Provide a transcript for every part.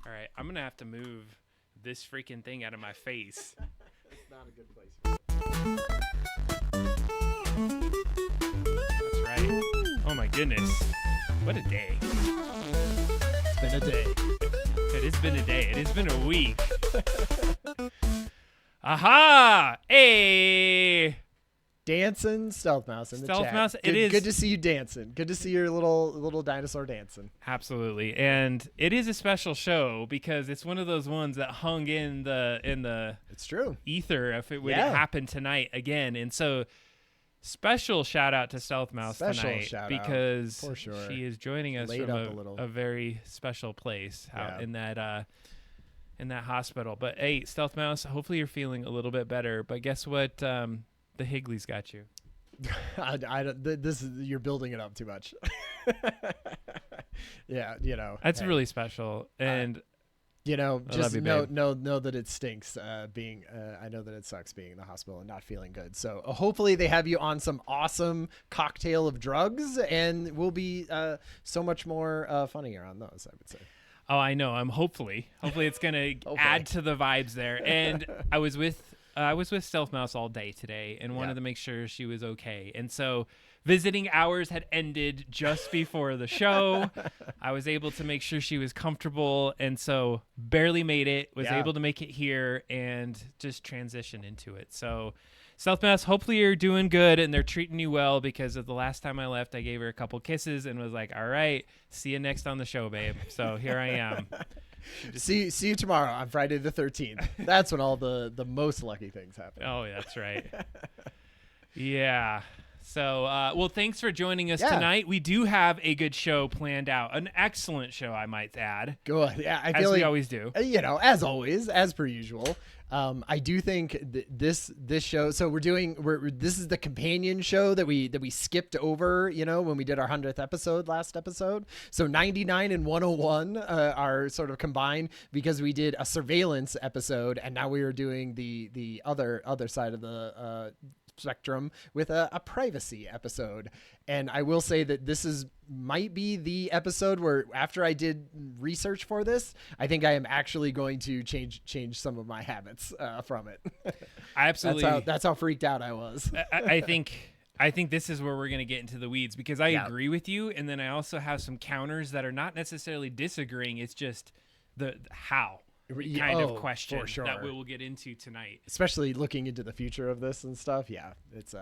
All right, I'm gonna have to move this freaking thing out of my face. It's not a good place. That's right. Oh my goodness. What a day. It's been a day. It has been a day. It has been a week. Aha! Hey! Dancing Stealth Mouse in the Stealth chat. Mouse, Good, it is. good to see you dancing. Good to see your little dinosaur dancing. Absolutely. And it is a special show because it's one of those ones that hung in the It's true. ether if it would happen tonight again. And so special shout out to Stealth Mouse tonight because for sure. she is joining us Laid from up a very special place out Yeah. in that hospital. But hey, Stealth Mouse, hopefully you're feeling a little bit better. But guess what? The Higgly's got you. I don't, this is, you're building it up too much. Yeah, That's really special. And just you, know that it stinks being I know that it sucks being in the hospital and not feeling good. So hopefully they have you on some awesome cocktail of drugs, and we'll be so much more funnier on those, I would say. Oh, I know. Hopefully it's going to add to the vibes there. And I was with Stealth Mouse all day today and wanted to make sure she was okay. And so visiting hours had ended just before the show. I was able to make sure she was comfortable, and so barely made it, was able to make it here and just transition into it. So Stealth Mouse, hopefully you're doing good and they're treating you well, because of the last time I left, I gave her a couple kisses and was like, all right, see you next on the show, babe. So here I am. See you tomorrow on Friday the 13th. That's when all the most lucky things happen. Oh, that's right. Yeah. So, well, thanks for joining us tonight. We do have a good show planned out. An excellent show, I might add. Good. Yeah, I feel as like we always do. As always, as per usual. I do think this show. So this is the companion show that we skipped over. When we did our 100th last episode. So 99 and 101 are sort of combined because we did a surveillance episode, and now we are doing the other side of the spectrum with a privacy episode. And I will say that this might be the episode where, after I did research for this, I think I am actually going to change some of my habits from it. Absolutely. That's how freaked out I was. I think this is where we're going to get into the weeds, because I agree with you. And then I also have some counters that are not necessarily disagreeing. It's just the how kind of question that we will get into tonight, especially looking into the future of this and stuff. Yeah, it's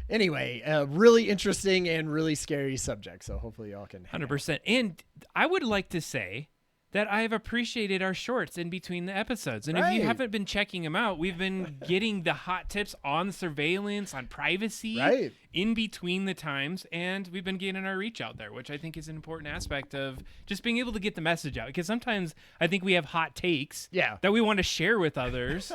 anyway, really interesting and really scary subject. So hopefully y'all can 100%. And I would like to say that I have appreciated our shorts in between the episodes. And if you haven't been checking them out, we've been getting the hot tips on surveillance, on privacy in between the times. And we've been getting our reach out there, which I think is an important aspect of just being able to get the message out. Because sometimes I think we have hot takes that we want to share with others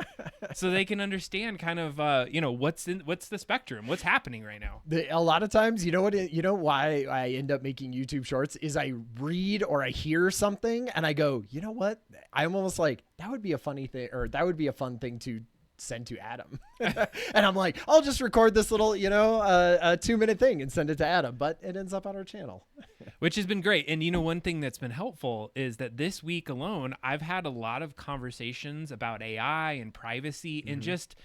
so they can understand kind of, what's the spectrum, what's happening right now. A lot of times, why I end up making YouTube shorts is I read or I hear something and I go, you know what? I'm almost like, that would be a funny thing, or that would be a fun thing to send to Adam. And I'm like, I'll just record this little, a 2-minute thing and send it to Adam, but it ends up on our channel. Which has been great. And one thing that's been helpful is that this week alone, I've had a lot of conversations about AI and privacy and just,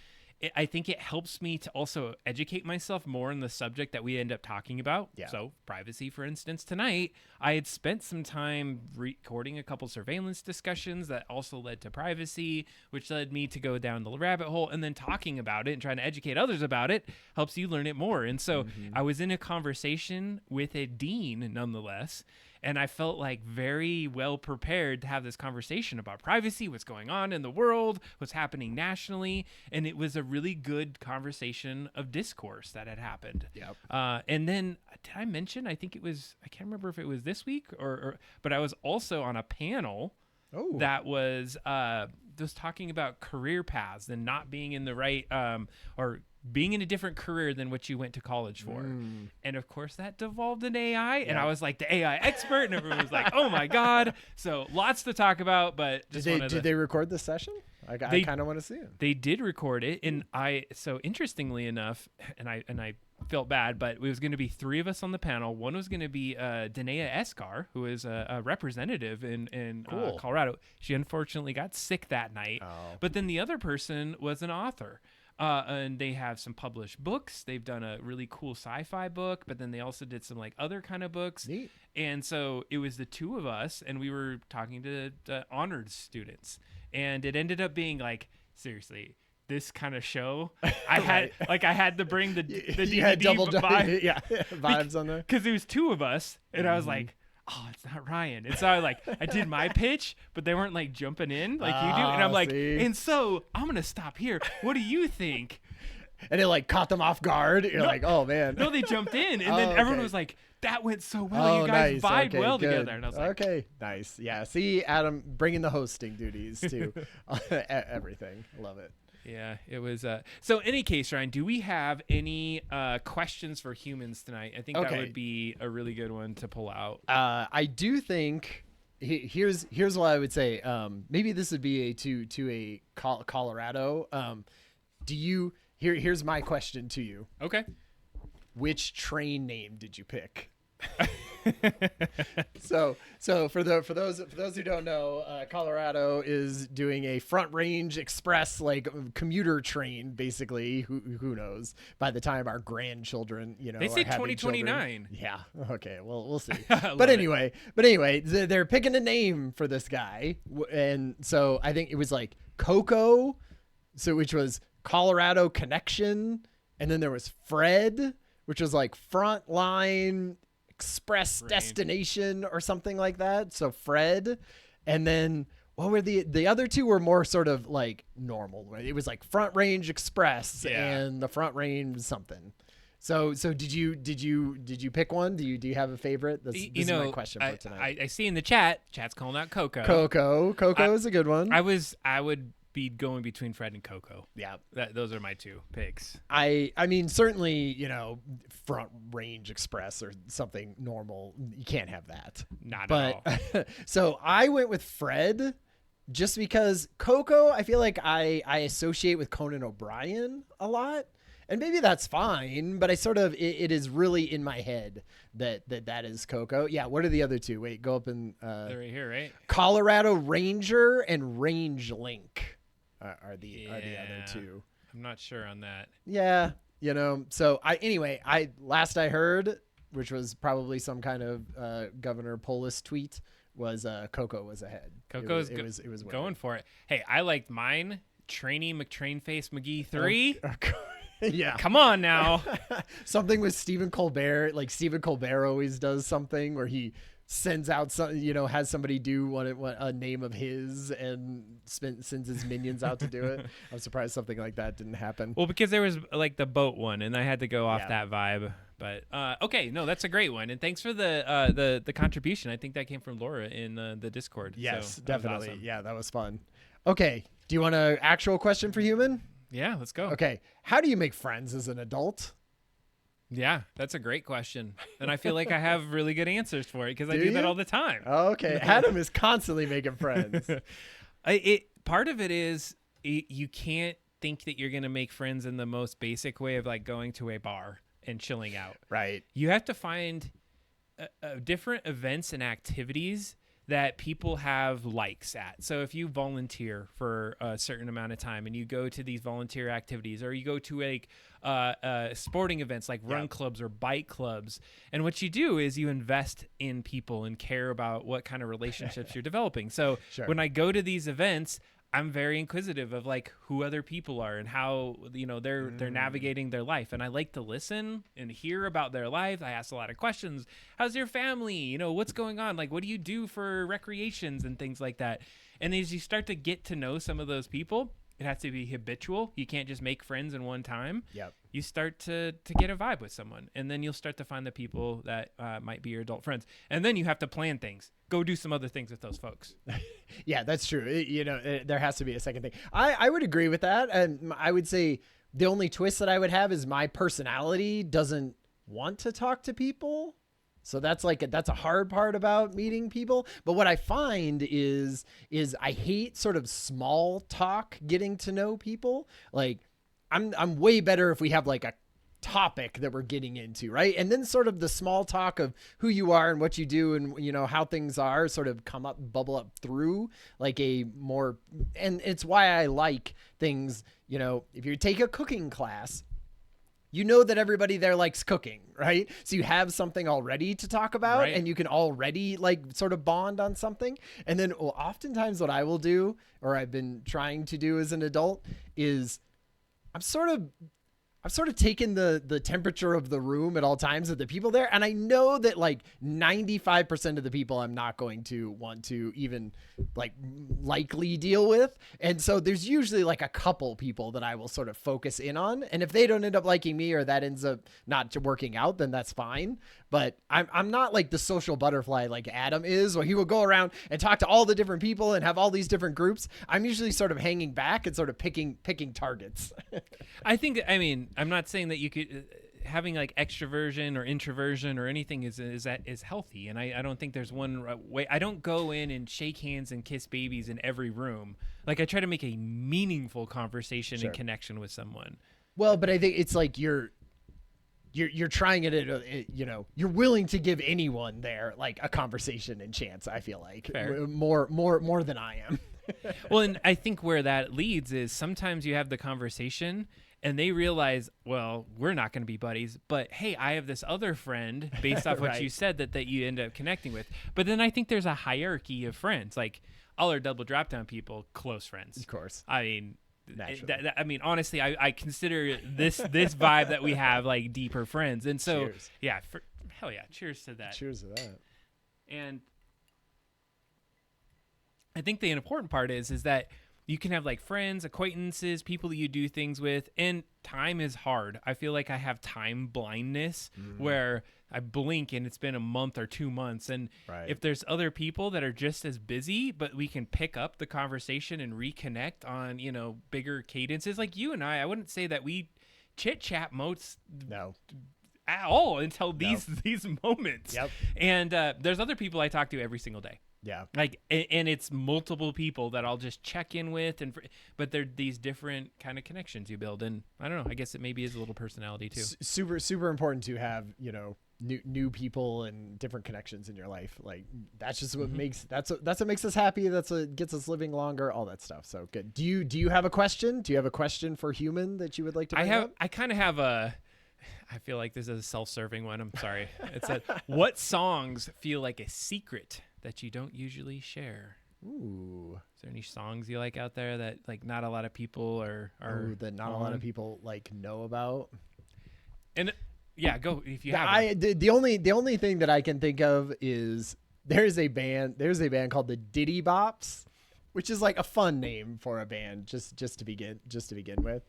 I think it helps me to also educate myself more on the subject that we end up talking about. Yeah. So privacy, for instance, tonight, I had spent some time recording a couple surveillance discussions that also led to privacy, which led me to go down the rabbit hole, and then talking about it and trying to educate others about it helps you learn it more. And so I was in a conversation with a dean nonetheless, and I felt like very well prepared to have this conversation about privacy, what's going on in the world, what's happening nationally. And it was a really good conversation of discourse that had happened. Yep. And then did I mention, I can't remember if it was this week but I was also on a panel that was talking about career paths and not being in the right, or being in a different career than what you went to college for. And of course that devolved in AI, and I was like the AI expert, and everyone was like, oh my God. So lots to talk about, but just did they record this session? I They- kind of want to see him. They did record it, and so interestingly enough, and I felt bad, but it was going to be 3 of us on the panel. One was going to be Danae Escar, who is a representative in Cool. Colorado. She unfortunately got sick that night, but then the other person was an author. And they have some published books. They've done a really cool sci-fi book, but then they also did some like other kind of books. Neat. And so it was the 2 of us, and we were talking to honored students, and it ended up being like, seriously, this kind of show. I had to bring the DVD You had double vibe, vibes on there. because it was 2 of us, and I was like, oh, it's not Ryan. And so I did my pitch, but they weren't like jumping in like you do. And I'm like, see? and so I'm going to stop here. What do you think? And it like caught them off guard. You're like, oh man. No, they jumped in. And then Oh, everyone okay. was like, that went so well. You guys vibed Okay, well good. together. And I was like, okay, nice. Yeah. See, Adam bringing the hosting duties to everything. Love it. yeah, it was. So in any case, Ryan, do we have any questions for humans tonight? I think that Okay. would be a really good one to pull out. I do think here's what I would say. Maybe this would be to a Colorado. Here's my question to you. Okay. Which train name did you pick? So for those who don't know, Colorado is doing a Front Range Express like commuter train, basically. Who knows? By the time our grandchildren, They are say having children. 2029. Yeah. Okay. Well, we'll see. Love But it. anyway, they're picking a name for this guy, and so I think it was like Coco, which was Colorado Connection, and then there was Fred, which was like Frontline Express Right. Destination or something like that. So Fred, and then what were the other 2 were more sort of like normal, right? It was like Front Range Express Yeah. and the Front Range something. So did you pick one? Do you have a favorite? This is my question for tonight. I see in the chat's calling out Coco. Coco is a good one. I would be going between Fred and Coco. Yeah. Those are my 2 picks. I mean, certainly, Front Range Express or something normal. You can't have that. Not at all. But so I went with Fred just because Coco, I feel like I associate with Conan O'Brien a lot. And maybe that's fine, but I sort of, it is really in my head that is Coco. Yeah. What are the other 2? Wait, go up and, They're right here, right? Colorado Ranger and Range Link are the other Yeah. 2. I'm not sure on that. Yeah, so I last I heard, which was probably some kind of Governor Polis tweet, was Coco was ahead. Coco's it was winning. going for it. Hey, I liked mine. Trainee McTrainface McGee 3. Yeah. Come on now. Something with Stephen Colbert, like Stephen Colbert always does something where he sends out some, has somebody do what a name of his and sends his minions out to do it. I'm surprised something like that didn't happen. Well, because there was like the boat one, and I had to go off Yeah. that vibe. But okay, no, that's a great one, and thanks for the contribution. I think that came from Laura in the Discord. Yes, so that was definitely. awesome. Yeah, that was fun. Okay, do you want an actual question for human? Yeah, let's go. Okay, how do you make friends as an adult? Yeah, that's a great question, and I feel like I have really good answers for it because I Do do that you? all the time. Okay, Adam is constantly making friends. Part of it is you can't think that you're gonna make friends in the most basic way of like going to a bar and chilling out. Right. You have to find different events and activities that people have likes at. So if you volunteer for a certain amount of time and you go to these volunteer activities, or you go to like sporting events like run clubs or bike clubs, and what you do is you invest in people and care about what kind of relationships you're developing. So Sure. when I go to these events, I'm very inquisitive of like who other people are and how they're navigating their life, and I like to listen and hear about their life. I ask a lot of questions. How's your family? What's going on? Like, what do you do for recreations and things like that? And as you start to get to know some of those people, it has to be habitual. You can't just make friends in one time. Yep. You start to get a vibe with someone, and then you'll start to find the people that might be your adult friends, and then you have to plan things. Go do some other things with those folks. Yeah, that's true. There has to be a second thing. I would agree with that. And I would say the only twist that I would have is my personality doesn't want to talk to people. So that's that's a hard part about meeting people. But what I find is I hate sort of small talk getting to know people. Like I'm way better if we have like a topic that we're getting into, right? And then sort of the small talk of who you are and what you do and how things are sort of bubble up through like a more, and it's why I like things, if you take a cooking class, that everybody there likes cooking, right? So you have something already to talk about, right? And you can already like sort of bond on something. And then oftentimes what I will do, or I've been trying to do as an adult, is I've sort of taken the temperature of the room at all times of the people there. And I know that like 95% of the people I'm not going to want to even like likely deal with. And so there's usually like a couple people that I will sort of focus in on. And if they don't end up liking me or that ends up not working out, then that's fine. But I'm not like the social butterfly like Adam is, where he will go around and talk to all the different people and have all these different groups. I'm usually sort of hanging back and sort of picking targets. I mean, I'm not saying that you could having like extroversion or introversion or anything is healthy, and I don't think there's one way. I don't go in and shake hands and kiss babies in every room. Like I try to make a meaningful conversation and connection with someone. Well, but I think it's like you're trying it at you're willing to give anyone there like a conversation and chance. I feel like more than I am. Well, and I think where that leads is sometimes you have the conversation and they realize, well, we're not going to be buddies, but hey, I have this other friend based off what you said that you end up connecting with. But then I think there's a hierarchy of friends, like all our double drop down people, close friends. Of course. I mean, I mean, honestly, I consider this vibe that we have like deeper friends. And so, cheers. Yeah, hell yeah. Cheers to that. Cheers to that. And I think the important part is that you can have like friends, acquaintances, people that you do things with, and time is hard. I feel like I have time blindness where I blink and it's been a month or 2 months. And if there's other people that are just as busy, but we can pick up the conversation and reconnect on, bigger cadences like you and I wouldn't say that we chit chat most at all until these moments. Yep. And there's other people I talk to every single day. Yeah. Like, and it's multiple people that I'll just check in with, but they're these different kind of connections you build. And I don't know, I guess it maybe is a little personality too. Super, super important to have, new people and different connections in your life. Like that's just what makes, that's what makes us happy. That's what gets us living longer, all that stuff. So good. Do you have a question? Do you have a question for Human that you would like to bring up? I kind of have I feel like this is a self-serving one. I'm sorry. It said, what songs feel like a secret that you don't usually share? Ooh. Is there any songs you like out there that like not a lot of people are that not a lot of people like know about? And yeah, go if you have. The only thing that I can think of is there's a band called the Diddy Bops, which is like a fun name for a band just to begin with.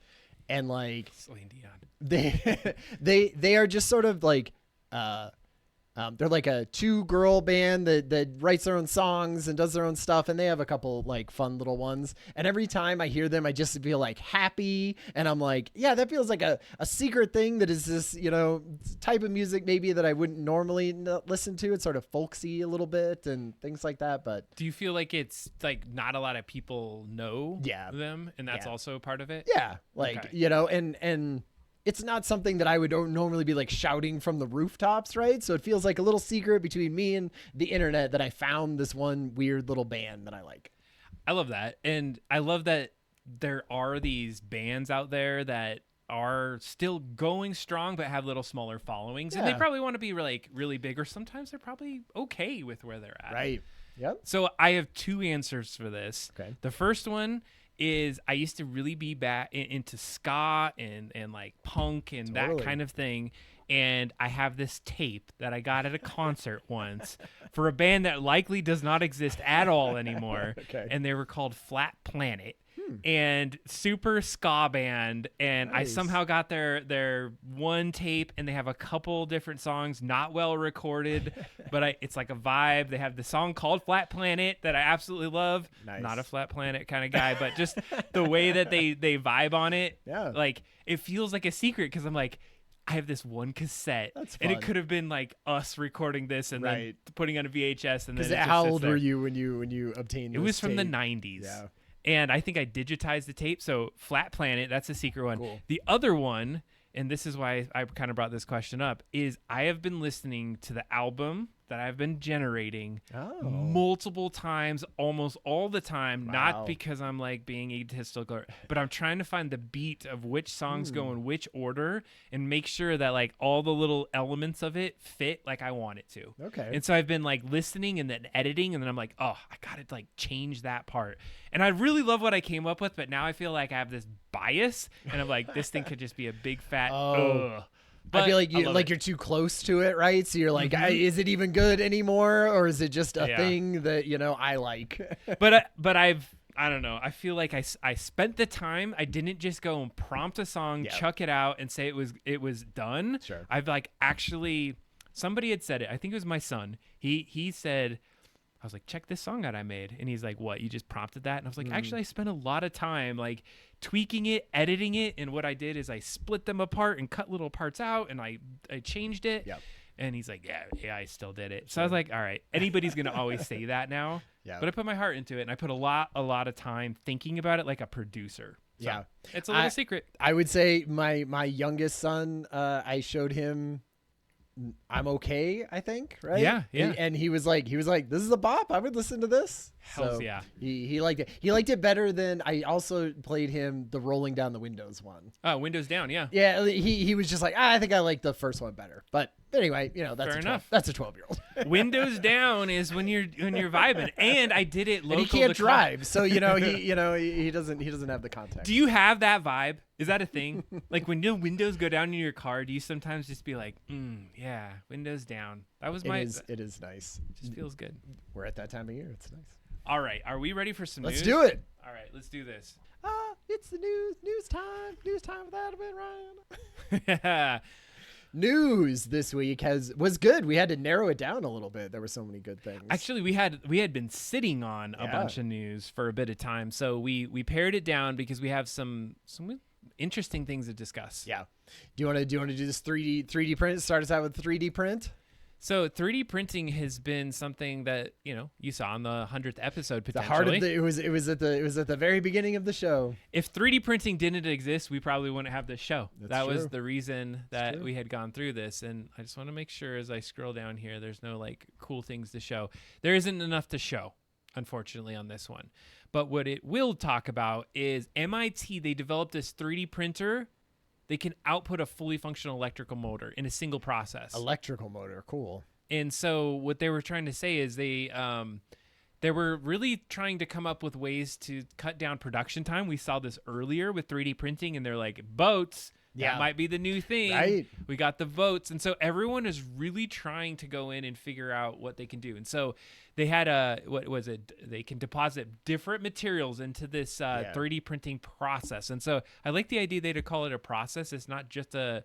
And like Celine Dion. they are just sort of like they're like a 2-girl band that writes their own songs and does their own stuff, and they have a couple like fun little ones. And every time I hear them, I just feel like happy, and I'm like, yeah, that feels like a secret thing that is this type of music maybe that I wouldn't normally listen to. It's sort of folksy a little bit and things like that. But do you feel like it's like not a lot of people know them, and that's also part of it? Yeah, like and it's not something that I would normally be like shouting from the rooftops, right? So it feels like a little secret between me and the internet that I found this one weird little band that I like. I love that. And I love that there are these bands out there that are still going strong but have little smaller followings. And they probably want to be like really big, or sometimes they're probably okay with where they're at. Right. Yep. So I have 2 answers for this. Okay. The first one is I used to really be into ska and like punk and that kind of thing. And I have this tape that I got at a concert once for a band that likely does not exist at all anymore. Okay. And they were called Flat Planet. And super ska band, and nice. I somehow got their one tape, and they have a couple different songs, not well recorded, but it's like a vibe. They have the song called Flat Planet that I absolutely love. Nice. Not a Flat Planet kind of guy, but just the way that they vibe on it, yeah, like it feels like a secret, because I'm like, I have this one cassette, That's and it fun. could have been like us recording this and Right. then putting on a VHS, and then Because it just how sits old there. were you when you obtained It this was from the tape? 90s. Yeah. And I think I digitized the tape. So Flat Planet, that's a secret one. Cool. The other one, and this is why I kind of brought this question up, is I have been listening to the album that I've been generating multiple times, almost all the time, Wow. not because I'm like being egotistical, but I'm trying to find the beat of which songs go in which order and make sure that like all the little elements of it fit like I want it to. Okay. And so I've been like listening and then editing, and then I'm like, oh, I gotta like change that part. And I really love what I came up with, but now I feel like I have this bias, and I'm like, this thing could just be a big fat ugh. But I feel like love it. you're too close to it, right? So you're like, is it even good anymore, or is it just a Yeah. thing that I like? but I don't know. I feel like I spent the time. I didn't just go and prompt a song, chuck it out, and say it was done. Sure. I've like actually, somebody had said it. I think it was my son. He said, I was like, check this song out I made. And he's like, what? You just prompted that? And I was like, actually, I spent a lot of time like tweaking it, editing it. And what I did is I split them apart and cut little parts out, and I changed it. Yep. And he's like, yeah, I still did it. So I was like, all right, anybody's going to always say that now. Yeah. But I put my heart into it, and I put a lot of time thinking about it like a producer. So Yeah. it's a little secret. I would say my youngest son, I showed him I'm okay, I think, right? Yeah. And he was like, this is a bop. I would listen to this. Hells yeah. He liked it. He liked it better than I also played him the Rolling Down the Windows one. Oh, Windows down, yeah. Yeah, he was just like, I think I like the first one better. But anyway, that's Fair enough. That's a 12-year-old. Windows down is when you're vibing, and I did it local. And he can't to drive, so he doesn't have the context. Do you have that vibe? Is that a thing? Like when your windows go down in your car, do you sometimes just be like, yeah, windows down? That was It is nice. Just feels good. We're at that time of year. It's nice. All right, are we ready for some Let's news? do it. All right, let's do this. It's the news time with Adam and Ryan. Yeah. News this week was good. We had to narrow it down a little bit. There were so many good things. Actually, we had been sitting on a bunch of news for a bit of time, so we pared it down because we have some interesting things to discuss. Yeah. Do you want to do this 3D print? Start us out with 3D print. So 3D printing has been something that you saw on the 100th episode potentially. The heart of it was at the very beginning of the show. If 3D printing didn't exist, we probably wouldn't have this show. That was true. the reason that we had gone through this. And I just want to make sure as I scroll down here, there's no like cool things to show. There isn't enough to show, unfortunately, on this one. But what it will talk about is MIT, they developed this 3D printer. They can output a fully functional electrical motor in a single process. Electrical motor, cool. And so what they were trying to say is they were really trying to come up with ways to cut down production time. We saw this earlier with 3D printing, and they're like, boats, that might be the new thing. Right. We got the votes. And so everyone is really trying to go in and figure out what they can do. And so they had they can deposit different materials into this 3D printing process. And so I like the idea they call it a process. It's not just a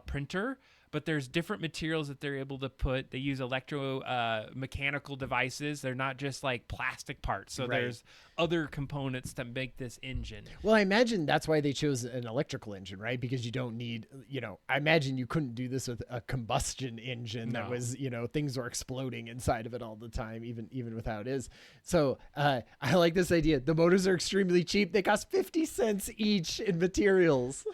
printer, but there's different materials that they're able to put. They use mechanical devices. They're not just like plastic parts. So there's other components to make this engine. Well, I imagine that's why they chose an electrical engine, right? Because you don't need, I imagine you couldn't do this with a combustion engine that was, things were exploding inside of it all the time, even without it. So I like this idea. The motors are extremely cheap. They cost 50 cents each in materials.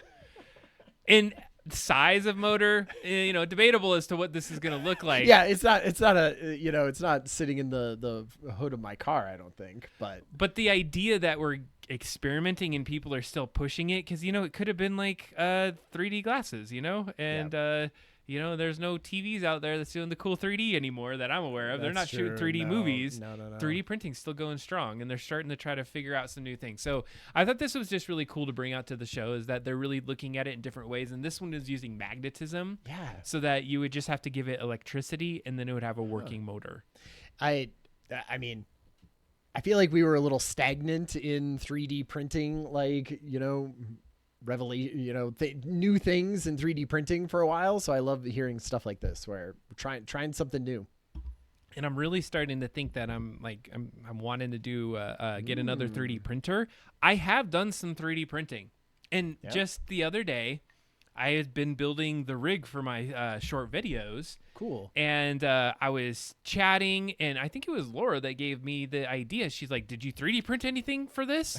And size of motor, debatable as to what this is going to look like. Yeah, it's not sitting in the hood of my car, I don't think, but the idea that we're experimenting and people are still pushing it, because it could have been like 3D glasses, and there's no TVs out there that's doing the cool 3D anymore that I'm aware of. They're not shooting 3D movies. No. 3D printing's still going strong, and they're starting to try to figure out some new things. So I thought this was just really cool to bring out to the show, is that they're really looking at it in different ways. And this one is using magnetism, so that you would just have to give it electricity, and then it would have a working motor. I mean, I feel like we were a little stagnant in 3D printing, revelation, new things in 3D printing for a while. So I love hearing stuff like this where we're trying something new. And I'm really starting to think that I'm wanting to do get another 3D printer. I have done some 3D printing, and just the other day, I had been building the rig for my short videos. Cool. And I was chatting, and I think it was Laura that gave me the idea. She's like, "Did you 3D print anything for this?"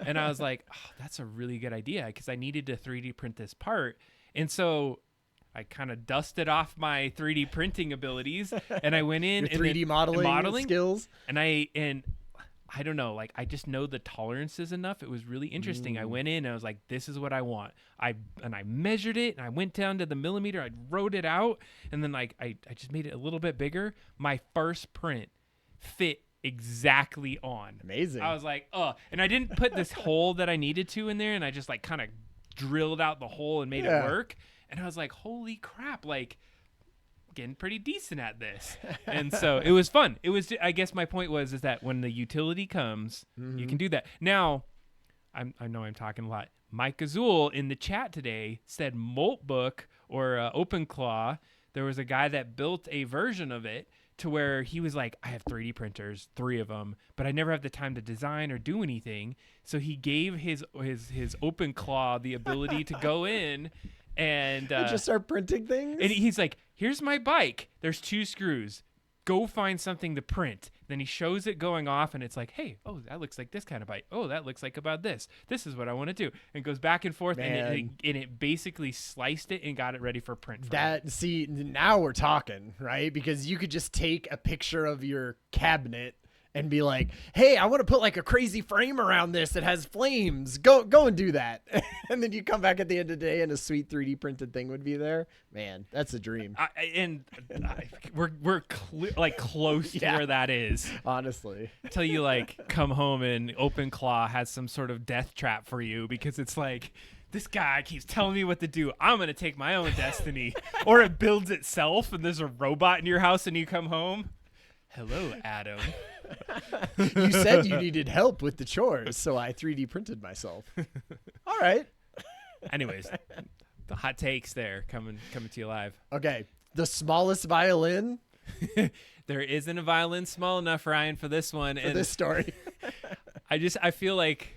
And I was like, "Oh, that's a really good idea," because I needed to 3D print this part. And so I kind of dusted off my 3D printing abilities, and I went in Your 3D modeling skills. And I don't know, like I just know the tolerances enough. It was really interesting. I went in and I was like, this is what I want. I measured it, and I went down to the millimeter. I wrote it out, and then like I just made it a little bit bigger. My first print fit exactly on. Amazing. I was like, oh, and I didn't put this hole that I needed to in there, and I just like kind of drilled out the hole and made it work. And I was like, holy crap, like getting pretty decent at this. And so it was fun. It was, I guess my point was, is that when the utility comes, you can do that. Now, I know I'm talking a lot. Mike Azul in the chat today said Moltbook or OpenClaw. There was a guy that built a version of it to where he was like, I have 3D printers, 3 of them, but I never have the time to design or do anything. So he gave his OpenClaw the ability to go in and just start printing things. And he's like, here's my bike. There's 2 screws. Go find something to print. Then he shows it going off, and it's like, hey, oh, that looks like this kind of bike. Oh, that looks like about this. This is what I want to do. And goes back and forth, and it basically sliced it and got it ready for print. See, now we're talking, right? Because you could just take a picture of your cabinet and be like, hey, I want to put like a crazy frame around this that has flames. Go and do that. And then you come back at the end of the day and a sweet 3D printed thing would be there. Man, that's a dream. We're close to where that is. Honestly. Until you like come home and OpenClaw has some sort of death trap for you, because it's like, this guy keeps telling me what to do. I'm going to take my own destiny. Or it builds itself and there's a robot in your house and you come home. Hello, Adam. You said you needed help with the chores, so I 3D printed myself. All right. Anyways, the hot takes there coming to you live. Okay. The smallest violin. There isn't a violin small enough, Ryan, for this one. For this story. I feel like,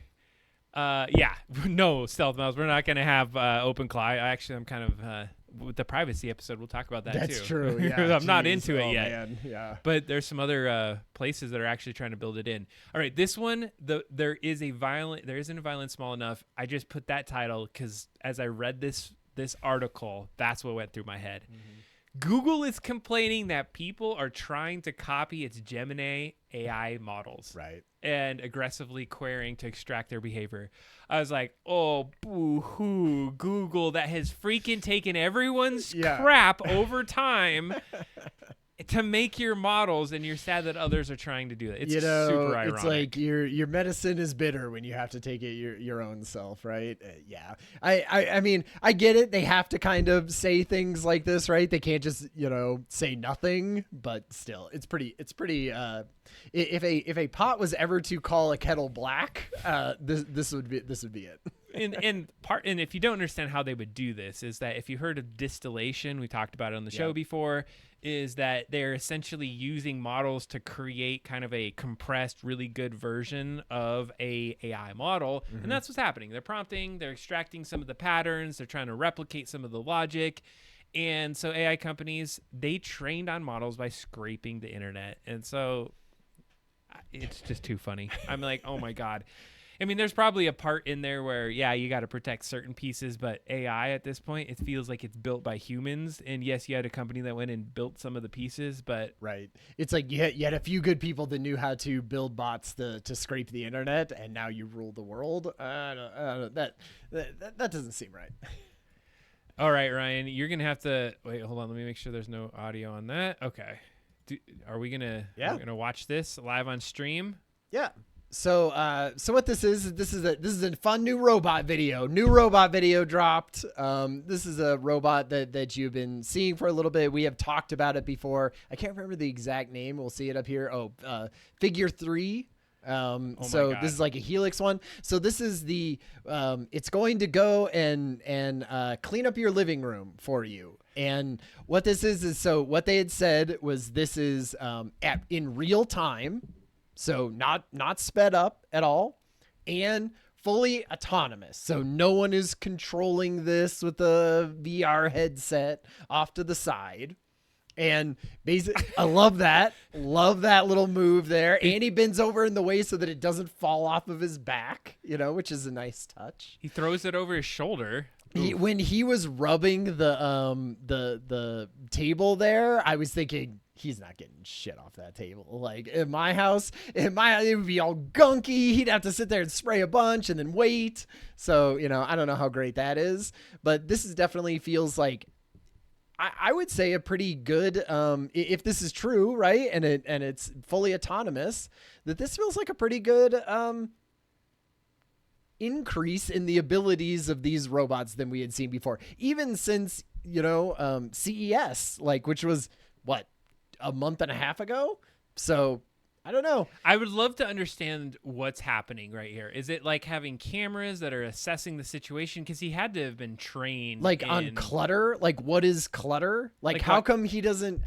no, Stealth Mouse. We're not going to have OpenClaw. I'm kind of... with the privacy episode, we'll talk about that too. That's true. Yeah, I'm not into it yet. Man. Yeah. But there's some other places that are actually trying to build it in. All right, this one, there isn't a violin small enough. I just put that title because as I read this article, that's what went through my head. Mm-hmm. Google is complaining that people are trying to copy its Gemini AI models. Right. And aggressively querying to extract their behavior. I was like, oh, boo-hoo, Google, that has freaking taken everyone's crap over time to make your models, and you're sad that others are trying to do that. It's super ironic. It's like your medicine is bitter when you have to take it your own self, right? Yeah. I mean, I get it. They have to kind of say things like this, right? They can't just, say nothing, but still, it's pretty if a pot was ever to call a kettle black, this would be it. and if you don't understand how they would do this, is that if you heard of distillation, we talked about it on the show before, is that they're essentially using models to create kind of a compressed, really good version of a AI model. Mm-hmm. And that's what's happening. They're prompting, they're extracting some of the patterns, they're trying to replicate some of the logic. And so AI companies, they trained on models by scraping the internet. And so it's just too funny. I'm like, oh my God. I mean, there's probably a part in there where, you got to protect certain pieces, but AI at this point, it feels like it's built by humans. And yes, you had a company that went and built some of the pieces, but... Right. It's like you had a few good people that knew how to build bots to scrape the internet, and now you rule the world. That doesn't seem right. All right, Ryan, you're going to have to... Wait, hold on. Let me make sure there's no audio on that. Okay. Are we going to... Yeah. We're going to watch this live on stream? Yeah. So what this is a fun new robot video. New robot video dropped. This is a robot that you've been seeing for a little bit. We have talked about it before. I can't remember the exact name. We'll see it up here. Figure 3. So this is like a Helix one. So this is it's going to go and clean up your living room for you. And what this is so what they had said was this is in real time. So not sped up at all, and fully autonomous. So no one is controlling this with a VR headset off to the side. And basically, I love that. Love that little move there. And he bends over in the way so that it doesn't fall off of his back, which is a nice touch. He throws it over his shoulder. When he was rubbing the table there, I was thinking he's not getting shit off that table. Like in my house, it would be all gunky. He'd have to sit there and spray a bunch and then wait. So, I don't know how great that is, but this is definitely feels like, I would say a pretty good, if this is true, right? And it's fully autonomous, that this feels like a pretty good, increase in the abilities of these robots than we had seen before, even since, CES, which was what, a month and a half ago. So I don't know. I would love to understand what's happening right here. Is it like having cameras that are assessing the situation? Because he had to have been trained on clutter. Like, what is clutter? How come he doesn't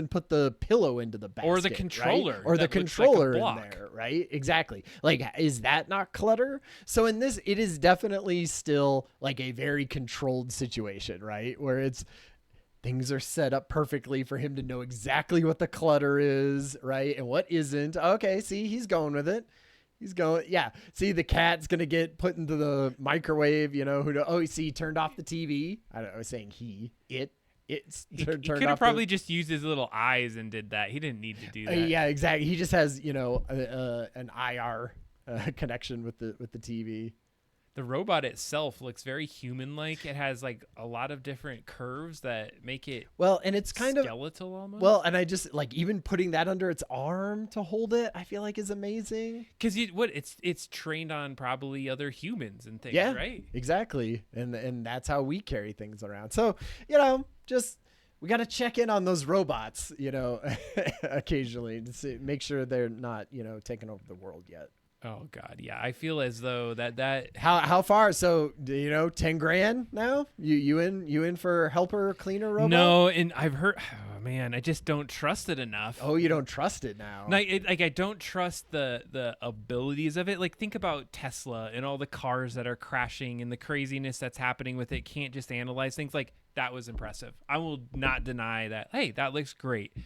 put the pillow into the basket? Or the controller. Right? Or the controller in there, right? Exactly. Is that not clutter? So in this, it is definitely still like a very controlled situation, right? Where things are set up perfectly for him to know exactly what the clutter is, right? And what isn't. Okay, see, he's going with it. He's going, yeah. See, the cat's going to get put into the microwave, see, he turned off the TV. I was saying he could have probably just used his little eyes and did that. He didn't need to do that. Yeah, exactly. He just has, an IR connection with the TV. The robot itself looks very human-like. It has a lot of different curves that make it and it's kind skeletal almost. Well, and I just even putting that under its arm to hold it, I feel like is amazing. Because it's trained on probably other humans and things, right? Exactly, and that's how we carry things around. So just we got to check in on those robots, occasionally to make sure they're not taking over the world yet. Oh God, yeah. I feel as though that how far? So 10 grand now? You in for helper cleaner robot? No, and I've heard. Oh man, I just don't trust it enough. Oh, you don't trust it now? I don't trust the abilities of it. Think about Tesla and all the cars that are crashing and the craziness that's happening with it. Can't just analyze things. That was impressive. I will not deny that. Hey, that looks great.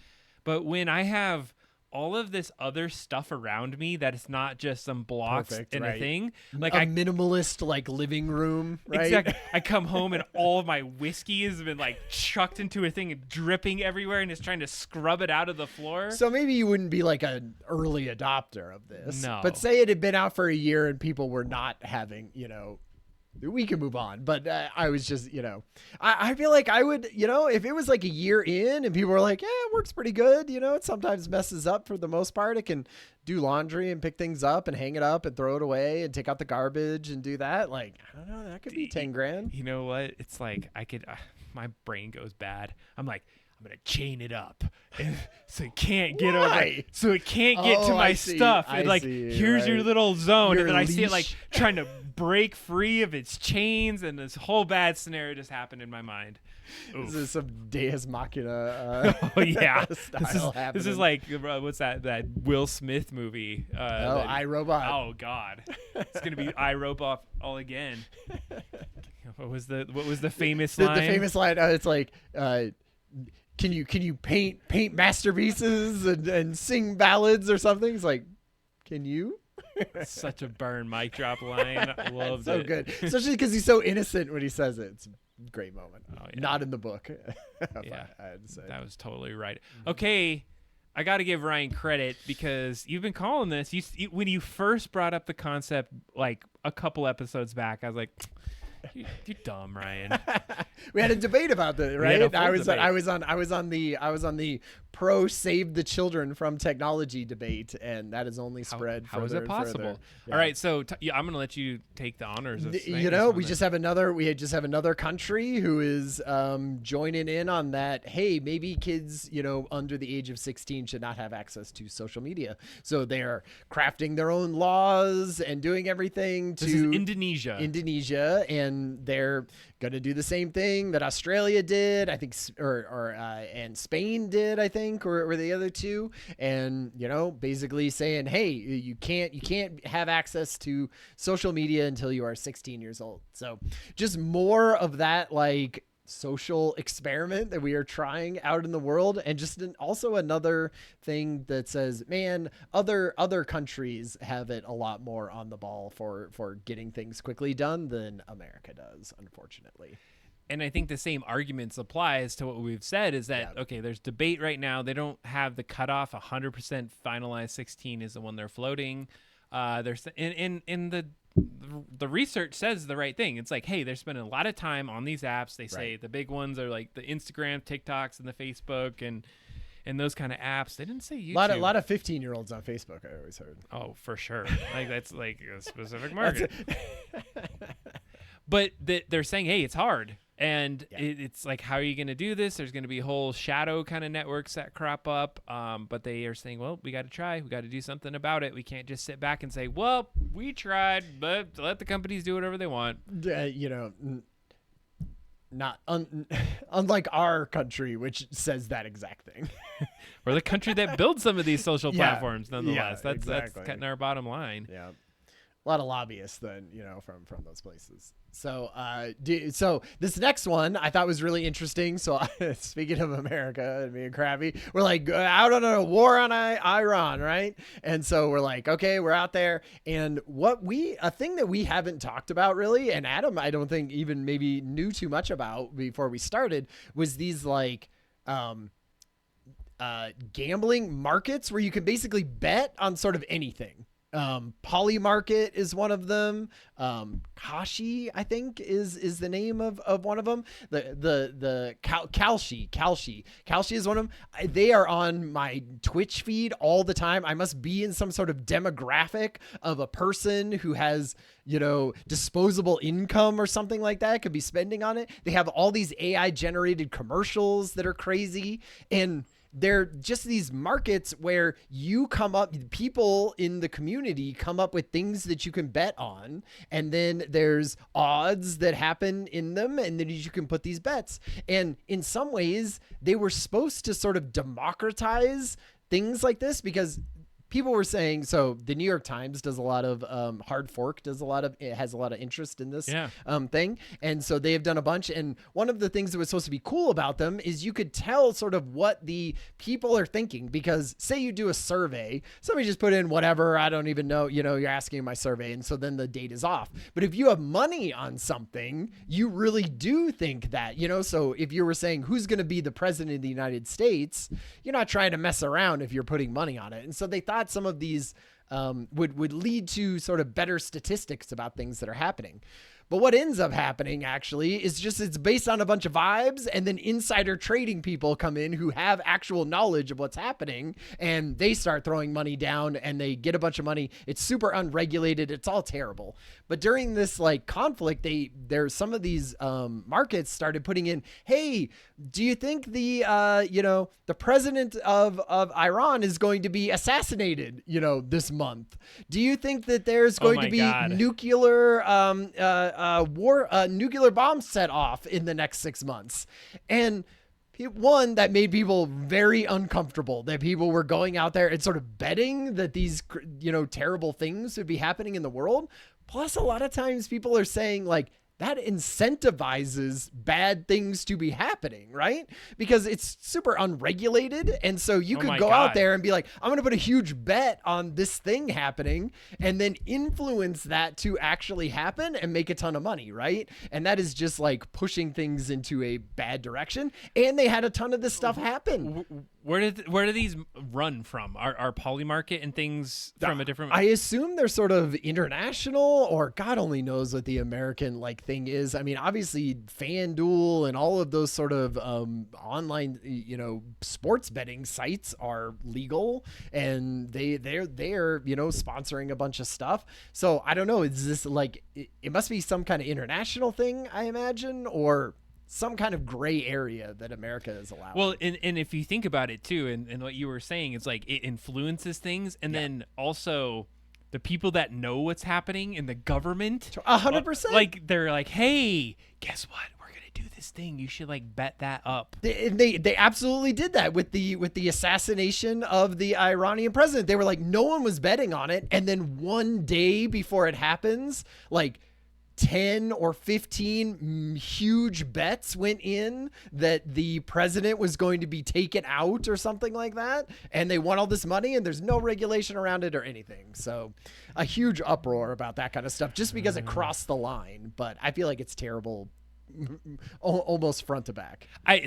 But when I have all of this other stuff around me that it's not just some blocks and a thing, a minimalist living room, right? Exactly. I come home and all of my whiskey has been chucked into a thing and dripping everywhere, and it's trying to scrub it out of the floor. So maybe you wouldn't be an early adopter of this. No. But say it had been out for a year and people were not having, we can move on. But I was just, I feel like I would, if it was a year in and people were like, yeah, it works pretty good. It sometimes messes up for the most part. It can do laundry and pick things up and hang it up and throw it away and take out the garbage and do that. I don't know, that could be 10 grand. You know what? It's I could, my brain goes bad. I'm going to chain it up so it can't get over. So it can't get to my stuff. And here's your little zone. And then I see it trying to break free of its chains, and this whole bad scenario just happened in my mind. Oof. This is some Deus Machina oh yeah. style this is what's that Will Smith movie? iRobot. Oh God. It's going to be iRobot all again. What was the famous line? The famous line, it's can you paint masterpieces and sing ballads or something? It's can you? Such a burn mic drop line. Loved so it. Good, especially because he's so innocent when he says it. It's a great moment. Oh, yeah. Not in the book. Yeah, I had to say that was totally right. Okay, I got to give Ryan credit because you've been calling this. When you first brought up the concept a couple episodes back, I was like, you're dumb, Ryan. We had a debate about that, right? I was on the pro save the children from technology debate, and that has only spread. How is it possible? Yeah. All right, so I'm gonna let you take the honors of we just have another country who is joining in on that. Hey, maybe kids under the age of 16 should not have access to social media, so they're crafting their own laws and doing everything to this is Indonesia, and they're going to do the same thing that Australia did, I think, and Spain did, I think, or the other two. And, basically saying, hey, you can't have access to social media until you are 16 years old. So just more of that, like, social experiment that we are trying out in the world, and just also another thing that says, man, other countries have it a lot more on the ball for getting things quickly done than America does, unfortunately. And I think the same arguments applies to what we've said, is that, okay, there's debate right now. They don't have the cutoff 100% finalized. 16 is the one they're floating. There's in the research says the right thing. It's like, hey, they're spending a lot of time on these apps. They say the big ones are like the Instagram, TikToks, and the Facebook, and those kind of apps. They didn't say YouTube. A lot of 15-year-olds on Facebook, I always heard. Oh, for sure. Like, that's like a specific market. But they're saying, hey, it's hard. And it's like, how are you going to do this? There's going to be whole shadow kind of networks that crop up. But they are saying, well, we got to try. We got to do something about it. We can't just sit back and say, well, we tried, but let the companies do whatever they want. Not unlike our country, which says that exact thing. We're the country that builds some of these social platforms, nonetheless. Yeah, that's cutting our bottom line. Yeah. A lot of lobbyists then, from those places. So, so this next one I thought was really interesting. So speaking of America and being crappy, we're like out on a war on Iran, right? And so we're like, okay, we're out there. And a thing that we haven't talked about really, and Adam, I don't think even maybe knew too much about before we started, was these like, gambling markets where you can basically bet on sort of anything. Poly Market is one of them. Kashi, I think, is the name of one of them. The Kalshi is one of them. They are on my Twitch feed all the time. I must be in some sort of demographic of a person who has, disposable income or something like that, could be spending on it. They have all these AI generated commercials that are crazy, and they're just these markets where people in the community come up with things that you can bet on. And then there's odds that happen in them. And then you can put these bets. And in some ways, they were supposed to sort of democratize things like this, because people were saying, so the New York Times does a lot of Hard Fork has a lot of interest in this thing. And so they have done a bunch. And one of the things that was supposed to be cool about them is you could tell sort of what the people are thinking, because say you do a survey, somebody just put in whatever, I don't even know, you're asking my survey. And so then the date is off. But if you have money on something, you really do think that, so if you were saying who's going to be the president of the United States, you're not trying to mess around if you're putting money on it. And so they thought some of these would lead to sort of better statistics about things that are happening. But what ends up happening actually is just it's based on a bunch of vibes, and then insider trading people come in who have actual knowledge of what's happening, and they start throwing money down and they get a bunch of money. It's super unregulated. It's all terrible. But during this like conflict, there's some of these markets started putting in, hey, do you think the president of Iran is going to be assassinated, this month? Do you think that there's going to be nuclear nuclear bombs set off in the next 6 months? And one, that made people very uncomfortable, that people were going out there and sort of betting that these, terrible things would be happening in the world. Plus, a lot of times people are saying like, that incentivizes bad things to be happening, right? Because it's super unregulated. And so you could go out there and be like, I'm going to put a huge bet on this thing happening, and then influence that to actually happen and make a ton of money, right? And that is just like pushing things into a bad direction. And they had a ton of this stuff happen. Where do these run from? Are Polymarket and things from a different? I assume they're sort of international, or God only knows what the American thing is. I mean, obviously FanDuel and all of those sort of online, sports betting sites are legal, and they're sponsoring a bunch of stuff. So I don't know. Is this it must be some kind of international thing, I imagine, or some kind of gray area that America is allowed. Well, and if you think about it too, and what you were saying, it's like it influences things, and then also the people that know what's happening in the government, 100%. like they're like, hey, guess what? We're gonna do this thing. You should like bet that up. They absolutely did that with the assassination of the Iranian president. They were like, no one was betting on it, and then one day before it happens, like 10 or 15 huge bets went in that the president was going to be taken out or something like that, and they won all this money, and there's no regulation around it or anything. So a huge uproar about that kind of stuff just because it crossed the line. But I feel like it's terrible almost front to back. I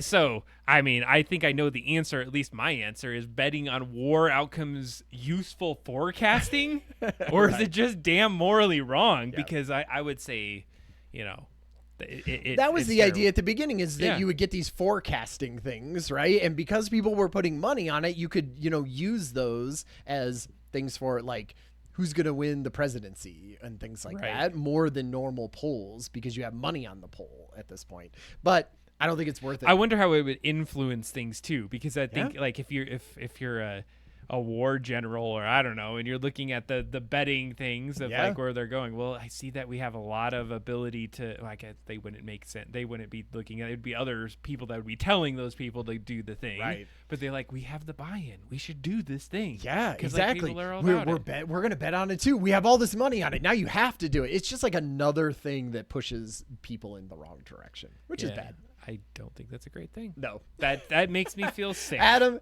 think I know the answer. At least my answer is betting on war outcomes useful forecasting, or is it just damn morally wrong? Yeah. Because I would say, that was the terrible. idea at the beginning, is that you would get these forecasting things, right? And because people were putting money on it, you could, use those as things for like who's going to win the presidency and things like that, more than normal polls, because you have money on the poll at this point. But I don't think it's worth it. I wonder how it would influence things too, because I think like if you're a war general, or I don't know, and you're looking at the betting things of like where they're going. Well, I see that we have a lot of ability to, like, they wouldn't make sense. They wouldn't be looking at it. It'd be other people that would be telling those people to do the thing. Right. But they're like, we have the buy-in. We should do this thing. Yeah, exactly. Like, people are all we're about it. We're going to bet on it too. We have all this money on it. Now you have to do it. It's just like another thing that pushes people in the wrong direction, which is bad. I don't think that's a great thing. No, that makes me feel sick. Adam,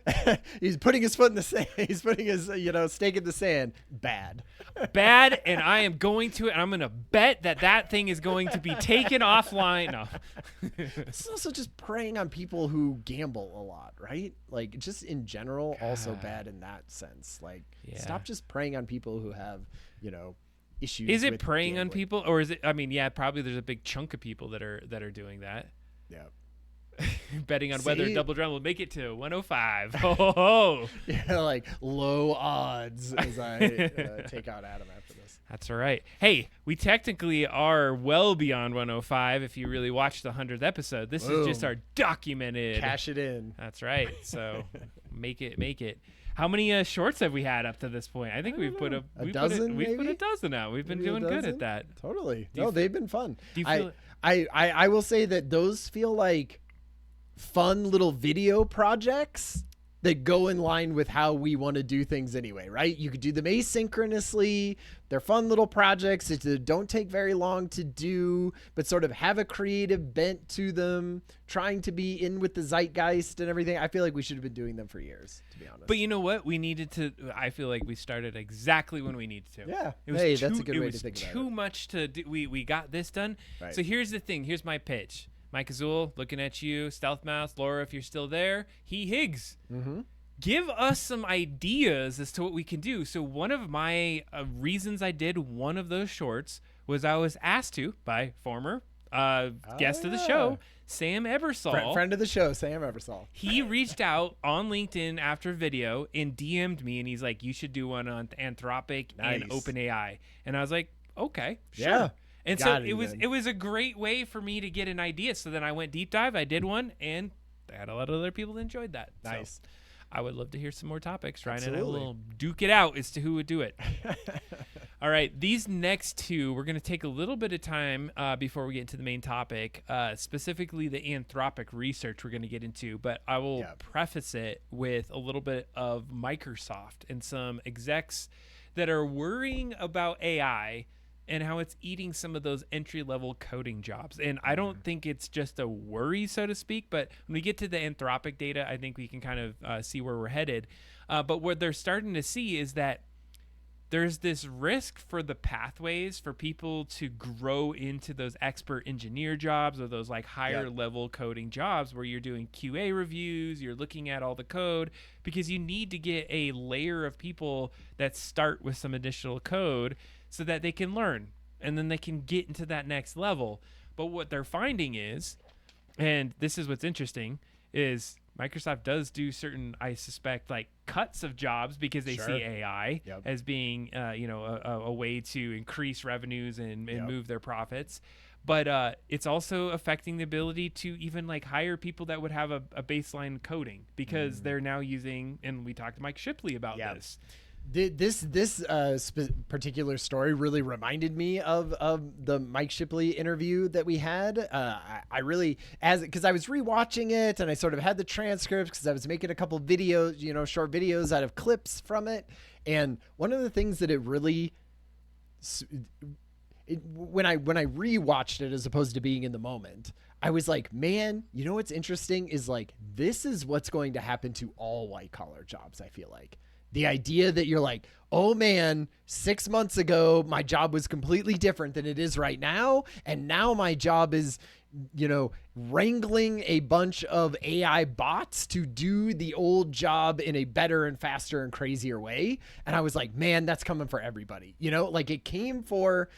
he's putting his foot in the sand. He's putting his stake in the sand. Bad, and I am going to it. And I'm going to bet that thing is going to be taken offline. No, it's also just preying on people who gamble a lot, right? Like, just in general, also bad in that sense. Like, stop just preying on people who have issues. Is it with preying gambling. on people, or is it? I mean, probably there's a big chunk of people that are doing that. Yeah. Betting on whether Double Drum will make it to 105. Oh. Yeah, like low odds as I take out Adam after this. That's all right. Hey, we technically are well beyond 105 if you really watched the 100th episode. This is just our documented. Cash it in. That's right. So make it. How many shorts have we had up to this point? I think we've put a dozen. We've put a dozen out. We've been doing good at that. Totally. No, they've been fun. Do you feel I will say that those feel like fun little video projects that go in line with how we want to do things anyway, right? You could do them asynchronously. They're fun little projects that don't take very long to do, but sort of have a creative bent to them, trying to be in with the zeitgeist and everything. I feel like we should have been doing them for years, to be honest. But you know what? I feel like we started exactly when we needed to. Yeah. That's a good way to think about it. It was too much to do. We got this done. Right. So here's the thing. Here's my pitch. Mike Azul, looking at you. Stealth Mouse, Laura, if you're still there. Higgs. Mm-hmm. Give us some ideas as to what we can do. So one of my reasons I did one of those shorts was I was asked to by former guest of the show, Sam Ebersol. Friend of the show, Sam Ebersol. He reached out on LinkedIn after video and DM'd me, and he's like, you should do one on Anthropic and OpenAI. And I was like, okay, sure. Yeah. And so it was a great way for me to get an idea. So then I went deep dive. I did one, and I had a lot of other people that enjoyed that. Nice. So I would love to hear some more topics. Ryan Absolutely. and I will duke it out as to who would do it. All right. These next two, we're going to take a little bit of time before we get into the main topic, specifically the Anthropic research we're going to get into. But I will preface it with a little bit of Microsoft and some execs that are worrying about AI and how it's eating some of those entry-level coding jobs. And I don't think it's just a worry, so to speak, but when we get to the Anthropic data, I think we can kind of see where we're headed. But what they're starting to see is that there's this risk for the pathways for people to grow into those expert engineer jobs or those like higher level coding jobs where you're doing QA reviews, you're looking at all the code, because you need to get a layer of people that start with some additional code so that they can learn and then they can get into that next level. But what they're finding is, and this is what's interesting, is Microsoft does do certain, I suspect, like cuts of jobs because they see AI as being, a way to increase revenues and move their profits. But it's also affecting the ability to even like hire people that would have a baseline coding because they're now using, and we talked to Mike Shipley about this. This particular story really reminded me of the Mike Shipley interview that we had. I really, because I was rewatching it and I sort of had the transcripts because I was making a couple videos, short videos out of clips from it. And one of the things that it really, when I rewatched it as opposed to being in the moment, I was like, man, what's interesting is like, this is what's going to happen to all white collar jobs. I feel like the idea that you're like, oh man, 6 months ago, my job was completely different than it is right now. And now my job is, wrangling a bunch of AI bots to do the old job in a better and faster and crazier way. And I was like, man, that's coming for everybody. Like it came for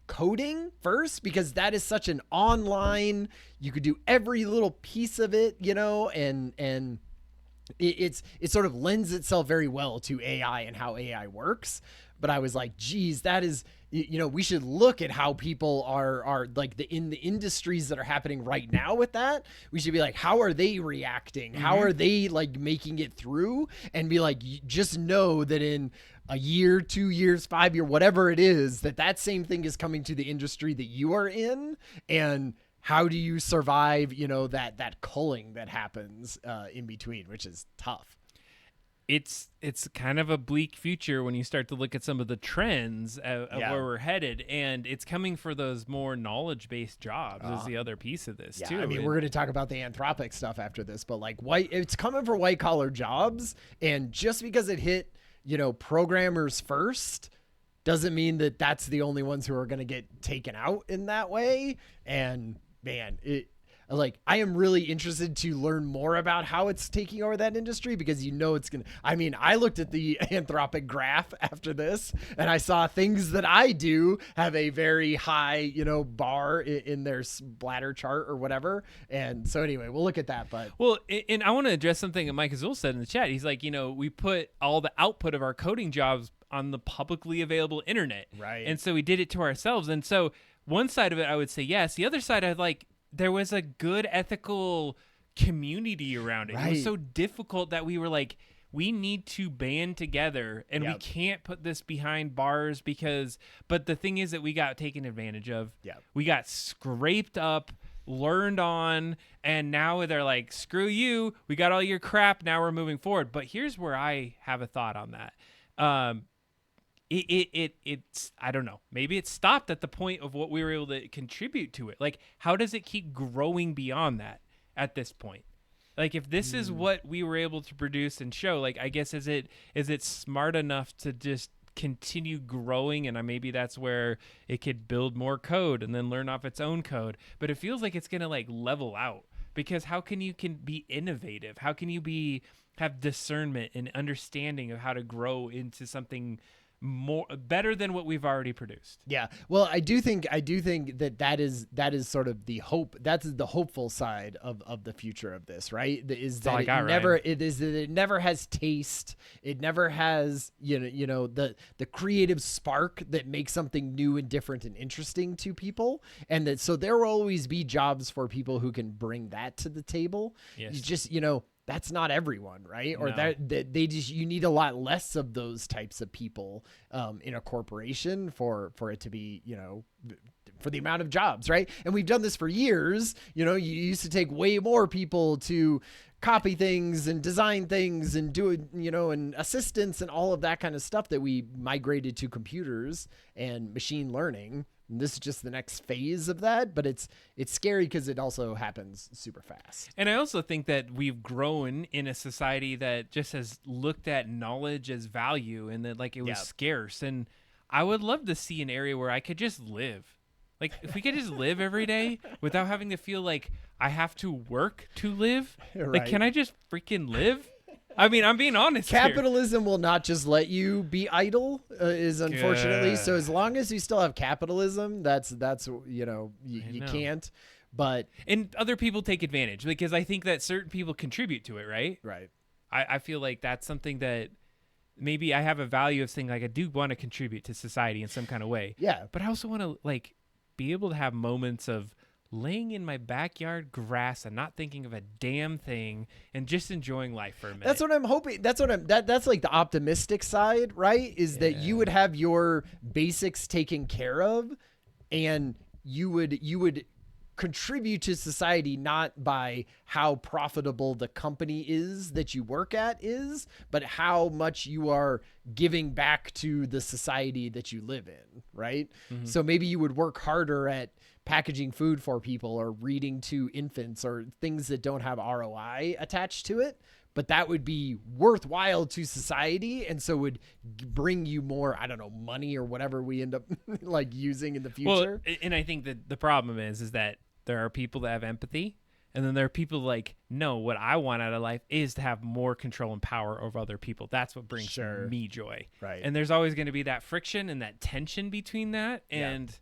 coding first because that is such an online, you could do every little piece of it, and it sort of lends itself very well to AI and how AI works. But I was like, geez, that is, we should look at how people are like in the industries that are happening right now with that. We should be like, how are they reacting? How are they like making it through? And be like, just know that in a year, 2 years, 5 years, whatever it is, that same thing is coming to the industry that you are in. And how do you survive, that culling that happens in between, which is tough. It's kind of a bleak future when you start to look at some of the trends of where we're headed, and it's coming for those more knowledge-based jobs is the other piece of this too. I mean, we're going to talk about the Anthropic stuff after this, but like it's coming for white collar jobs, and just because it hit, programmers first doesn't mean that that's the only ones who are going to get taken out in that way. And man, I am really interested to learn more about how it's taking over that industry because it's going to, I looked at the Anthropic graph after this and I saw things that I do have a very high, bar in their bladder chart or whatever. And so anyway, we'll look at that, well, and I want to address something that Mike Azul said in the chat. He's like, we put all the output of our coding jobs on the publicly available internet. Right. And so we did it to ourselves. And so one side of it, I would say yes. The other side, I'd like, there was a good ethical community around it. Right. It was so difficult that we were like, we need to band together and we can't put this behind bars but the thing is that we got taken advantage of. Yeah. We got scraped up, learned on, and now they're like, screw you. We got all your crap. Now we're moving forward. But here's where I have a thought on that. It's I don't know, maybe it stopped at the point of what we were able to contribute to it. Like, how does it keep growing beyond that at this point? Like, if this is what we were able to produce and show, like, I guess is it smart enough to just continue growing? And maybe that's where it could build more code and then learn off its own code. But it feels like it's gonna like level out, because how can you be innovative? How can you have discernment and understanding of how to grow into something better than what we've already produced? Yeah. Well, I do think that is sort of the hope. That's the hopeful side of the future of this, right? It never has taste. It never has, the creative spark that makes something new and different and interesting to people. And so there will always be jobs for people who can bring that to the table. Yes. You just, that's not everyone, right? Or No. you need a lot less of those types of people in a corporation for it to be, for the amount of jobs, right? And we've done this for years. You used to take way more people to copy things and design things and do it, and assistants and all of that kind of stuff that we migrated to computers and machine learning. And this is just the next phase of that, but it's scary because it also happens super fast. And I also think that we've grown in a society that just has looked at knowledge as value and that like it was scarce. And I would love to see an area where I could just live. Like if we could just live every day without having to feel like I have to work to live. Right. Like, can I just freaking live? I mean, I'm being honest. Capitalism will not just let you be idle, is unfortunately. Good. So as long as you still have capitalism, that's you can't. But and other people take advantage because I think that certain people contribute to it, right? Right. I feel like that's something that maybe I have a value of saying like I do want to contribute to society in some kind of way. Yeah. But I also want to like be able to have moments of laying in my backyard grass and not thinking of a damn thing and just enjoying life for a minute. That's what I'm hoping. That's like the optimistic side, right? Is that you would have your basics taken care of, and you would contribute to society not by how profitable the company is that you work at is, but how much you are giving back to the society that you live in, right? Mm-hmm. So maybe you would work harder at packaging food for people or reading to infants or things that don't have ROI attached to it, but that would be worthwhile to society, and so would bring you more, I don't know, money or whatever we end up like using in the future. Well, and I think that the problem is that there are people that have empathy, and then there are people like, no, what I want out of life is to have more control and power over other people. That's what brings me joy. Right. And there's always going to be that friction and that tension between that, and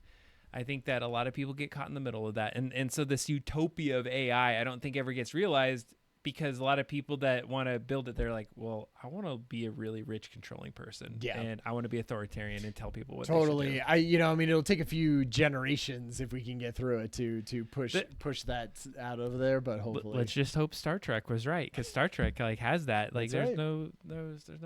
I think that a lot of people get caught in the middle of that. And so this utopia of AI, I don't think ever gets realized, because a lot of people that want to build it, they're like, well, I want to be a really rich, controlling person. Yeah. And I want to be authoritarian and tell people what they should do. I mean, it'll take a few generations if we can get through it to push that out of there, but hopefully. Let's just hope Star Trek was right, because Star Trek like has that. Like there's no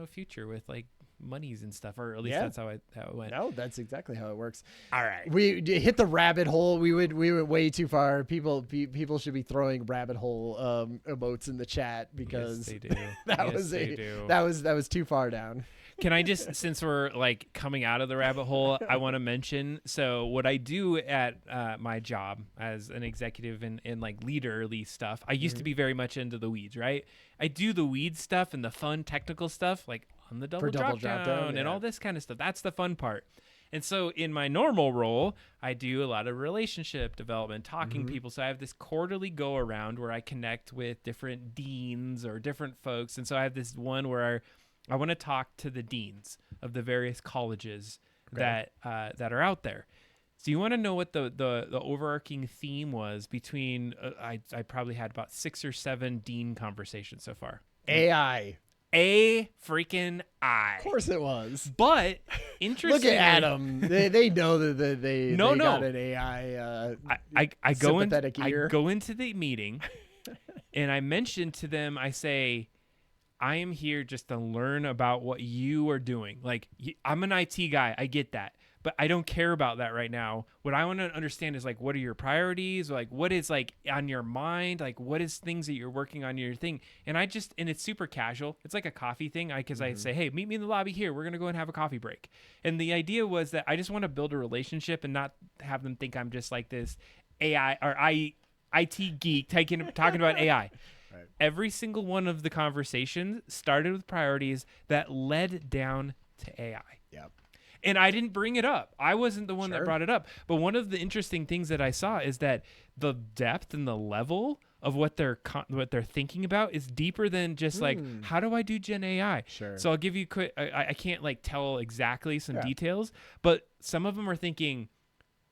future with like monies and stuff, or at least that's how it went. No, that's exactly how it works. All right, we hit the rabbit hole. We went way too far. People should be throwing rabbit hole emotes in the chat, because yes, they do. that was too far down. Can I just, since we're like coming out of the rabbit hole, I want to mention, so what I do at my job as an executive and like leaderly stuff, I used to be very much into the weeds, right? I do the weed stuff and the fun technical stuff, like on the double drop down and all this kind of stuff. That's the fun part. And so in my normal role, I do a lot of relationship development, talking to people. So I have this quarterly go around where I connect with different deans or different folks. And so I have this one where I want to talk to the deans of the various colleges that are out there. So you want to know what the overarching theme was between, I probably had about 6 or 7 dean conversations so far. AI. A freaking I. Of course it was. But interesting. Look at Adam. They know that they got an AI I go ear. I go into the meeting and I mention to them, I say, I am here just to learn about what you are doing. Like, I'm an IT guy. I get that. But I don't care about that right now. What I want to understand is, like, what are your priorities? Like, what is, like, on your mind? Like, what is things that you're working on your thing? And it's super casual. It's like a coffee thing. Because I say, hey, meet me in the lobby here. We're going to go and have a coffee break. And the idea was that I just want to build a relationship and not have them think I'm just like this AI or IT geek talking about AI. Right. Every single one of the conversations started with priorities that led down to AI. Yep. And I didn't bring it up. I wasn't the one that brought it up. But one of the interesting things that I saw is that the depth and the level of what they're thinking about is deeper than just like, how do I do Gen AI? Sure. So I'll give you quick. I can't like tell exactly some details, but some of them are thinking,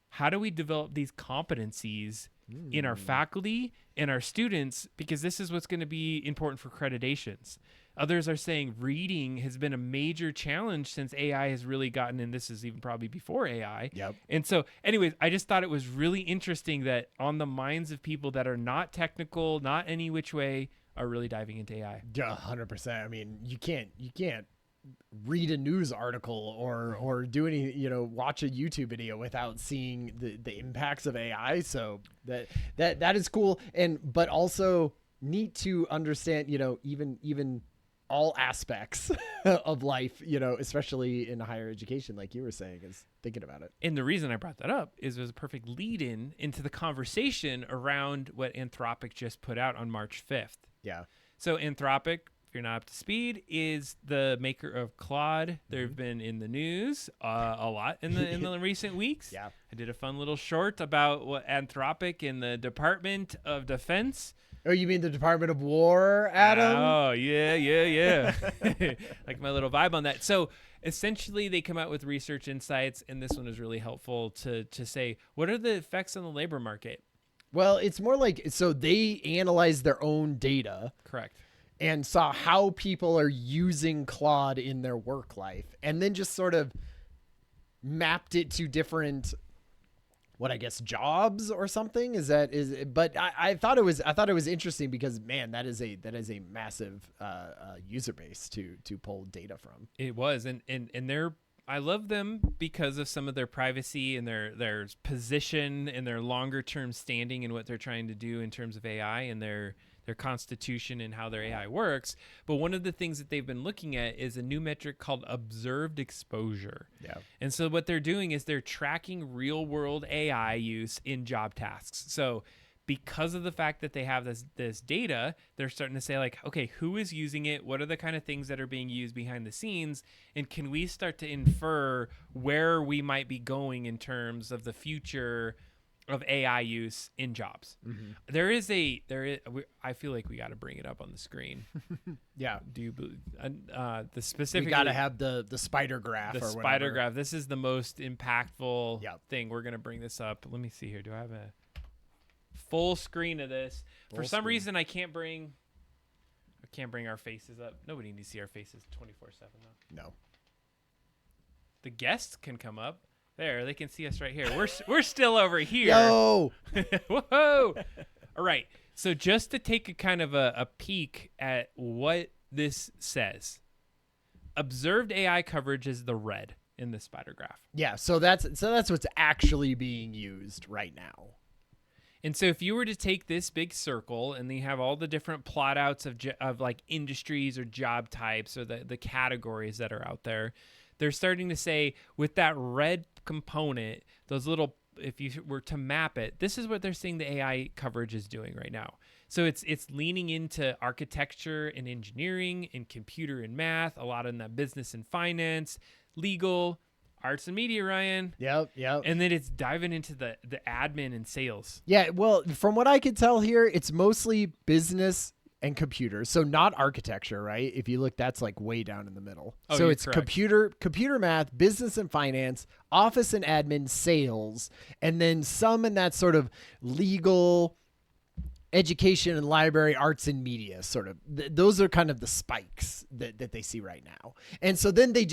how do we develop these competencies in our faculty and our students, because this is what's going to be important for accreditations. Others are saying reading has been a major challenge since AI has really gotten, and this is even probably before AI. Yep. And so anyways, I just thought it was really interesting that on the minds of people that are not technical, not any which way, are really diving into AI. Yeah, 100%. I mean, you can't read a news article or do any, watch a YouTube video without seeing the impacts of AI. So that is cool. But also neat to understand, even all aspects of life, especially in higher education, like you were saying, is thinking about it. And the reason I brought that up is it was a perfect lead in into the conversation around what Anthropic just put out on March 5th. Yeah. So Anthropic, if you're not up to speed, is the maker of Claude. They've been in the news a lot in the recent weeks. Yeah. I did a fun little short about what Anthropic and the Department of Defense. Oh, you mean the Department of War, Adam? Oh, yeah. Like my little vibe on that. So essentially they come out with research insights, and this one is really helpful to say, what are the effects on the labor market? Well, it's more like, so they analyze their own data. Correct. And saw how people are using Claude in their work life, and then just sort of mapped it to different I guess jobs or something. But I thought it was interesting because, man, that is a massive user base to pull data from. It was, and they're, I love them because of some of their privacy and their position and their longer term standing and what they're trying to do in terms of AI and their constitution and how their AI works. But one of the things that they've been looking at is a new metric called observed exposure. Yeah. And so what they're doing is they're tracking real world AI use in job tasks. So because of the fact that they have this data, they're starting to say, like, okay, who is using it? What are the kind of things that are being used behind the scenes? And can we start to infer where we might be going in terms of the future of AI use in jobs? Mm-hmm. I feel like we got to bring it up on the screen. Yeah. Do you believe the specific? We got to have the spider graph. The or spider whatever. graph. This is the most impactful thing. We're gonna bring this up. Let me see here. Do I have a full screen of this? For some reason, I can't bring our faces up. Nobody needs to see our faces 24/7 though. No. The guests can come up. There, they can see us right here. We're still over here. Yo! Whoa! All right. So just to take a kind of a peek at what this says, observed AI coverage is the red in the spider graph. Yeah. So that's what's actually being used right now. And so if you were to take this big circle and then you have all the different plot outs of like industries or job types or the categories that are out there, they're starting to say with that red component, those little, if you were to map it, this is what they're saying the AI coverage is doing right now. So it's leaning into architecture and engineering and computer and math, a lot in that business and finance, legal, arts and media, Ryan. Yep. And then it's diving into the admin and sales. Yeah, well, from what I can tell here, it's mostly business and computers. So not architecture, right? If you look, that's like way down in the middle. Oh, so you're it's correct. computer math, business and finance, office and admin, sales, and then some in that sort of legal, education and library, arts and media sort of. Those are kind of the spikes that they see right now. And so then they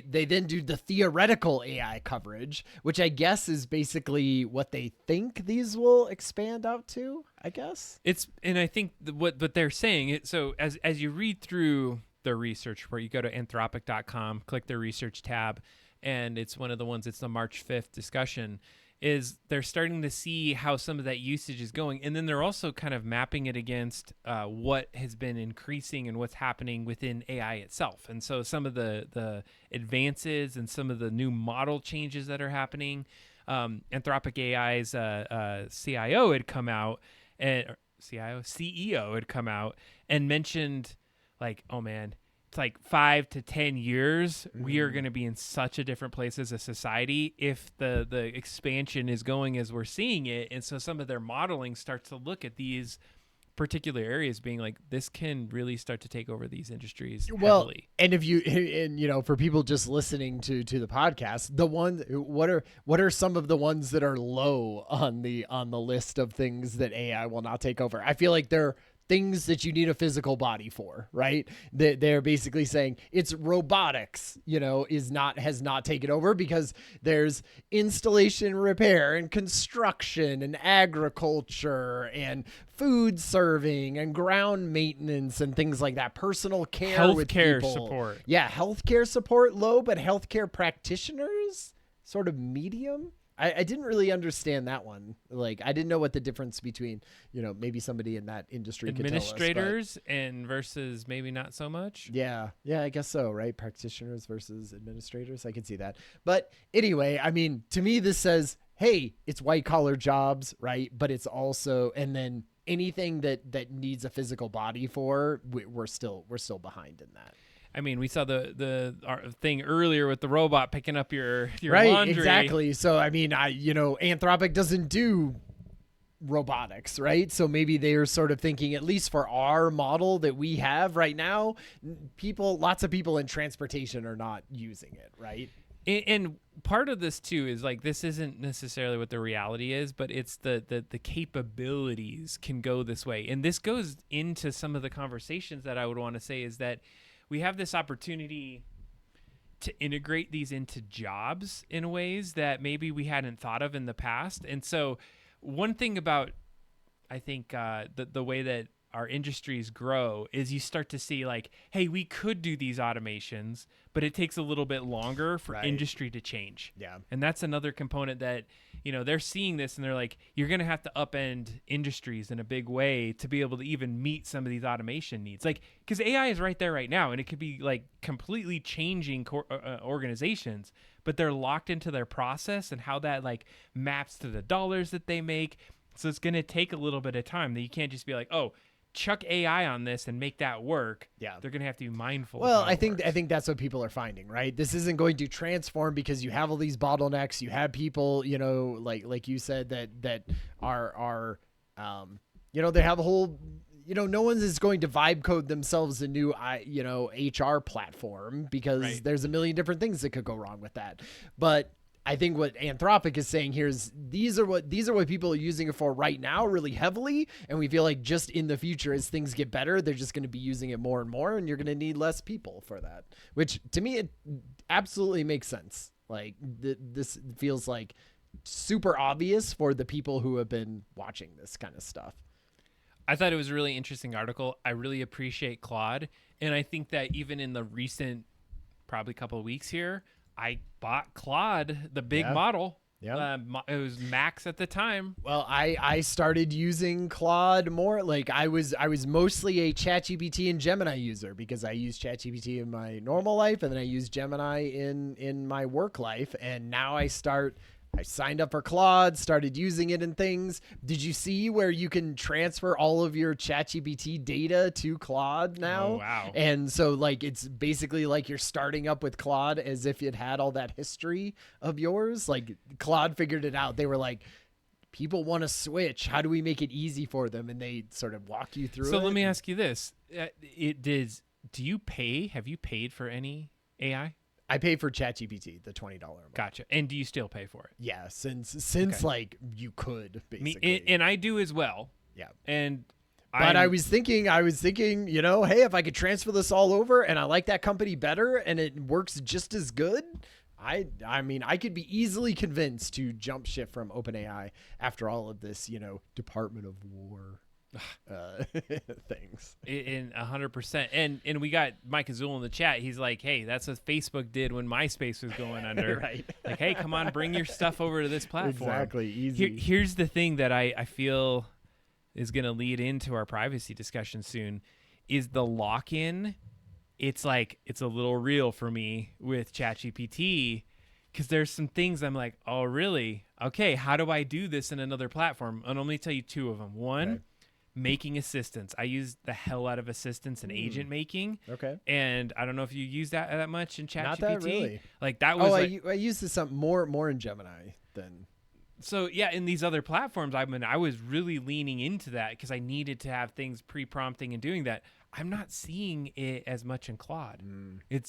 then do the theoretical AI coverage, which I guess is basically what they think these will expand out to, I guess. And I think what they're saying, so as you read through their research, where you go to anthropic.com, click the research tab, and it's one of the ones, it's the March 5th discussion, is they're starting to see how some of that usage is going. And then they're also kind of mapping it against what has been increasing and what's happening within AI itself. And so some of the advances and some of the new model changes that are happening, Anthropic AI's CIO had come out, and CEO had come out and mentioned, like, oh man, it's like 5 to 10 years, we are going to be in such a different place as a society if the expansion is going as we're seeing it. And so some of their modeling starts to look at these particular areas being like, this can really start to take over these industries heavily. And if you for people just listening to the podcast, what are some of the ones that are low on the list of things that AI will not take over? I feel like they're things that you need a physical body for, right? They're basically saying it's robotics, has not taken over, because there's installation, repair, and construction, and agriculture, and food serving, and ground maintenance, and things like that. Personal care with healthcare people. support. Yeah, healthcare support low, but healthcare practitioners sort of medium. I didn't really understand that one. Like, I didn't know what the difference between, maybe somebody in that industry could tell us, administrators and versus maybe not so much. Yeah, I guess so, right? Practitioners versus administrators. I can see that. But anyway, I mean, to me, this says, hey, it's white collar jobs, right? But it's also, and then anything that needs a physical body for, we're still behind in that. I mean, we saw the thing earlier with the robot picking up your right, laundry. Exactly. So, I mean, Anthropic doesn't do robotics, right? So maybe they're sort of thinking, at least for our model that we have right now, lots of people in transportation are not using it, right? And part of this too is like, this isn't necessarily what the reality is, but it's the capabilities can go this way. And this goes into some of the conversations that I would want to say is that we have this opportunity to integrate these into jobs in ways that maybe we hadn't thought of in the past. And so one thing about, I think, the way that our industries grow is you start to see like, hey, we could do these automations, but it takes a little bit longer for industry to change. Yeah. And that's another component that, they're seeing this and they're like, you're going to have to upend industries in a big way to be able to even meet some of these automation needs. Like, because AI is right there right now, and it could be like completely changing organizations, but they're locked into their process and how that like maps to the dollars that they make. So it's going to take a little bit of time. That you can't just be like, oh, chuck AI on this and make that work. Yeah. They're going to have to be mindful. Well, of how I it think works. that's what people are finding, right? This isn't going to transform because you have all these bottlenecks. You have people, like you said, that are they have a whole, no one is going to vibe code themselves a new, HR platform because there's a million different things that could go wrong with that. But I think what Anthropic is saying here is these are what people are using it for right now really heavily, and we feel like just in the future as things get better, they're just going to be using it more and more, and you're going to need less people for that, which to me it absolutely makes sense. Like this feels like super obvious for the people who have been watching this kind of stuff. I thought it was a really interesting article. I really appreciate Claude, and I think that even in the recent probably couple of weeks here, I bought Claude, the big model. Yeah. It was Max at the time. Well, I started using Claude more. Like I was mostly a ChatGPT and Gemini user because I use ChatGPT in my normal life and then I use Gemini in my work life. And now I signed up for Claude, started using it and things. Did you see where you can transfer all of your ChatGPT data to Claude now? Oh, wow. And so like it's basically like you're starting up with Claude as if it had all that history of yours. Like Claude figured it out. They were like, people want to switch. How do we make it easy for them? And they sort of walk you through it. So let me ask you this. Do you pay? Have you paid for any AI? I pay for ChatGPT, the $20 a month. Gotcha. And do you still pay for it? Yeah, since like you could basically. And I do as well. Yeah. But I was thinking, hey, if I could transfer this all over and I like that company better and it works just as good, I mean, I could be easily convinced to jump ship from OpenAI after all of this, Department of War things. In 100%. And we got Mike Azul in the chat. He's like, hey, that's what Facebook did when MySpace was going under. Right. Like, hey, come on, bring your stuff over to this platform. Exactly. Easy. Here's the thing that I feel is going to lead into our privacy discussion soon is the lock-in. It's like, it's a little real for me with ChatGPT because there's some things I'm like, oh, really? Okay, how do I do this in another platform? And let me tell you two of them. One, making assistants. I use the hell out of assistants and agent making. Okay. And I don't know if you use that much in ChatGPT. Not that really. Like that was I used this more in Gemini than. So yeah, in these other platforms, I was really leaning into that because I needed to have things pre-prompting and doing that. I'm not seeing it as much in Claude.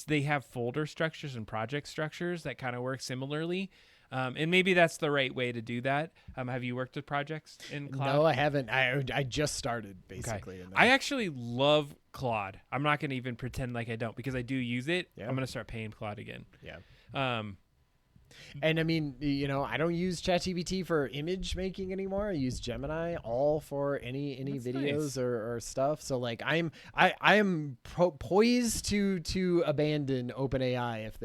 They have folder structures and project structures that kind of work similarly. And maybe that's the right way to do that. Have you worked with projects in Claude? No, I haven't. I just started basically. Okay. I actually love Claude. I'm not going to even pretend like I don't because I do use it. Yeah. I'm going to start paying Claude again. Yeah. And I mean, I don't use ChatGPT for image making anymore. I use Gemini all for any That's videos nice. or stuff. So like I am poised to abandon OpenAI if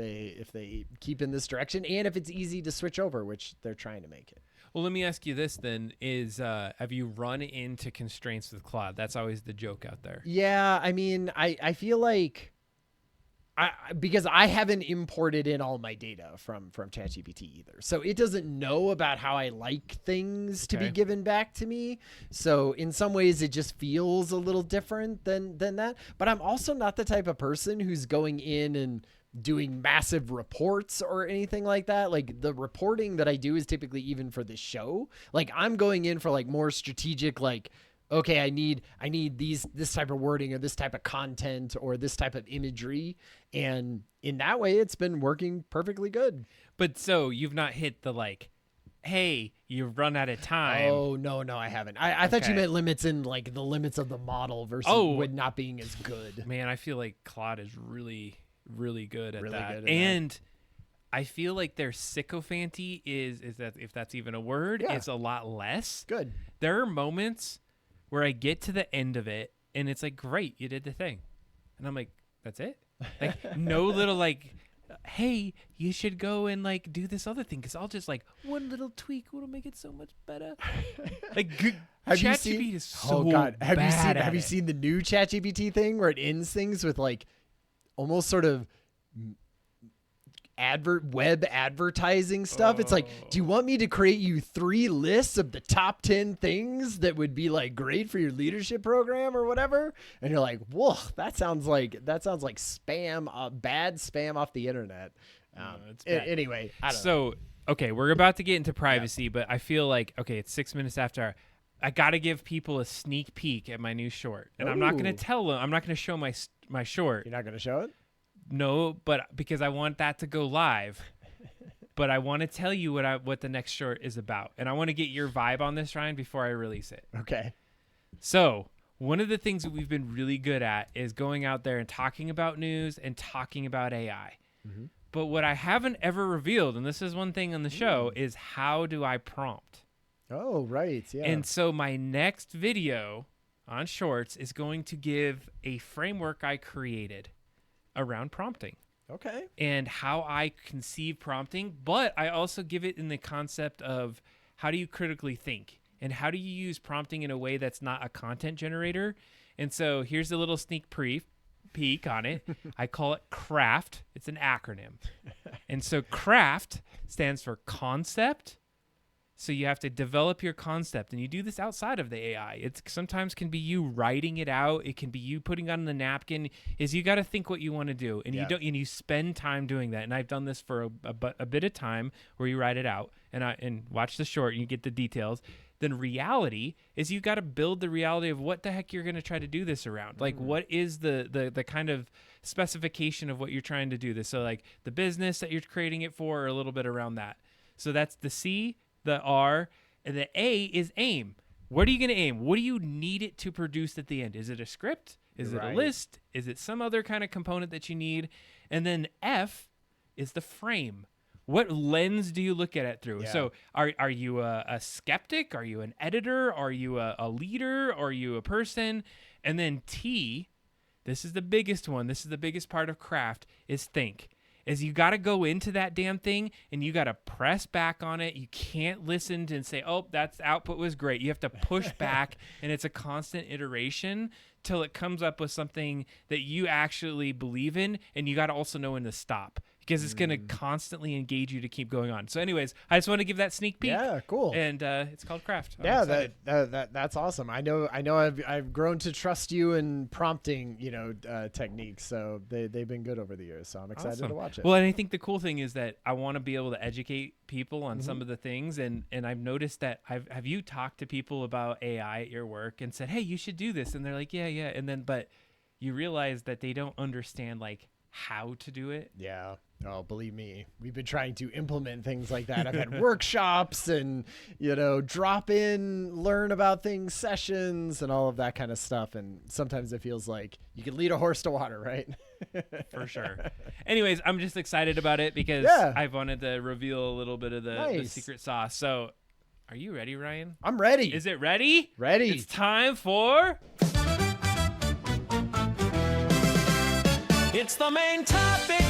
they keep in this direction and if it's easy to switch over, which they're trying to make it. Well, let me ask you this then: have you run into constraints with Claude? That's always the joke out there. Yeah, I mean, I feel like. Because I haven't imported in all my data from ChatGPT either. So it doesn't know about how I like things to be given back to me. So in some ways it just feels a little different than that. But I'm also not the type of person who's going in and doing massive reports or anything like that. Like the reporting that I do is typically even for this show. Like I'm going in for like more strategic, like, okay, I need this type of wording or this type of content or this type of imagery. And in that way, it's been working perfectly good. But so you've not hit the like, hey, you've run out of time. Oh, no, I haven't. I thought you meant limits in like the limits of the model versus not being as good. Man, I feel like Claude is really really good at Really that. good at that. And I feel like their sycophancy is that, if that's even a word, Yeah. is a lot less. Good. There are moments where I get to the end of it and it's like, great, you did the thing. And I'm like, that's it? Like, no little like, hey, you should go and like do this other thing, because I'll just like one little tweak will make it so much better. Like, ChatGPT is so Oh God, have you bad seen at have you it. seen the new ChatGPT thing where it ends things with like almost sort of web advertising stuff? It's like, do you want me to create you 3 lists of the top 10 things that would be like great for your leadership program or whatever? And you're like, whoa, that sounds like spam, bad spam off the internet. It's bad. Anyway, I don't know. So, okay, we're about to get into privacy, but I feel like, okay, it's 6 minutes after. I got to give people a sneak peek at my new short. And I'm not going to Ooh. tell them, I'm not going to show my short. You're not going to show it? No, but because I want that to go live. But I want to tell you what the next short is about. And I want to get your vibe on this, Ryan, before I release it. Okay. So, one of the things that we've been really good at is going out there and talking about news and talking about AI. Mm-hmm. But what I haven't ever revealed, and this is one thing on the show, is how do I prompt? Oh, right. Yeah. And so my next video on Shorts is going to give a framework I created around prompting okay. and how I conceive prompting, but I also give it in the concept of how do you critically think and how do you use prompting in a way that's not a content generator. And so here's a little sneak peek on it. I call it CRAFT. It's an acronym. And so CRAFT stands for concept. So you have to develop your concept, and you do this outside of the AI. It sometimes can be you writing it out. It can be you putting on the napkin. Is you got to think what you want to do, and you don't. And you spend time doing that. And I've done this for a bit of time where you write it out and watch the short, and you get the details. Then reality is you got to build the reality of what the heck you're going to try to do this around. Like, what is the kind of specification of what you're trying to do this? So like the business that you're creating it for, or a little bit around that. So that's the C. The R, and the A is aim. What are you going to aim? What do you need it to produce at the end? Is it a script? Is it a list? Is it some other kind of component that you need? And then F is the frame. What lens do you look at it through? Yeah. So are you a skeptic? Are you an editor? Are you a leader? Are you a person? And then T, this is the biggest one. This is the biggest part of craft, is think. Is you got to go into that damn thing and you got to press back on it. You can't listen and say, oh, that's output was great. You have to push back, and it's a constant iteration till it comes up with something that you actually believe in, and you got to also know when to stop, because it's going to constantly engage you to keep going on. So anyways, I just want to give that sneak peek. Yeah, cool. And it's called Craft. I'm Yeah, excited. that's awesome. I know I've grown to trust you in prompting, techniques. So they've been good over the years. So I'm excited Awesome. to watch it. Well, and I think the cool thing is that I want to be able to educate people on some of the things, and I've noticed that have you talked to people about AI at your work and said, hey, you should do this, and they're like, yeah, and then but you realize that they don't understand like how to do it. Yeah. Oh, believe me, we've been trying to implement things like that. I've had workshops and, drop in, learn about things, sessions and all of that kind of stuff. And sometimes it feels like you can lead a horse to water, right? For sure. Anyways, I'm just excited about it because I wanted to reveal a little bit of the secret sauce. So are you ready, Ryan? I'm ready. Is it ready? Ready. It's time for... It's the main topic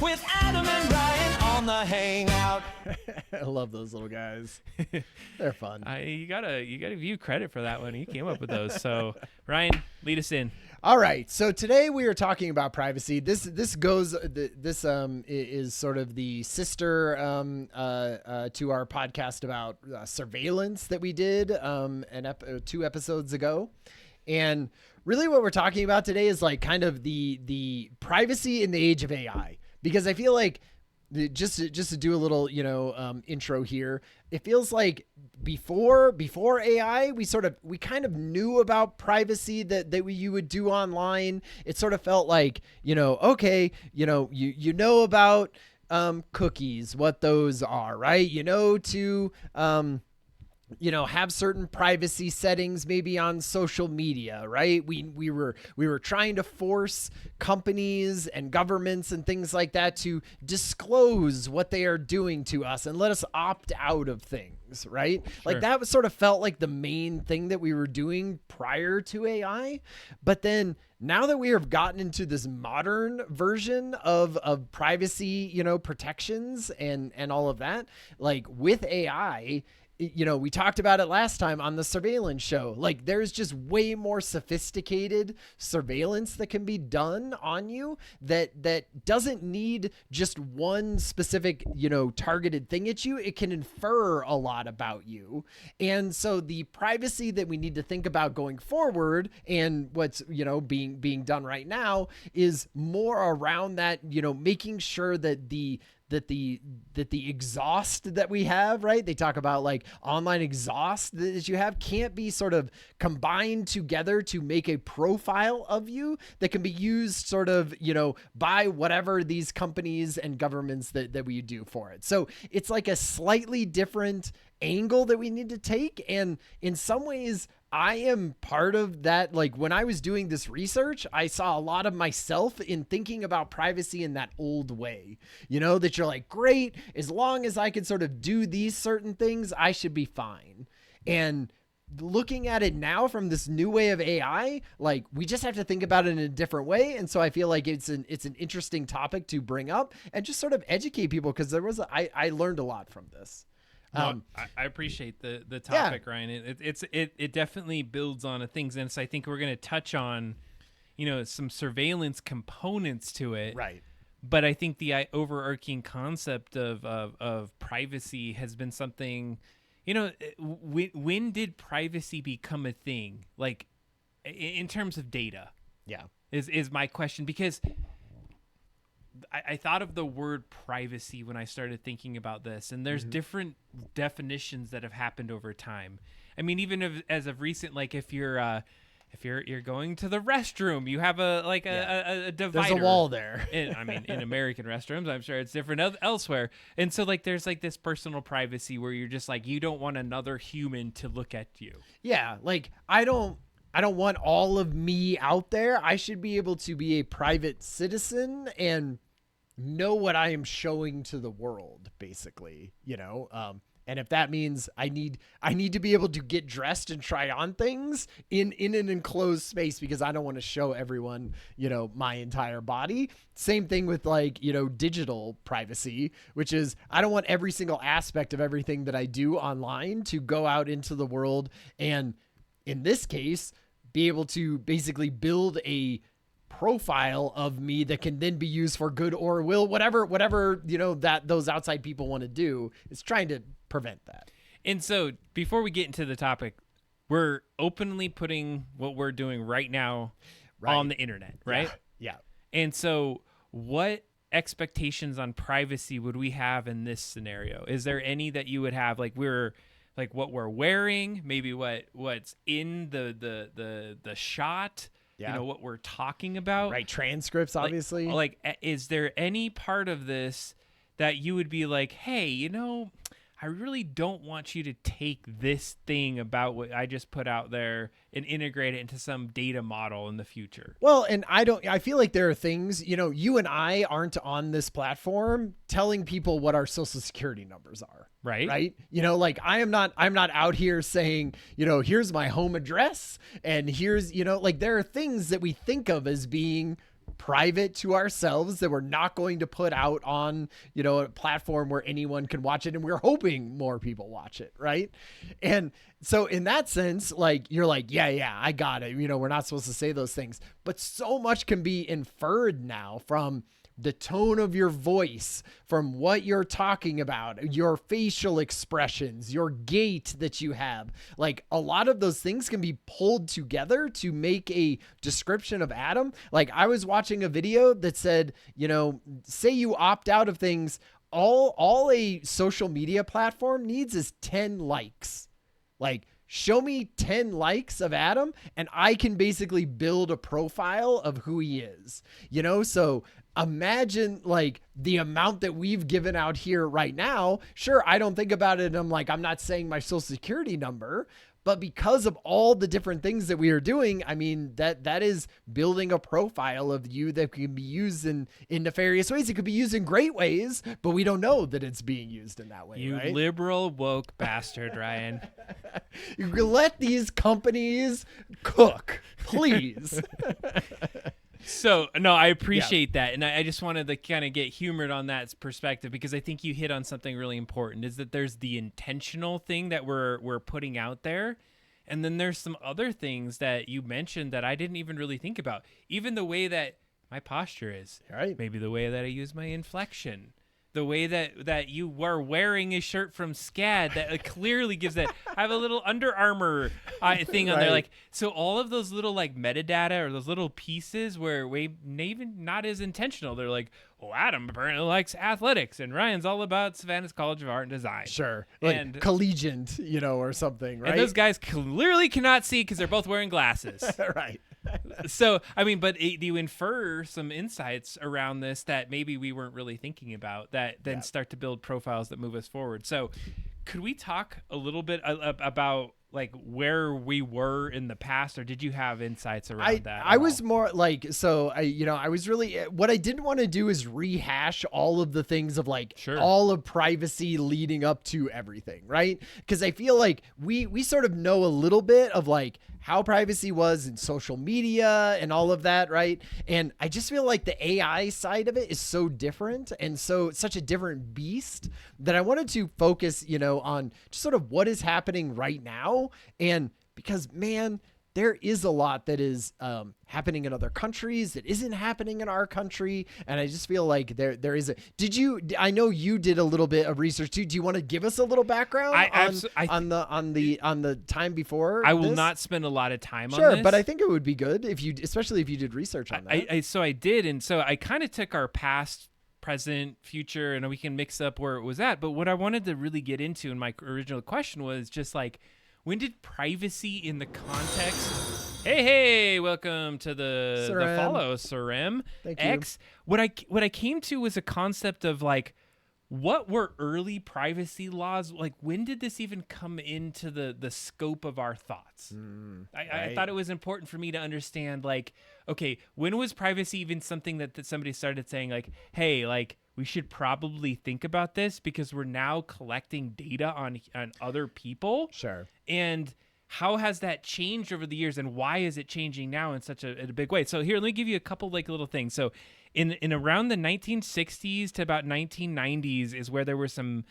with Adam and Ryan on the Hangout. I love those little guys. They're fun. You gotta give you credit for that one. He came up with those. So Ryan, lead us in. All right. So today we are talking about privacy. This is sort of the sister to our podcast about surveillance that we did 2 episodes ago. And really what we're talking about today is like kind of the privacy in the age of AI, because I feel like just to do a little, intro here, it feels like before AI, we kind of knew about privacy that you would do online. It sort of felt like, okay, you know about cookies, what those are, right? have certain privacy settings maybe on social media, right? We were trying to force companies and governments and things like that to disclose what they are doing to us and let us opt out of things, right? Sure. Like that was sort of felt like the main thing that we were doing prior to AI. But then now that we have gotten into this modern version of privacy, protections and all of that, like with AI, we talked about it last time on the surveillance show. Like there's just way more sophisticated surveillance that can be done on you that doesn't need just one specific, targeted thing at you. It can infer a lot about you. And so the privacy that we need to think about going forward and what's, being done right now is more around that, making sure that the exhaust that we have, right? They talk about like online exhaust that you have can't be sort of combined together to make a profile of you that can be used sort of, by whatever these companies and governments that we do for it. So it's like a slightly different angle that we need to take. And in some ways, I am part of that. Like when I was doing this research, I saw a lot of myself in thinking about privacy in that old way, that you're like, great, as long as I can sort of do these certain things, I should be fine. And looking at it now from this new way of AI, like we just have to think about it in a different way. And so I feel like it's an interesting topic to bring up and just sort of educate people, because I learned a lot from this. No, I appreciate the topic, Ryan. It definitely builds on things, and so I think we're going to touch on, some surveillance components to it, right? But I think the overarching concept of privacy has been something, when did privacy become a thing? Like in terms of data, is my question, because I thought of the word privacy when I started thinking about this, and there's different definitions that have happened over time. I mean, even as of recent, like if you're going to the restroom, you have a divider. There's a wall there. in American restrooms, I'm sure it's different elsewhere. And so like there's like this personal privacy where you're just like, you don't want another human to look at you. Yeah, like I don't want all of me out there. I should be able to be a private citizen and know what I am showing to the world, basically, and if that means I need to be able to get dressed and try on things in an enclosed space because I don't want to show everyone, my entire body. Same thing with like, digital privacy, which is I don't want every single aspect of everything that I do online to go out into the world. And in this case, be able to basically build a profile of me that can then be used for good or will, whatever, that those outside people want to do. It's trying to prevent that. And so before we get into the topic, we're openly putting what we're doing right now on the internet, right? Yeah. And so what expectations on privacy would we have in this scenario? Is there any that you would have, like what we're wearing, maybe what's in the shot? Yeah. What we're talking about. Right. Transcripts, obviously. Like, is there any part of this that you would be like, hey, I really don't want you to take this thing about what I just put out there and integrate it into some data model in the future? Well, and I feel like there are things, you and I aren't on this platform telling people what our social security numbers are. Right. Right. Like I'm not out here saying, here's my home address and here's, like there are things that we think of as being private to ourselves that we're not going to put out on, a platform where anyone can watch it. And we're hoping more people watch it. Right. And so in that sense, like, you're like, yeah, I got it. We're not supposed to say those things, but so much can be inferred now from the tone of your voice, from what you're talking about, your facial expressions, your gait that you have. Like a lot of those things can be pulled together to make a description of Adam. Like I was watching a video that said, say you opt out of things, all a social media platform needs is 10 likes. Like, show me 10 likes of Adam and I can basically build a profile of who he is, so imagine like the amount that we've given out here right now. Sure, I don't think about it and I'm like, I'm not saying my social security number, but because of all the different things that we are doing, I mean, that is building a profile of you that can be used in nefarious ways. It could be used in great ways, but we don't know that it's being used in that way. You right? liberal woke bastard, Ryan. You let these companies cook, please. So, no, I appreciate that. And I just wanted to kind of get humored on that perspective, because I think you hit on something really important, is that there's the intentional thing that we're putting out there. And then there's some other things that you mentioned that I didn't even really think about. Even the way that my posture is, Right. maybe the way that I use my inflection, the way that you were wearing a shirt from SCAD that clearly gives that. I have a little Under Armour thing on there, Right. like, so all of those little like metadata or those little pieces where we even not as intentional. They're like, oh, Adam apparently likes athletics and Ryan's all about Savannah's College of Art and Design. Sure. Like And- collegiate, or something, right? And those guys clearly cannot see because they're both wearing glasses. Right. So, I mean, but you infer some insights around this that maybe we weren't really thinking about that then start to build profiles that move us forward. So could we talk a little bit about like where we were in the past, or did you have insights around that? I was more like, so I was really, what I didn't want to do is rehash all of the things of like Sure. all of privacy leading up to everything, right? Because I feel like we sort of know a little bit of like how privacy was in social media and all of that, right? And I just feel like the AI side of it is so different and such a different beast that I wanted to focus, on just sort of what is happening right now. And because, man, there is a lot that is happening in other countries that isn't happening in our country, and I just feel like there is a. I know you did a little bit of research too. Do you want to give us a little background on the time before? I will this? not spend a lot of time on Sure, this. but I think it would be good especially if you did research on that. So I did, and so I kind of took our past, present, future, and we can mix up where it was at. But what I wanted to really get into in my original question was just like, when did privacy in the context? Hey, welcome to the Sarem. follow, Sarem. Thank you. X. What I came to was a concept of like, what were early privacy laws? Like, when did this even come into the scope of our thoughts? I right. thought it was important for me to understand, like, okay, when was privacy even something that somebody started saying, like, hey, like, we should probably think about this because we're now collecting data on other people. Sure. And how has that changed over the years, and why is it changing now in such a big way? So here, let me give you a couple like little things. So in around the 1960s to about 1990s is where there were some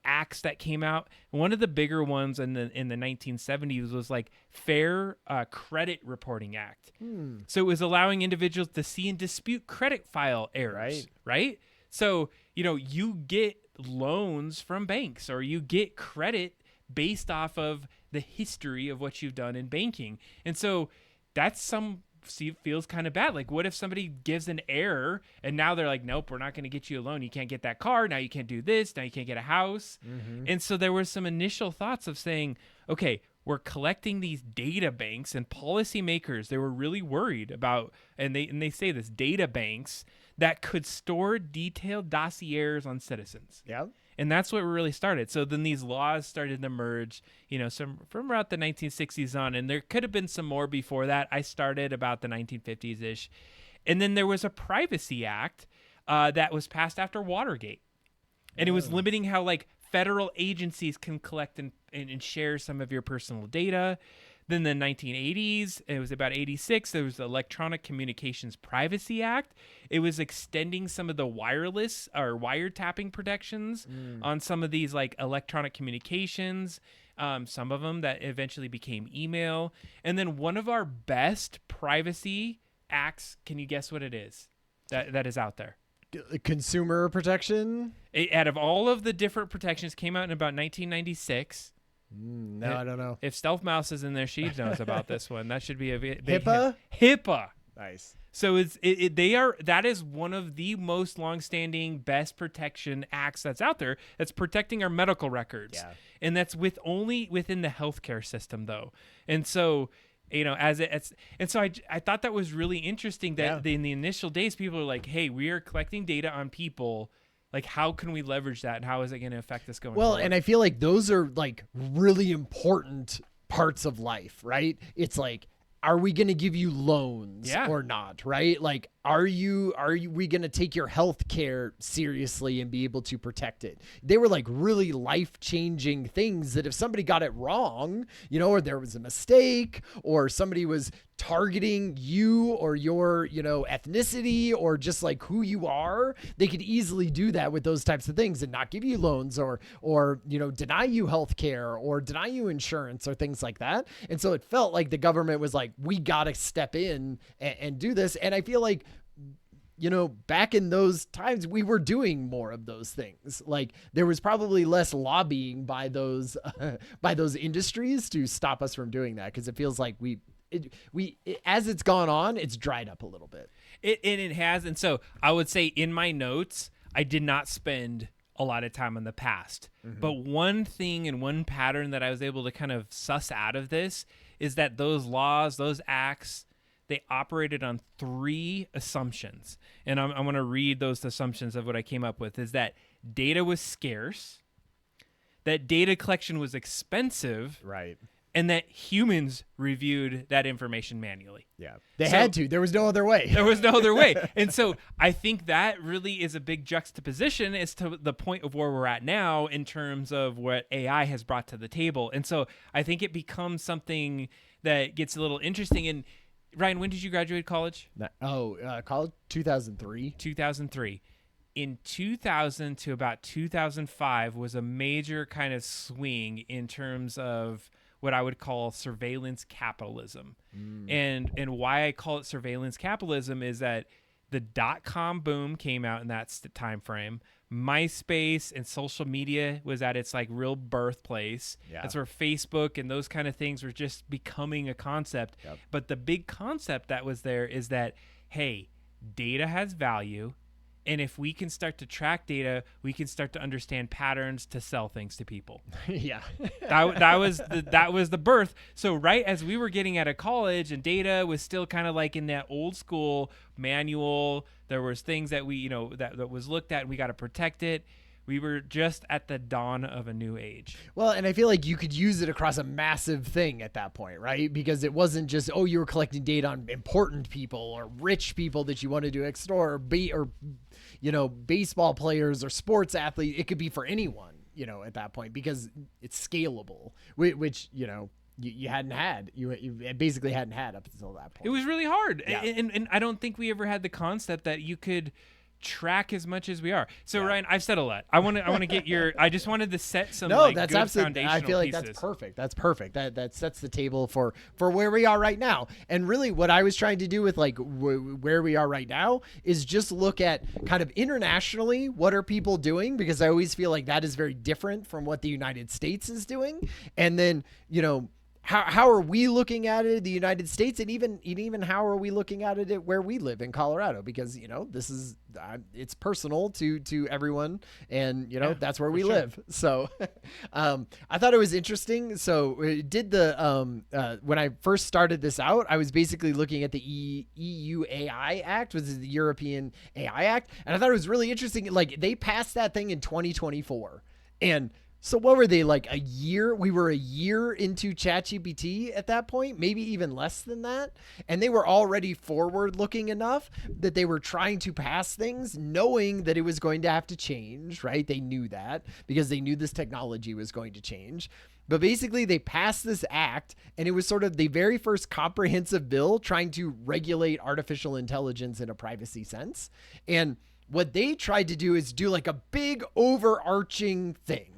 acts that came out. One of the bigger ones in the 1970s was like Fair Credit Reporting Act. So it was allowing individuals to see and dispute credit file errors, right? So, you get loans from banks, or you get credit based off of the history of what you've done in banking. And so that's feels kind of bad. Like, what if somebody gives an error and now they're like, nope, we're not going to get you a loan. You can't get that car. Now you can't do this. Now you can't get a house. And so there were some initial thoughts of saying, okay, we're collecting these data banks, and policymakers, they were really worried about, and they say this, data banks that could store detailed dossiers on citizens. Yeah. And that's what really started. So then these laws started to emerge, some from about the 1960s on, and there could have been some more before that. I started about the 1950s-ish. And then there was a Privacy Act that was passed after Watergate. And it was limiting how, like, federal agencies can collect and share some of your personal data. Then the 1980s, it was about 86, there was the Electronic Communications Privacy Act. It was extending some of the wireless or wiretapping protections on some of these like electronic communications, some of them that eventually became email. And then one of our best privacy acts, can you guess what it is that is out there? Consumer protection? Out of all of the different protections, came out in about 1996. No, I don't know. If Stealth Mouse is in there, she knows about this one. That should be a big HIPAA? HIPAA. Nice. So that is one of the most longstanding best protection acts that's out there. That's protecting our medical records. Yeah. And that's only within the healthcare system though. And so And so I thought that was really interesting that Yeah. in the initial days, people are like, hey, we are collecting data on people. Like, how can we leverage that, and how is it going to affect us going Well, forward? and I feel like those are like really important parts of life, right? It's like, are we going to give you loans Yeah. or not, right? Like, we going to take your health care seriously and be able to protect it? They were like really life-changing things that if somebody got it wrong, or there was a mistake, or somebody was targeting you or your, ethnicity or just like who you are, they could easily do that with those types of things and not give you loans or deny you health care or deny you insurance or things like that. And so it felt like the government was like, we got to step in and do this. And I feel like, back in those times, we were doing more of those things. Like there was probably less lobbying by those industries to stop us from doing that. Cause it feels like as it's gone on, it's dried up a little bit. It has. And so I would say in my notes, I did not spend a lot of time on the past. But one thing and one pattern that I was able to kind of suss out of this is that those laws, those acts, they operated on 3 assumptions. And I'm going to read those assumptions of what I came up with. Is that data was scarce, that data collection was expensive, Right. and that humans reviewed that information manually. Yeah. They had to. There was no other way. There was no other way. And so I think that really is a big juxtaposition as to the point of where we're at now in terms of what AI has brought to the table. And so I think it becomes something that gets a little interesting. And Ryan, when did you graduate college? College 2003. 2003. In 2000 to about 2005 was a major kind of swing in terms of what I would call surveillance capitalism. And why I call it surveillance capitalism is that the dot-com boom came out in that time frame. MySpace and social media was at its like real birthplace. Yeah. That's where Facebook and those kind of things were just becoming a concept. Yep. But the big concept that was there is that, hey, data has value. And if we can start to track data, we can start to understand patterns to sell things to people. Yeah. that was the birth. So right as we were getting out of college and data was still kind of like in that old school manual, there was things that we, that was looked at and we got to protect it. We were just at the dawn of a new age. Well, and I feel like you could use it across a massive thing at that point, right? Because it wasn't just, you were collecting data on important people or rich people that you wanted to extort or baseball players or sports athletes. It could be for anyone, at that point because it's scalable, which, you hadn't had. You basically hadn't had up until that point. It was really hard. Yeah. And I don't think we ever had the concept that you could track as much as we are. So Ryan, I've said a lot. I want to get your. I just wanted to set some that's good absolutely. foundational I feel like pieces. that's perfect. That's perfect. That sets the table for where we are right now. And really, what I was trying to do with like where we are right now is just look at kind of internationally what are people doing, because I always feel like that is very different from what the United States is doing. And then how are we looking at it in the United States, and even how are we looking at it where we live in Colorado? Because this is it's personal to everyone, and that's where we live. So I thought it was interesting. So it did when I first started this out, I was basically looking at the EU AI Act, which is the European AI Act, and I thought it was really interesting. Like they passed that thing in 2024, and so what were they, like a year? We were a year into ChatGPT at that point, maybe even less than that. And they were already forward looking enough that they were trying to pass things knowing that it was going to have to change, right? They knew that because they knew this technology was going to change. But basically they passed this act, and it was sort of the very first comprehensive bill trying to regulate artificial intelligence in a privacy sense. And what they tried to do is do like a big overarching thing.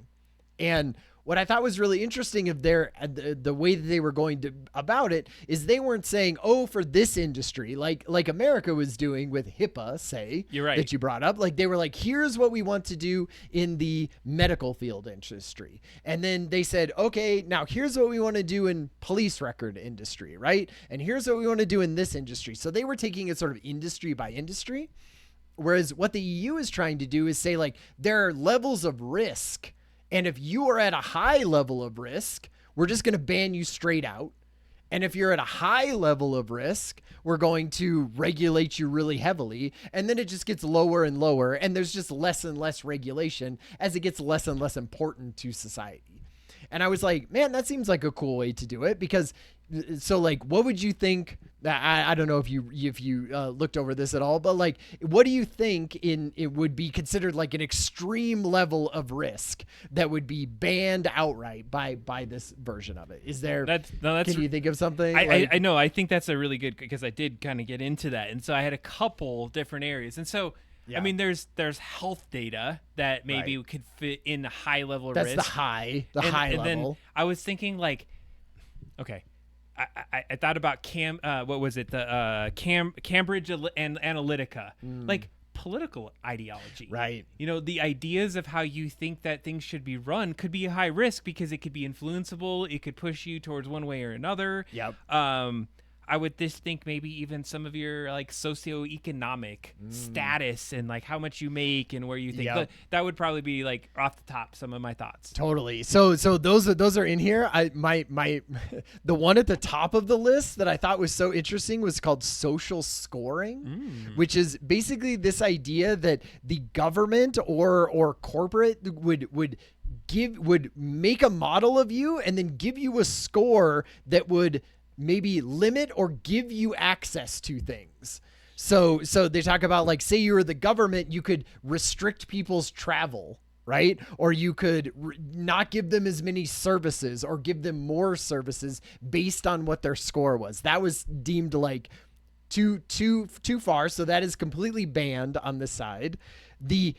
And what I thought was really interesting of the way that they were going to about it is they weren't saying, for this industry, like America was doing with HIPAA, say, You're right. that you brought up. Like they were like, here's what we want to do in the medical field industry. And then they said, okay, now here's what we want to do in police record industry, right? And here's what we want to do in this industry. So they were taking it sort of industry by industry. Whereas what the EU is trying to do is say, like, there are levels of risk. And if you are at a high level of risk, we're just going to ban you straight out. And if you're at a high level of risk, we're going to regulate you really heavily. And then it just gets lower and lower. And there's just less and less regulation as it gets less and less important to society. And I was like, man, that seems like a cool way to do it, because so like, what would you think? I don't know if you looked over this at all, but like, what do you think it would be considered like an extreme level of risk that would be banned outright by this version of it? Is there? Can you think of something? I know. I think that's a really good, because I did kind of get into that, and so I had a couple different areas, and so. Yeah. I mean, there's health data that maybe could fit in a high level risk. That's the high level. Then I was thinking like, okay, I thought about what was it? The Cambridge Analytica, like political ideology. Right. You know, the ideas of how you think that things should be run could be a high risk because it could be influenceable. It could push you towards one way or another. Yep. I would just think maybe even some of your like socioeconomic status and like how much you make and where you think that would probably be like off the top some of my thoughts. Totally. So those are in here. My the one at the top of the list that I thought was so interesting was called social scoring, which is basically this idea that the government or corporate would make a model of you and then give you a score that would maybe limit or give you access to things. So they talk about, like, say you're the government, you could restrict people's travel, right? Or you could not give them as many services or give them more services based on what their score was. That was deemed like too far. So that is completely banned on this side. The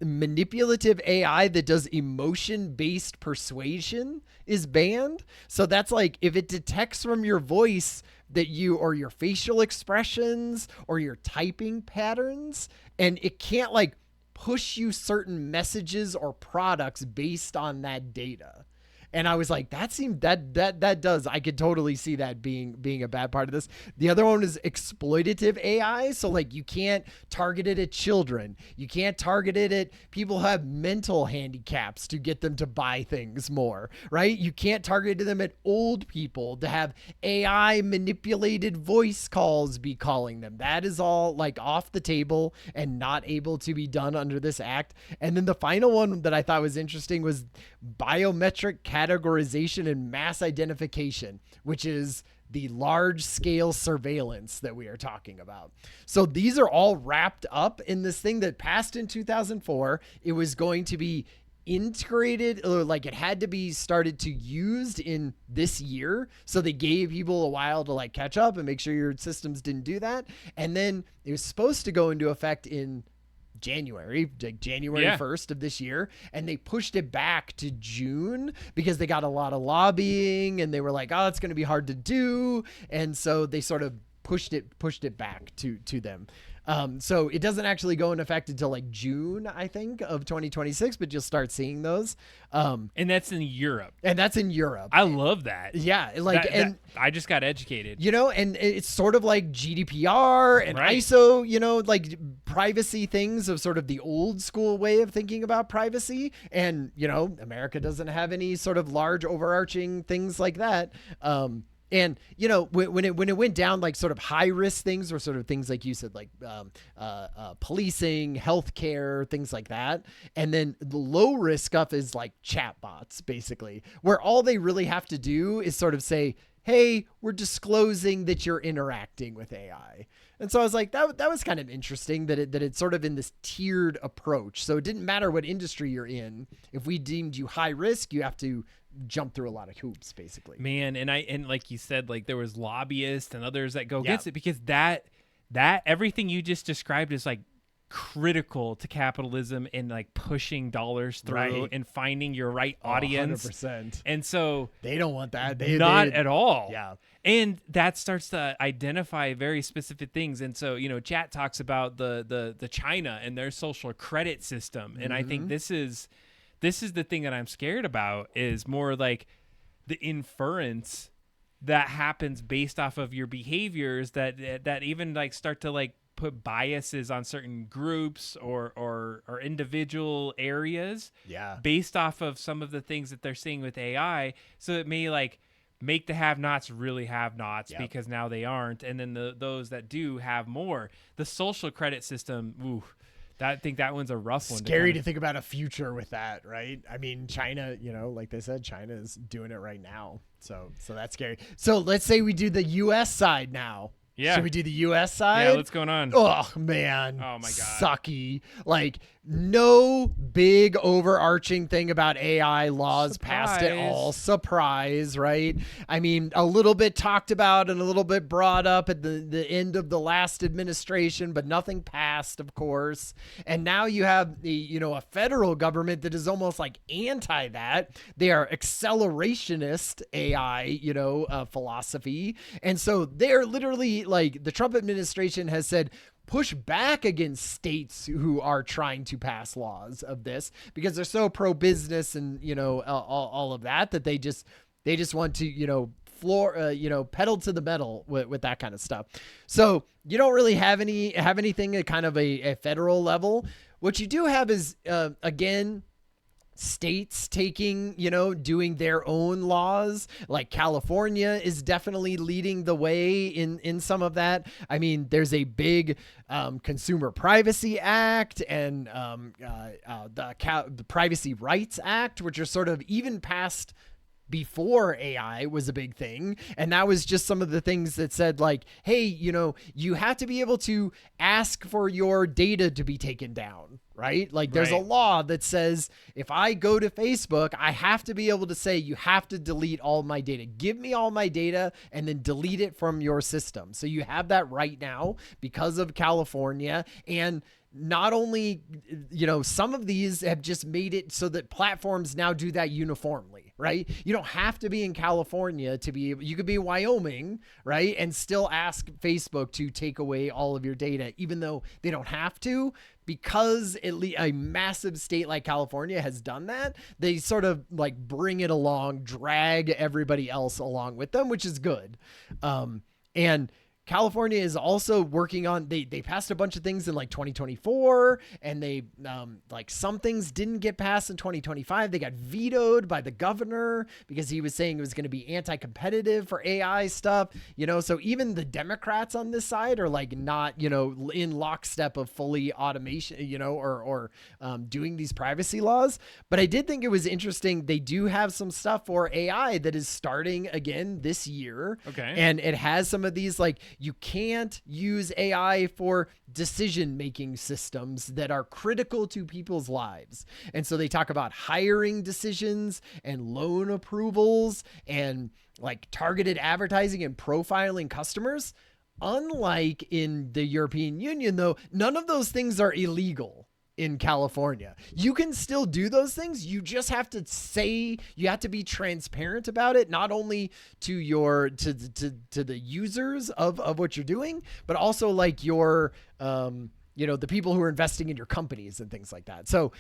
manipulative AI that does emotion-based persuasion is banned. So that's like, if it detects from your voice that or your facial expressions or your typing patterns, and it can't like push you certain messages or products based on that data. And I was like, that does, I could totally see that being a bad part of this. The other one is exploitative AI. So like, you can't target it at children. You can't target it at people who have mental handicaps to get them to buy things more, right? You can't target them at old people to have AI manipulated voice calls be calling them. That is all like off the table and not able to be done under this act. And then the final one that I thought was interesting was biometric categorization and mass identification, which is the large scale surveillance that we are talking about. So these are all wrapped up in this thing that passed in 2004. It was going to be integrated, or like it had to be started to used in this year. So they gave people a while to like catch up and make sure your systems didn't do that. And then it was supposed to go into effect in January 1st of this year, and they pushed it back to June because they got a lot of lobbying and they were like, oh, it's going to be hard to do. And so they sort of pushed it back to them. So it doesn't actually go in effect until like June, I think, of 2026, but you'll start seeing those. And that's in Europe. I love that. Yeah. I just got educated. You know, and it's sort of like GDPR and ISO, you know, like privacy things of sort of the old school way of thinking about privacy. And, you know, America doesn't have any sort of large overarching things like that. And, you know, when it went down, like sort of high risk things or sort of things like you said, like policing, healthcare, things like that. And then the low risk stuff is like chatbots, basically, where all they really have to do is sort of say, hey, we're disclosing that you're interacting with AI. And so I was like, that was kind of interesting that it's sort of in this tiered approach. So it didn't matter what industry you're in. If we deemed you high risk, you have to jump through a lot of hoops, basically. Man, and like you said, like there was lobbyists and others that go against it, because that everything you just described is like critical to capitalism and like pushing dollars through and finding your right audience. 100%. And so they don't want that. Not at all. Yeah. And that starts to identify very specific things. And so, you know, Chat talks about the China and their social credit system. And I think this is the thing that I'm scared about, is more like the inference that happens based off of your behaviors that even like start to like put biases on certain groups or individual areas based off of some of the things that they're seeing with AI. So it may like make the have-nots really have-nots Yep. because now they aren't, and then those that do have more. The social credit system, ooh, I think that one's a rough one. Scary to think about a future with that, right? I mean, China, like they said, China is doing it right now. So that's scary. So let's say we do the U.S. side now. Yeah. Should we do the U.S. side? Yeah, what's going on? Oh, man. Oh, my God. Sucky. Like, no big overarching thing about AI laws passed at all. Surprise, right? I mean, a little bit talked about and a little bit brought up at the end of the last administration, but nothing passed, of course. And now you have a federal government that is almost like anti that. They are accelerationist AI, philosophy. And so they're literally like, the Trump administration has said, push back against states who are trying to pass laws of this because they're so pro-business and all of that they just want to pedal to the metal with that kind of stuff. So you don't really have anything at kind of a federal level. What you do have is again, states taking, doing their own laws. Like California is definitely leading the way in some of that. I mean, there's a big Consumer Privacy Act and the Privacy Rights Act, which are sort of even past before AI was a big thing. And that was just some of the things that said like, hey, you have to be able to ask for your data to be taken down, right? Like there's a law that says if I go to Facebook, I have to be able to say, you have to delete all my data. Give me all my data and then delete it from your system. So you have that right now because of California. And not only, some of these have just made it so that platforms now do that uniformly, right? You don't have to be in California to be able, you could be in Wyoming, right? And still ask Facebook to take away all of your data, even though they don't have to, because a massive state like California has done that. They sort of like bring it along, drag everybody else along with them, which is good. And California is also working on, they passed a bunch of things in like 2024 and they like some things didn't get passed in 2025. They got vetoed by the governor because he was saying it was going to be anti-competitive for AI stuff, so even the Democrats on this side are like not, in lockstep of fully automation, or doing these privacy laws. But I did think it was interesting. They do have some stuff for AI that is starting again this year. Okay. And it has some of these like, you can't use AI for decision-making systems that are critical to people's lives. And so they talk about hiring decisions and loan approvals and like targeted advertising and profiling customers. Unlike in the European Union, though, none of those things are illegal. In California, you can still do those things. You just have to say, you have to be transparent about it, not only to your to the users of what you're doing, but also like your the people who are investing in your companies and things like that. So,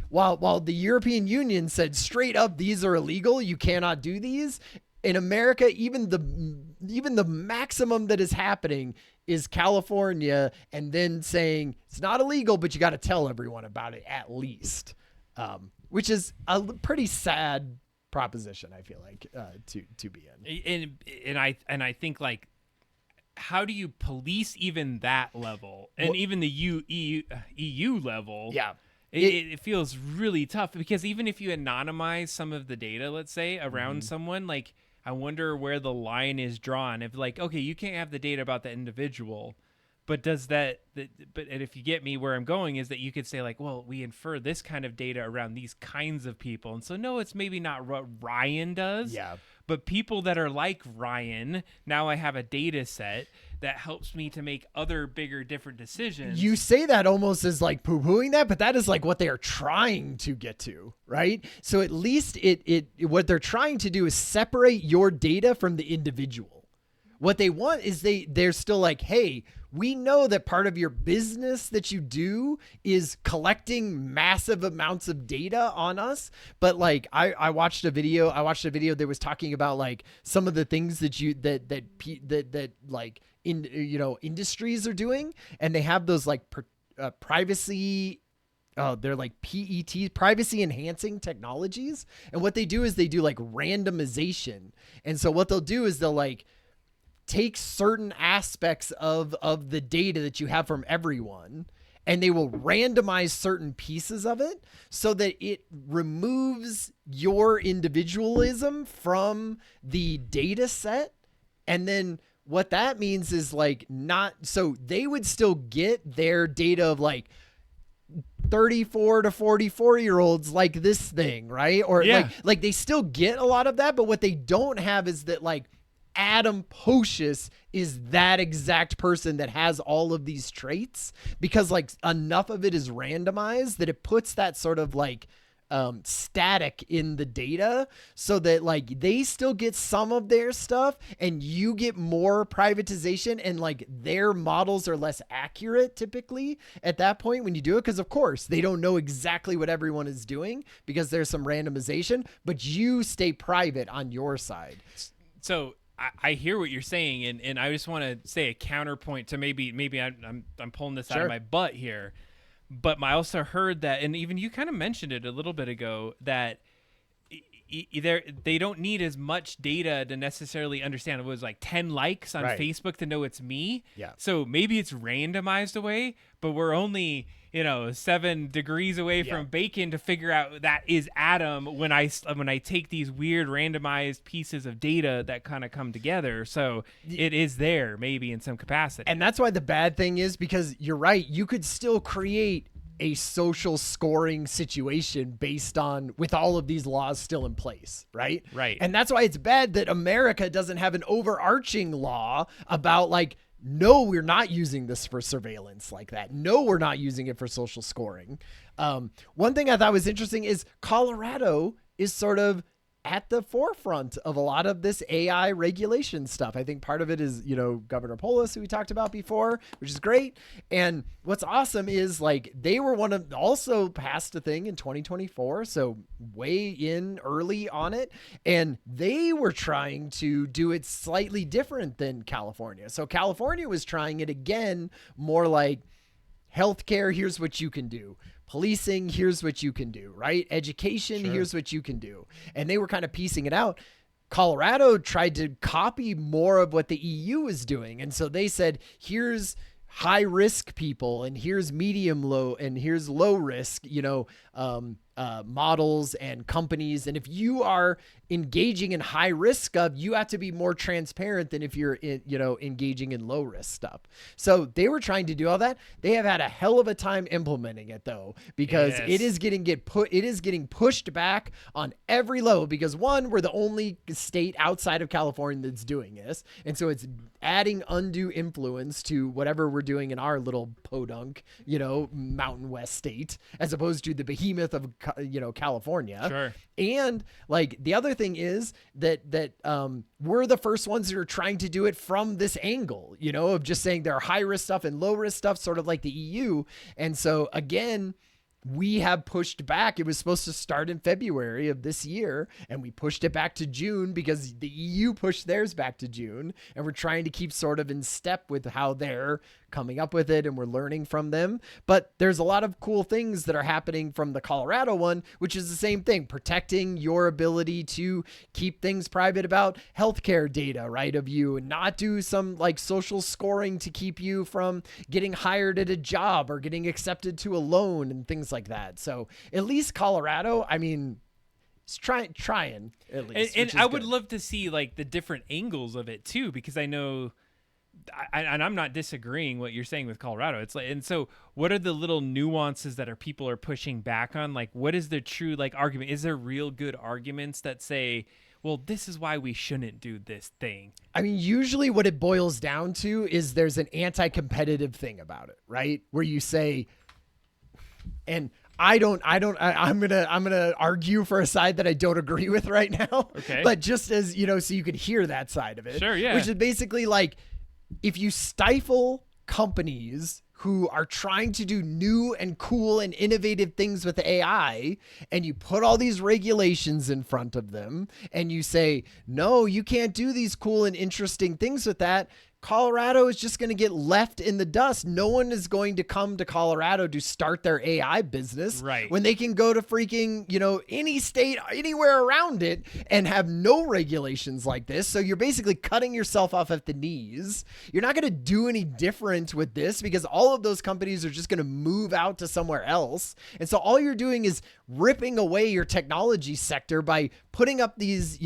while the European Union said straight up these are illegal, you cannot do these. In America, even the maximum that is happening is California, and then saying it's not illegal, but you got to tell everyone about it at least, which is a pretty sad proposition. I feel like to be in. And I think like, how do you police even that level and even the EU level? Yeah. It feels really tough because even if you anonymize some of the data, let's say around someone, like, I wonder where the line is drawn. If like, okay, you can't have the data about the individual, but and if you get me where I'm going is that you could say like, well, we infer this kind of data around these kinds of people. And so, no, it's maybe not what Ryan does, but people that are like Ryan, now I have a data set that helps me to make other bigger, different decisions. You say that almost as like poo-pooing that, but that is like what they are trying to get to, right? So at least what they're trying to do is separate your data from the individual. What they want is they're still like, hey, we know that part of your business that you do is collecting massive amounts of data on us. But like, I watched a video that was talking about like some of the things that like industries are doing, and they have those like privacy they're like PET, privacy enhancing technologies. And what they do is they do like randomization. And so what they'll do is they'll like take certain aspects of the data that you have from everyone, and they will randomize certain pieces of it so that it removes your individualism from the data set. And then what that means is like not, so they would still get their data of like 34 to 44-year-olds like this thing, right? Or like they still get a lot of that, but what they don't have is that like Adam Pocious is that exact person that has all of these traits, because like enough of it is randomized that it puts that sort of like static in the data, so that like they still get some of their stuff and you get more privatization, and like their models are less accurate typically at that point when you do it, because of course they don't know exactly what everyone is doing because there's some randomization, but you stay private on your side. So I hear what you're saying, and I just want to say a counterpoint to maybe I'm pulling this out of my butt here, but I also heard that, and even you kind of mentioned it a little bit ago, that they don't need as much data to necessarily understand. It was like 10 likes on Facebook to know it's me. Yeah. So maybe it's randomized away, but we're only 7 degrees away from bacon to figure out that is Adam when I take these weird randomized pieces of data that kind of come together. So it is there maybe in some capacity. And that's why the bad thing is, because you're right, you could still create a social scoring situation based on, with all of these laws still in place, right? Right. And that's why it's bad that America doesn't have an overarching law about like, no, we're not using this for surveillance like that. No, we're not using it for social scoring. One thing I thought was interesting is Colorado is sort of at the forefront of a lot of this AI regulation stuff. I think part of it is, Governor Polis, who we talked about before, which is great. And what's awesome is like they were also passed a thing in 2024. So way in early on it. And they were trying to do it slightly different than California. So California was trying it again, more like healthcare, here's what you can do. Policing, here's what you can do, right? Education, here's what you can do. And they were kind of piecing it out. Colorado tried to copy more of what the EU was doing. And so they said, here's high risk people, and here's medium low, and here's low risk, models and companies. And if you are engaging in high risk stuff, you have to be more transparent than if you're engaging in low risk stuff. So they were trying to do all that. They have had a hell of a time implementing it though, because it is getting pushed back on every level, because one, we're the only state outside of California that's doing this. And so it's adding undue influence to whatever we're doing in our little podunk, Mountain West state, as opposed to the behemoth of California. Sure. And like the other thing is that we're the first ones that are trying to do it from this angle, of just saying there are high risk stuff and low risk stuff, sort of like the EU. And so again, we have pushed back. It was supposed to start in February of this year, and we pushed it back to June because the EU pushed theirs back to June, and we're trying to keep sort of in step with how they're coming up with it, and we're learning from them. But there's a lot of cool things that are happening from the Colorado one, which is the same thing, protecting your ability to keep things private about healthcare data, right, of you, and not do some like social scoring to keep you from getting hired at a job or getting accepted to a loan and things like that. So at least Colorado, I mean, it's trying at least. And I would love to see like the different angles of it too, because I know, and I'm not disagreeing what you're saying with Colorado. It's like, and so what are the little nuances that people are pushing back on? Like, what is the true like argument? Is there real good arguments that say, well, this is why we shouldn't do this thing? I mean, usually what it boils down to is there's an anti-competitive thing about it, right? Where you say, and I'm going to argue for a side that I don't agree with right now. Okay. But just as, so you could hear that side of it. Sure, yeah. Which is basically like, if you stifle companies who are trying to do new and cool and innovative things with AI, and you put all these regulations in front of them, and you say, no, you can't do these cool and interesting things with that, Colorado is just going to get left in the dust. No one is going to come to Colorado to start their AI business Right. when they can go to freaking, any state anywhere around it and have no regulations like this. So you're basically cutting yourself off at the knees. You're not going to do any different with this because all of those companies are just going to move out to somewhere else. And so all you're doing is ripping away your technology sector by putting up these,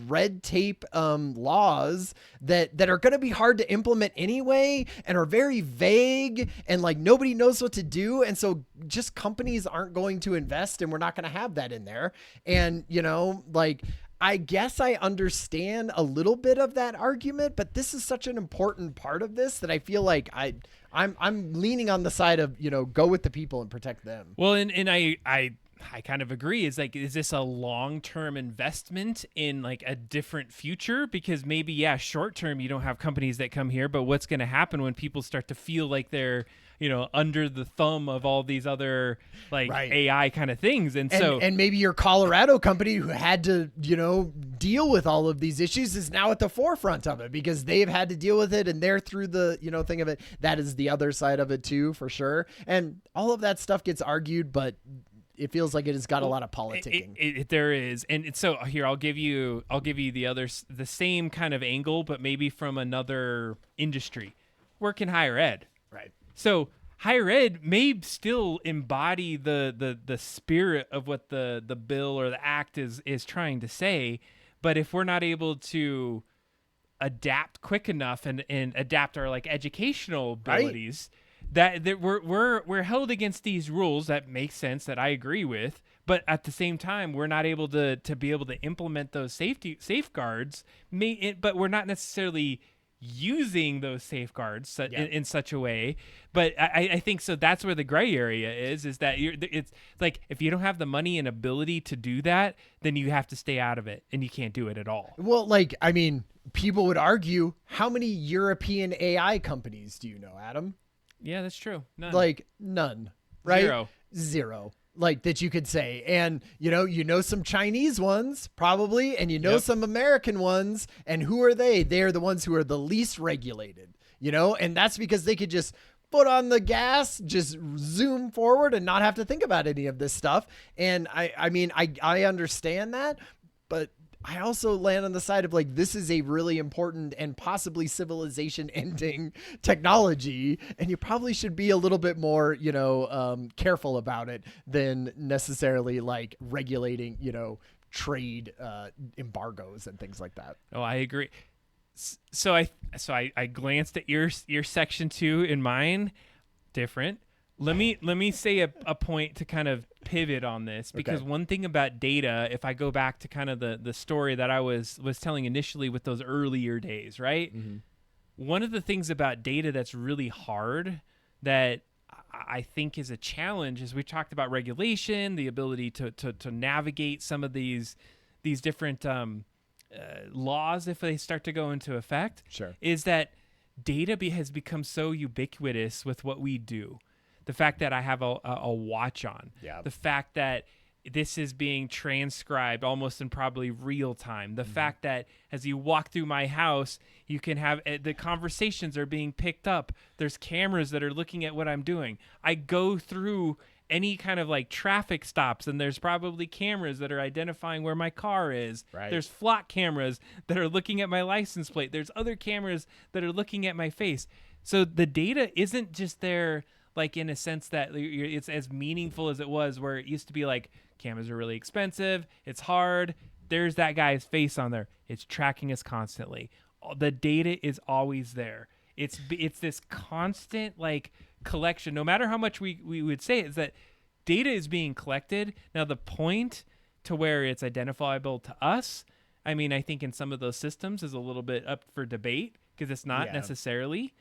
red tape laws that are going to be hard to implement anyway and are very vague and like nobody knows what to do. And so just companies aren't going to invest and we're not going to have that in there. And, I guess I understand a little bit of that argument, but this is such an important part of this that I feel like I'm leaning on the side of, go with the people and protect them. Well, and I kind of agree. Is this a long-term investment in like a different future? Because maybe, yeah, short-term, you don't have companies that come here, but what's going to happen when people start to feel like they're, under the thumb of all these other like AI kind of things. And so, and maybe your Colorado company who had to, deal with all of these issues is now at the forefront of it because they've had to deal with it and they're through the, thing of it. That is the other side of it too, for sure. And all of that stuff gets argued, but it feels like it has got a lot of politicking. There is. And so here, I'll give you the same kind of angle, but maybe from another industry. Work in higher ed. Right. So higher ed may still embody the spirit of what the bill or the act is trying to say. But if we're not able to adapt quick enough and adapt our like educational abilities, that we're held against these rules that make sense, that I agree with, but at the same time we're not able to be able to implement those safeguards. But we're not necessarily using those safeguards in such a way. But I think so. That's where the gray area is that it's like if you don't have the money and ability to do that, then you have to stay out of it and you can't do it at all. Well, people would argue, how many European AI companies do you know, Adam? Yeah, that's true. None. None, right? Zero. That you could say. And, some Chinese ones probably, and some American ones. And who are they? They're the ones who are the least regulated, and that's because they could just foot on the gas, just zoom forward and not have to think about any of this stuff. And I understand that, but I also land on the side of this is a really important and possibly civilization ending technology. And you probably should be a little bit more, careful about it than necessarily regulating, trade embargoes and things like that. Oh, I agree. So I glanced at your section 2 in mine. Different. Let me say a point to kind of pivot on this, because one thing about data, if I go back to kind of the story that I was telling initially with those earlier days, right? Mm-hmm. One of the things about data that's really hard that I think is a challenge is we talked about regulation, the ability to navigate some of these different laws if they start to go into effect. Sure. Is that data has become so ubiquitous with what we do. The fact that I have a watch on, the fact that this is being transcribed almost in probably real time, the fact that as you walk through my house, you can have the conversations are being picked up. There's cameras that are looking at what I'm doing. I go through any kind of traffic stops and there's probably cameras that are identifying where my car is. Right. There's flock cameras that are looking at my license plate. There's other cameras that are looking at my face. So the data isn't just there in a sense that it's as meaningful as it was, where it used to be cameras are really expensive, it's hard, there's that guy's face on there, it's tracking us constantly. The data is always there. It's this constant collection. No matter how much we would say is that data is being collected. Now the point to where it's identifiable to us, I think in some of those systems is a little bit up for debate because it's not necessarily.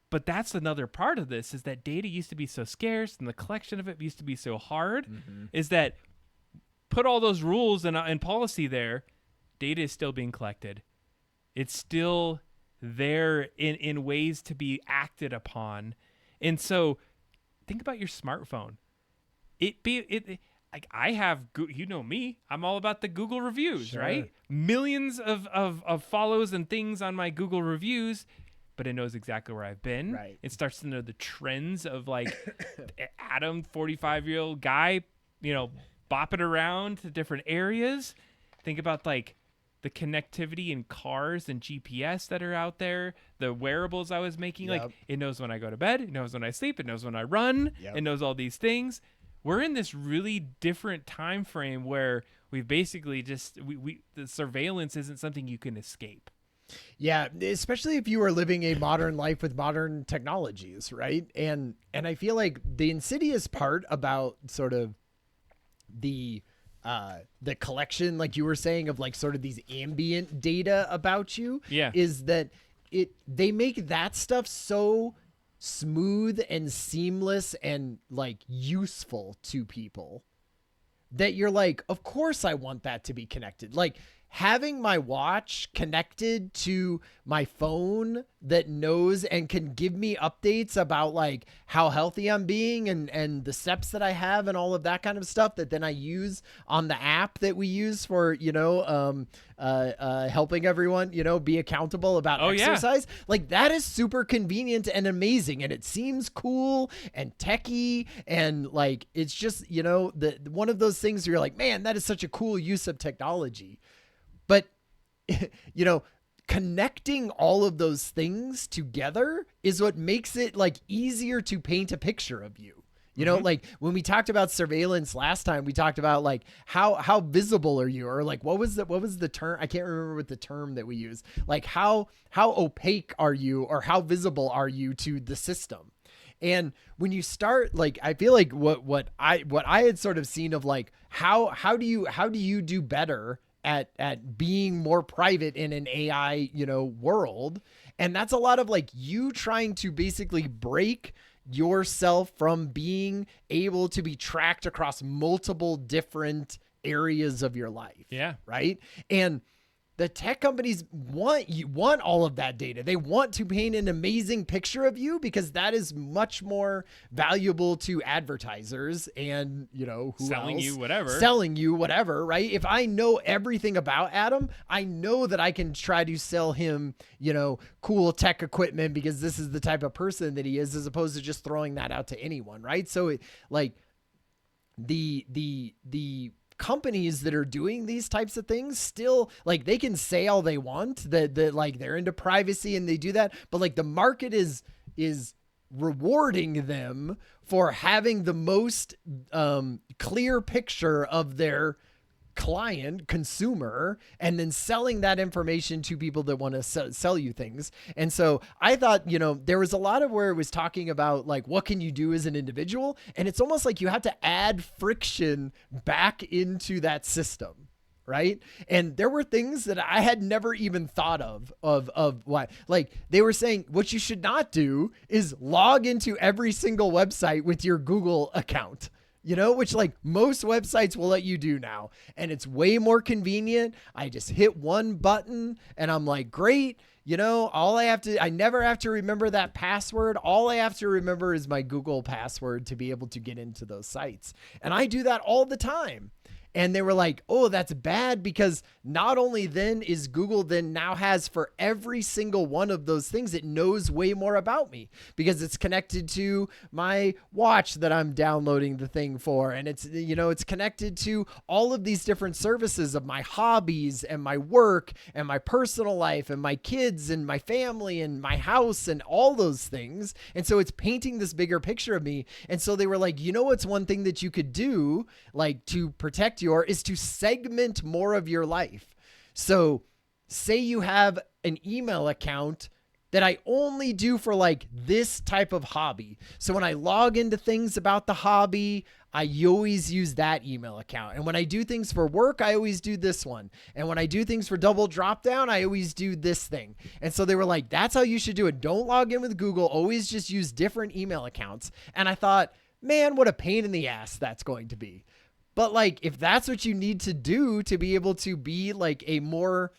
But that's another part of this, is that data used to be so scarce and the collection of it used to be so hard, is that put all those rules and policy there, data is still being collected. It's still there in ways to be acted upon. And so think about your smartphone. I have, me, I'm all about the Google reviews, right? Millions of follows and things on my Google reviews. but it knows exactly where I've been. Right. It starts to know the trends of like Adam, 45-year-old guy, bopping around to different areas. Think about like the connectivity in cars and GPS that are out there, the wearables I was making. Yep. Like it knows when I go to bed, it knows when I sleep, it knows when I run, Yep. it knows all these things. We're in this really different time frame where we've basically just the surveillance isn't something you can escape. Yeah, especially if you are living a modern life with modern technologies, right? And I feel like the insidious part about sort of the collection, like you were saying, of like sort of these ambient data about you, is that they make that stuff so smooth and seamless and like useful to people that you're like, of course I want that to be connected. Like having my watch connected to my phone that knows and can give me updates about like how healthy I'm being and the steps that I have and all of that kind of stuff that then I use on the app that we use for, helping everyone, be accountable about exercise. Yeah. Like that is super convenient and amazing. And it seems cool and techie. And like, it's just, one of those things where you're like, man, that is such a cool use of technology. But, connecting all of those things together is what makes it like easier to paint a picture of you. Like when we talked about surveillance last time, we talked about like how visible are you, or like what was the term? I can't remember what the term that we use. Like how opaque are you, or how visible are you to the system? And when you start, like, I feel like what I had sort of seen of like how do you do better at being more private in an AI, world. And that's a lot of like you trying to basically break yourself from being able to be tracked across multiple different areas of your life. Yeah. Right. And the tech companies want all of that data. They want to paint an amazing picture of you because that is much more valuable to advertisers and, selling you whatever, right? If I know everything about Adam, I know that I can try to sell him, cool tech equipment because this is the type of person that he is, as opposed to just throwing that out to anyone, right? So like the companies that are doing these types of things still, like, they can say all they want that like they're into privacy and they do that, but like the market is rewarding them for having the most clear picture of their consumer, and then selling that information to people that want to sell you things. And so I thought, there was a lot of where it was talking about like, what can you do as an individual? And it's almost like you have to add friction back into that system. Right. And there were things that I had never even thought of why, like they were saying what you should not do is log into every single website with your Google account. Which like most websites will let you do now. And it's way more convenient. I just hit one button and I'm like, great. I never have to remember that password. All I have to remember is my Google password to be able to get into those sites. And I do that all the time. And they were like, oh, that's bad, because not only then is Google then now has for every single one of those things, it knows way more about me because it's connected to my watch that I'm downloading the thing for. And it's, it's connected to all of these different services of my hobbies and my work and my personal life and my kids and my family and my house and all those things. And so it's painting this bigger picture of me. And so they were like, what's one thing that you could do, like, to protect is to segment more of your life. So say you have an email account that I only do for like this type of hobby. So when I log into things about the hobby, I always use that email account. And when I do things for work, I always do this one. And when I do things for double drop down, I always do this thing. And so they were like, that's how you should do it. Don't log in with Google. Always just use different email accounts. And I thought, man, what a pain in the ass that's going to be. But like, if that's what you need to do to be able to be like a more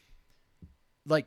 like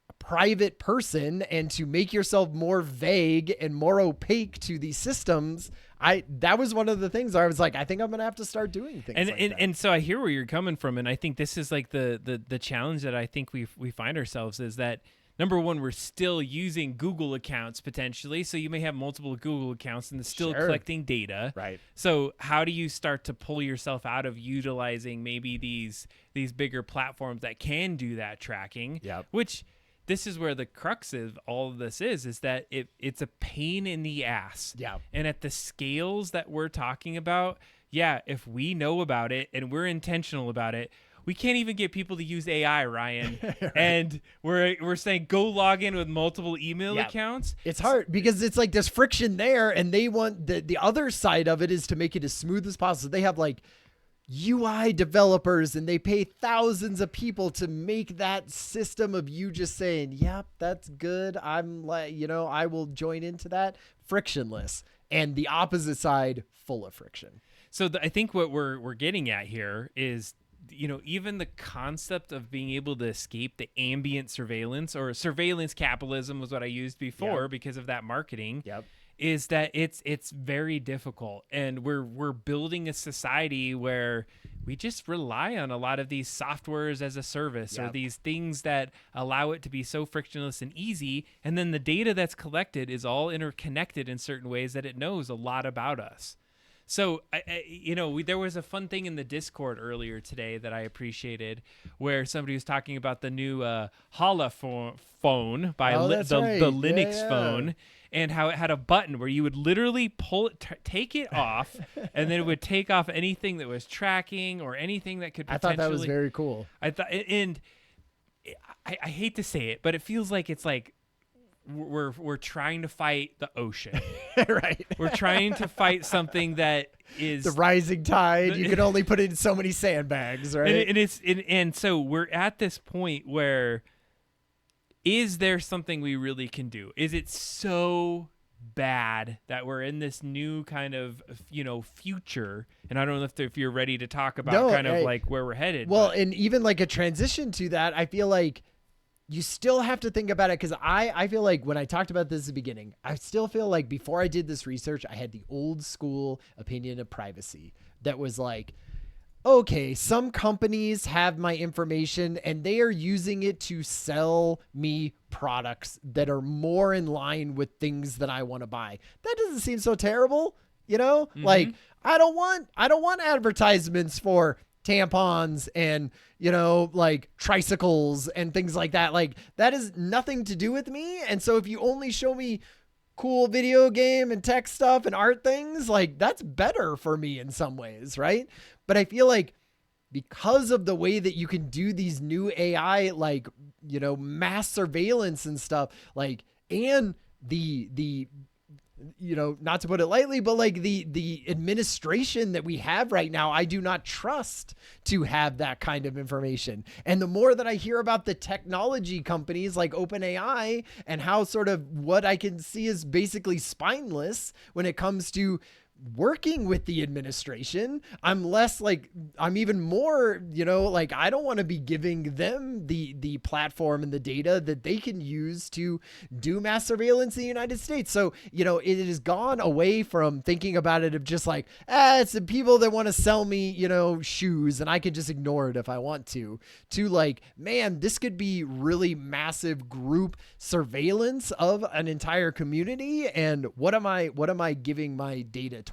a private person and to make yourself more vague and more opaque to these systems, that was one of the things I was like, I think I'm going to have to start doing things like that. And so I hear where you're coming from. And I think this is like the challenge that I think we find ourselves is that number one, we're still using Google accounts potentially. So you may have multiple Google accounts and it's still Sure. collecting data. Right. So how do you start to pull yourself out of utilizing maybe these bigger platforms that can do that tracking? Yep. Which this is where the crux of all of this is that it's a pain in the ass. Yeah. And at the scales that we're talking about, yeah, if we know about it and we're intentional about it, we can't even get people to use AI, Ryan. Right. And we're saying go log in with multiple email Yeah. accounts. It's hard because it's like there's friction there, and they want the other side of it is to make it as smooth as possible. They have like UI developers and they pay thousands of people to make that system of you just saying, yep, that's good. I'm like, I will join into that, frictionless, and the opposite side full of friction. So I think what we're getting at here is, even the concept of being able to escape the ambient surveillance, or surveillance capitalism was what I used before because of that marketing. Yep. Is that it's very difficult, and we're building a society where we just rely on a lot of these softwares as a service or these things that allow it to be so frictionless and easy, and then the data that's collected is all interconnected in certain ways that it knows a lot about us. So, there was a fun thing in the Discord earlier today that I appreciated, where somebody was talking about the new Holla phone by the Linux phone, and how it had a button where you would literally pull it, take it off, and then it would take off anything that was tracking or anything that could potentially... I thought that was very cool. And I hate to say it, but it feels like it's like we're trying to fight the ocean. Right. We're trying to fight something that is the rising tide. You can only put in so many sandbags, right? And so we're at this point where, is there something we really can do? Is it so bad that we're in this new kind of, future? And I don't know if you're ready to talk about like where we're headed. Well, and even like a transition to that, I feel like you still have to think about it, because I feel like when I talked about this at the beginning, I still feel like before I did this research, I had the old school opinion of privacy that was like, okay, some companies have my information and they are using it to sell me products that are more in line with things that I want to buy. That doesn't seem so terrible, Like I don't want advertisements for tampons and like tricycles and things like that. Like that is nothing to do with me. And so if you only show me cool video game and tech stuff and art things, like that's better for me in some ways, right? But I feel like because of the way that you can do these new AI, like, mass surveillance and stuff, like, and the not to put it lightly, but like the administration that we have right now, I do not trust to have that kind of information. And the more that I hear about the technology companies like OpenAI and how sort of what I can see is basically spineless when it comes to working with the administration, I'm even more, like I don't want to be giving them the platform and the data that they can use to do mass surveillance in the United States. So, it has gone away from thinking about it of just like, it's the people that want to sell me, shoes and I can just ignore it if I want to like, man, this could be really massive group surveillance of an entire community. And what am I giving my data towards?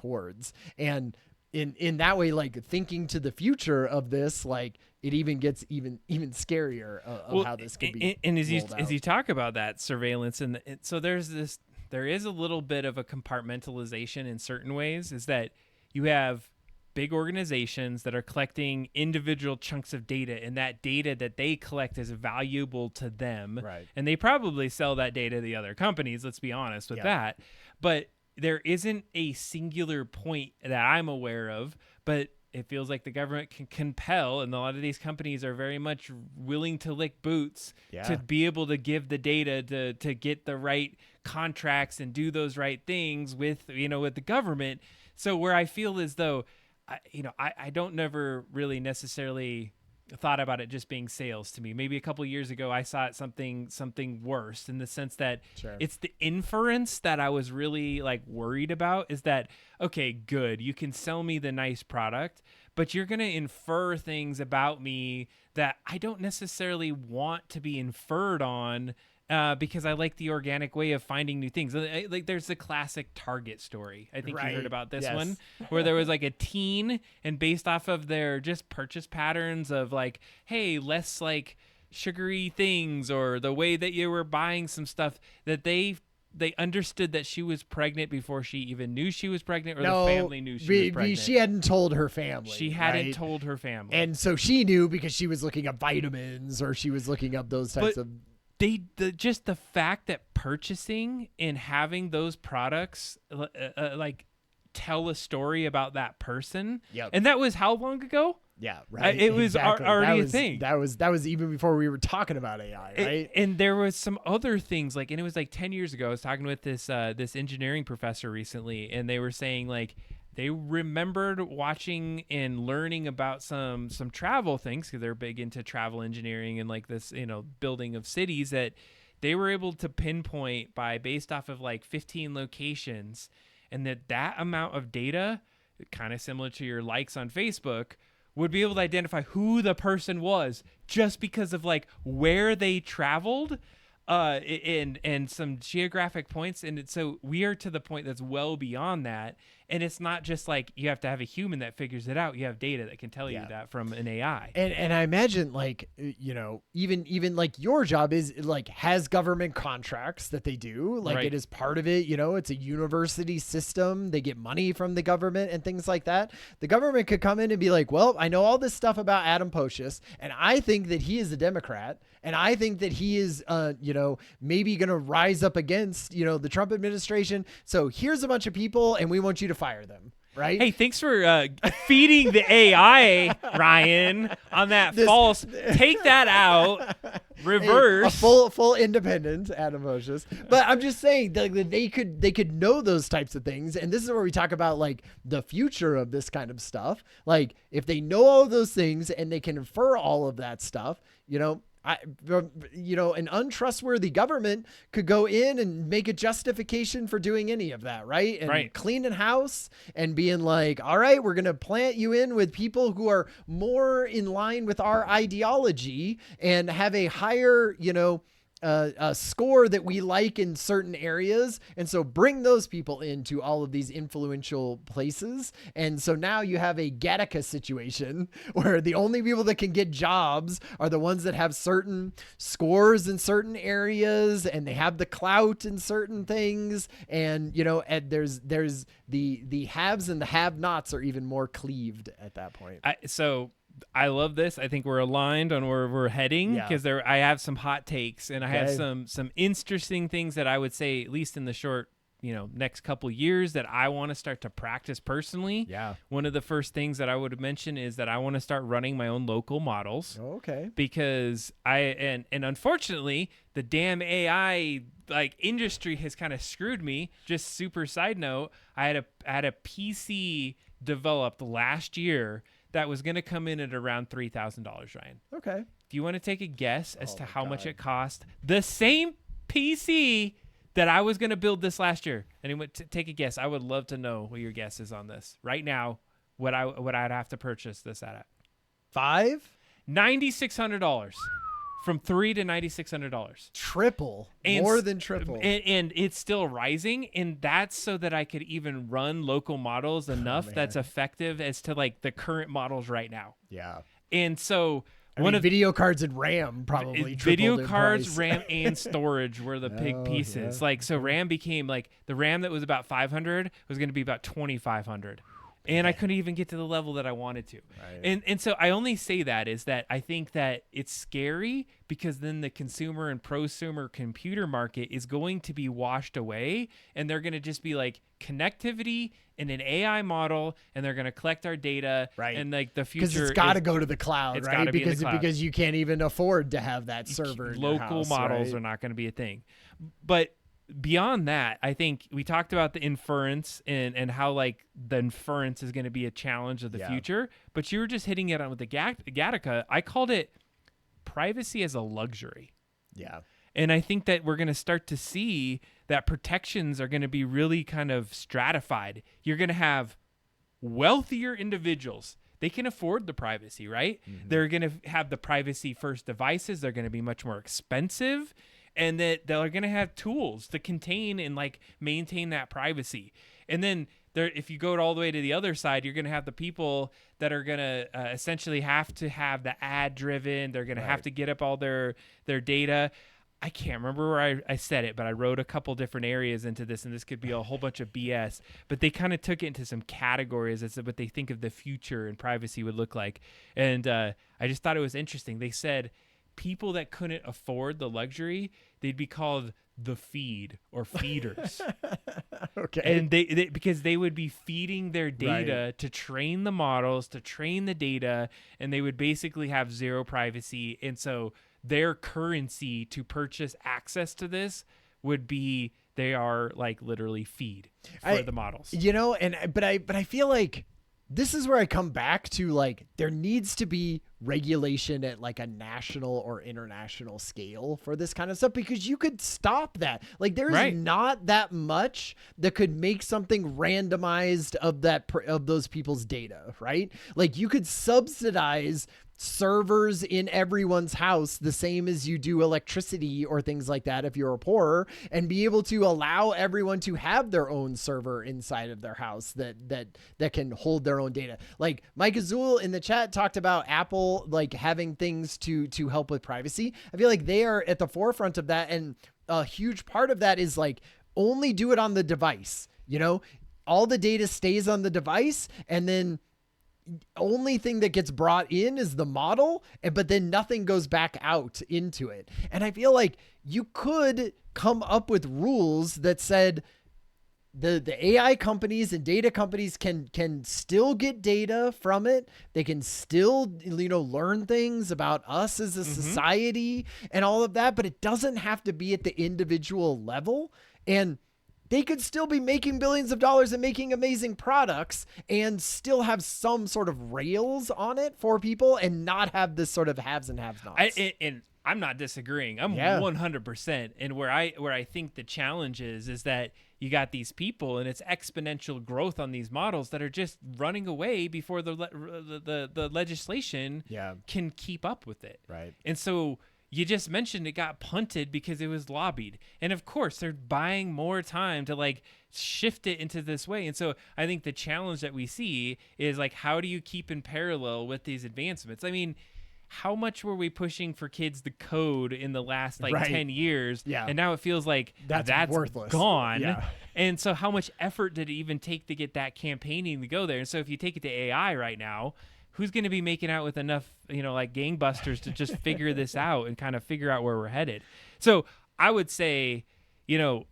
And in that way, like thinking to the future of this, like it even gets even scarier of how this could be. And as you talk about that surveillance, and so there is a little bit of a compartmentalization in certain ways, is that you have big organizations that are collecting individual chunks of data, and that data that they collect is valuable to them. Right. And they probably sell that data to the other companies, let's be honest with that. But there isn't a singular point that I'm aware of, but it feels like the government can compel, and a lot of these companies are very much willing to lick boots to be able to give the data to get the right contracts and do those right things with the government. So where I feel as though, I don't never really necessarily thought about it just being sales to me. Maybe a couple of years ago, I saw it something worse, in the sense that it's the inference that I was really like worried about, is that, okay, good, you can sell me the nice product, but you're going to infer things about me that I don't necessarily want to be inferred on. because I like the organic way of finding new things. Like there's the classic Target story. I think you heard about this one, where there was like a teen, and based off of their just purchase patterns of like, hey, less like sugary things, or the way that you were buying some stuff, that they understood that she was pregnant before she even knew she was pregnant, or the family knew she was pregnant. She hadn't told her family. She hadn't told her family. And so she knew because she was looking up vitamins, or she was looking up those types of... Just the fact that purchasing and having those products like tell a story about that person. Yep. And that was how long ago? Yeah, right. It was already a thing. That was even before we were talking about AI, right? And there was some other things, like, and it was like 10 years ago. I was talking with this engineering professor recently, and they were saying like they remembered watching and learning about some travel things, because they're big into travel engineering and like this, building of cities, that they were able to pinpoint based off of like 15 locations, and that amount of data, kind of similar to your likes on Facebook, would be able to identify who the person was just because of like where they traveled, and some geographic points. And so we are to the point that's well beyond that. And it's not just like you have to have a human that figures it out. You have data that can tell you that from an AI. And I imagine like, even like your job is like has government contracts that they do. Like it is part of it, it's a university system. They get money from the government and things like that. The government could come in and be like, well, I know all this stuff about Adam Pocius, and I think that he is a Democrat, and I think that he is, maybe going to rise up against, the Trump administration. So here's a bunch of people, and we want you to fire them. Right? Hey, thanks for feeding the AI, Ryan, on that false. Take that out. Reverse. A full independent Adam Pocius. But I'm just saying that they could know those types of things, and this is where we talk about like the future of this kind of stuff. Like if they know all of those things and they can infer all of that stuff, an untrustworthy government could go in and make a justification for doing any of that, right? And cleaning house and being like, all right, we're going to plant you in with people who are more in line with our ideology and have a higher, a score that we like in certain areas. And so bring those people into all of these influential places. And so now you have a Gattaca situation where the only people that can get jobs are the ones that have certain scores in certain areas, and they have the clout in certain things. And, and there's the haves and the have-nots are even more cleaved at that point. I love this. I think we're aligned on where we're heading, because I have some hot takes, and I have some interesting things that I would say, at least in the short, next couple years, that I want to start to practice personally. Yeah. One of the first things that I would mention is that I want to start running my own local models. Oh, okay. Because and unfortunately, the damn AI industry has kind of screwed me. Just super side note, I had a PC developed last year that was going to come in at around $3,000, Ryan. Okay. Do you want to take a guess as to how much it cost? The same PC that I was going to build this last year. Anyone take a guess? I would love to know what your guess is on this. Right now, what I'd have to purchase this at. $9,600. From $3,000 to $9,600. Triple. More than triple. And it's still rising. And that's so that I could even run local models enough that's effective as to like the current models right now. Yeah. And so video cards and RAM probably video tripled in cards, price. RAM, and storage were the big pieces. Yeah. So RAM became like the RAM that was about 500 was going to be about 2,500. And I couldn't even get to the level that I wanted to. Right. And so I only say that is that I think that it's scary, because then the consumer and prosumer computer market is going to be washed away, and they're going to just be like connectivity in an AI model, and they're going to collect our data. Right. And like the future, because it's got to go to the cloud, right? Because you can't even afford to have that server. Local models are not going to be a thing. But beyond that, I think we talked about the inference and how like the inference is going to be a challenge of the future, but you were just hitting it on with the Gattaca. I called it privacy as a luxury. Yeah. And I think that we're going to start to see that protections are going to be really kind of stratified. You're going to have wealthier individuals. They can afford the privacy, right? Mm-hmm. They're going to have the privacy first devices. They're going to be much more expensive. and that they're going to have tools to contain and like maintain that privacy. And then if you go all the way to the other side, you're going to have the people that are going to essentially have to have the ad driven. They're going to have to get up all their data. I can't remember where I said it, but I wrote a couple different areas into this, and this could be a whole bunch of BS. But they kind of took it into some categories as to what they think of the future and privacy would look like. And I just thought it was interesting. They said people that couldn't afford the luxury, they'd be called the feed or feeders. Okay. And they because they would be feeding their data to train the models, to train the data, and they would basically have zero privacy. And so their currency to purchase access to this would be, they are like literally feed for the models. You know, but I feel like this is where I come back to, like, there needs to be regulation at like a national or international scale for this kind of stuff, because you could stop that. Like, there's not that much that could make something randomized of those people's data, right? Like, you could subsidize servers in everyone's house the same as you do electricity or things like that if you're a poorer, and be able to allow everyone to have their own server inside of their house that can hold their own data. Like, Mike Azul in the chat talked about Apple like having things to help with privacy. I feel like they are at the forefront of that, and a huge part of that is like, only do it on the device. You know, all the data stays on the device, and then only thing that gets brought in is the model, but then nothing goes back out into it. And I feel like you could come up with rules that said the AI companies and data companies can still get data from it. They can still, you know, learn things about us as a society and all of that, but it doesn't have to be at the individual level. And they could still be making billions of dollars and making amazing products and still have some sort of rails on it for people, and not have this sort of haves and have-nots. And I'm not disagreeing. I'm 100%. And where I think the challenge is that you got these people, and it's exponential growth on these models that are just running away before the legislation can keep up with it. Right. And so you just mentioned it got punted because it was lobbied. And of course, they're buying more time to like shift it into this way. And so I think the challenge that we see is like, how do you keep in parallel with these advancements? I mean, how much were we pushing for kids to code in the last like 10 years? Yeah. And now it feels like that's worthless. Gone. Yeah. And so how much effort did it even take to get that campaigning to go there? And so if you take it to AI right now, who's going to be making out with enough, you know, like gangbusters to just figure this out and kind of figure out where we're headed? So I would say, you know,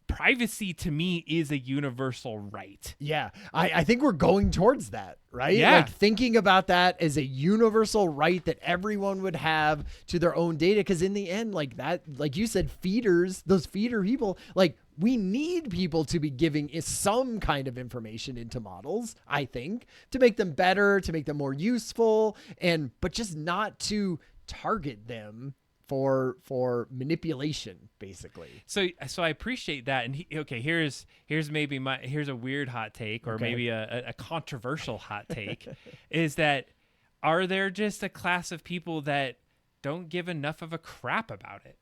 privacy to me is a universal right. Yeah. I think we're going towards that, right? Yeah. Like, thinking about that as a universal right that everyone would have to their own data. Cause in the end, like that, like you said, feeders, those feeder people, like, we need people to be giving some kind of information into models, I think, to make them better, to make them more useful, but just not to target them for manipulation, basically. So I appreciate that. And here's a weird hot take, or maybe a controversial hot take, is that, are there just a class of people that don't give enough of a crap about it?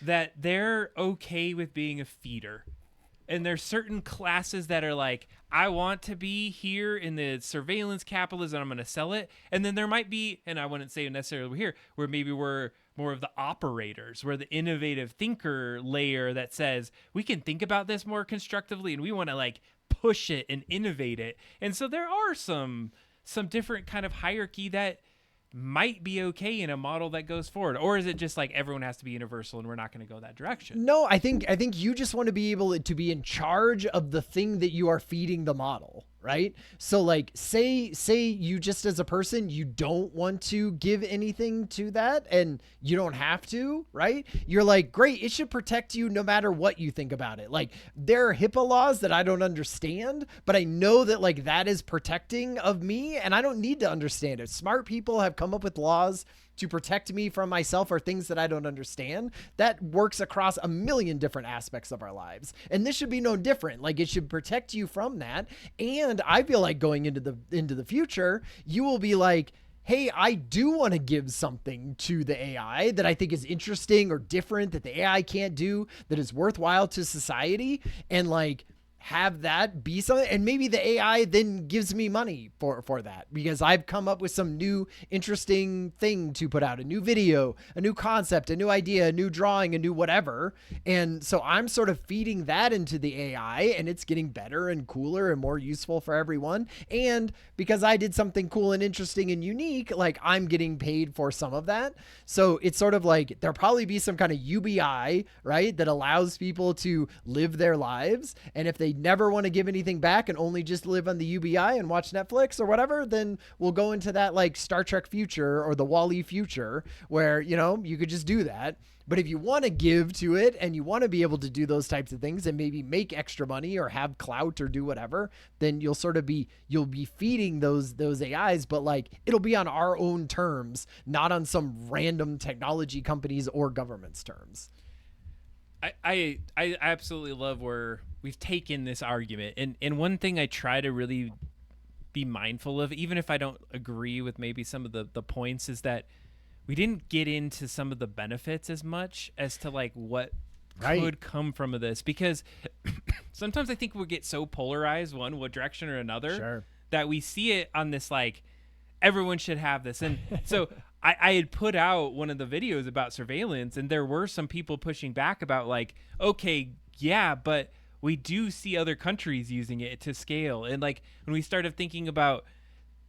That they're okay with being a feeder. And there's certain classes that are like, I want to be here in the surveillance capitalism, I'm going to sell it. And then there might be, and I wouldn't say necessarily here, where maybe we're more of the operators, we're the innovative thinker layer that says, we can think about this more constructively, and we want to like push it and innovate it. And so there are some different kind of hierarchy that might be okay in a model that goes forward. Or is it just like everyone has to be universal and we're not going to go that direction? No, I think you just want to be able to be in charge of the thing that you are feeding the model, right? So like, say you just as a person, you don't want to give anything to that, and you don't have to, right? You're like, great, it should protect you no matter what you think about it. Like, there are HIPAA laws that I don't understand, but I know that like that is protecting of me, and I don't need to understand it. Smart people have come up with laws to protect me from myself or things that I don't understand. That works across a million different aspects of our lives. And this should be no different. Like, it should protect you from that. And I feel like going into the future, you will be like, hey, I do want to give something to the AI that I think is interesting or different that the AI can't do, that is worthwhile to society, and like have that be something. And maybe the AI then gives me money for that because I've come up with some new interesting thing to put out, a new video, a new concept, a new idea, a new drawing, a new whatever. And so I'm sort of feeding that into the AI, and it's getting better and cooler and more useful for everyone. And because I did something cool and interesting and unique, like I'm getting paid for some of that. So it's sort of like there'll probably be some kind of UBI, right, that allows people to live their lives. And if they never want to give anything back and only just live on the UBI and watch Netflix or whatever, then we'll go into that like Star Trek future or the Wall-E future where, you know, you could just do that. But if you want to give to it and you want to be able to do those types of things and maybe make extra money or have clout or do whatever, then you'll be feeding those AIs, but like it'll be on our own terms, not on some random technology companies or government's terms. I absolutely love where we've taken this argument. And one thing I try to really be mindful of, even if I don't agree with maybe some of the points, is that we didn't get into some of the benefits as much as to like what could come from this, because sometimes I think we get so polarized one direction or another that we see it on this like everyone should have this. And so I had put out one of the videos about surveillance, and there were some people pushing back about like, okay, yeah, but we do see other countries using it to scale. And like when we started thinking about,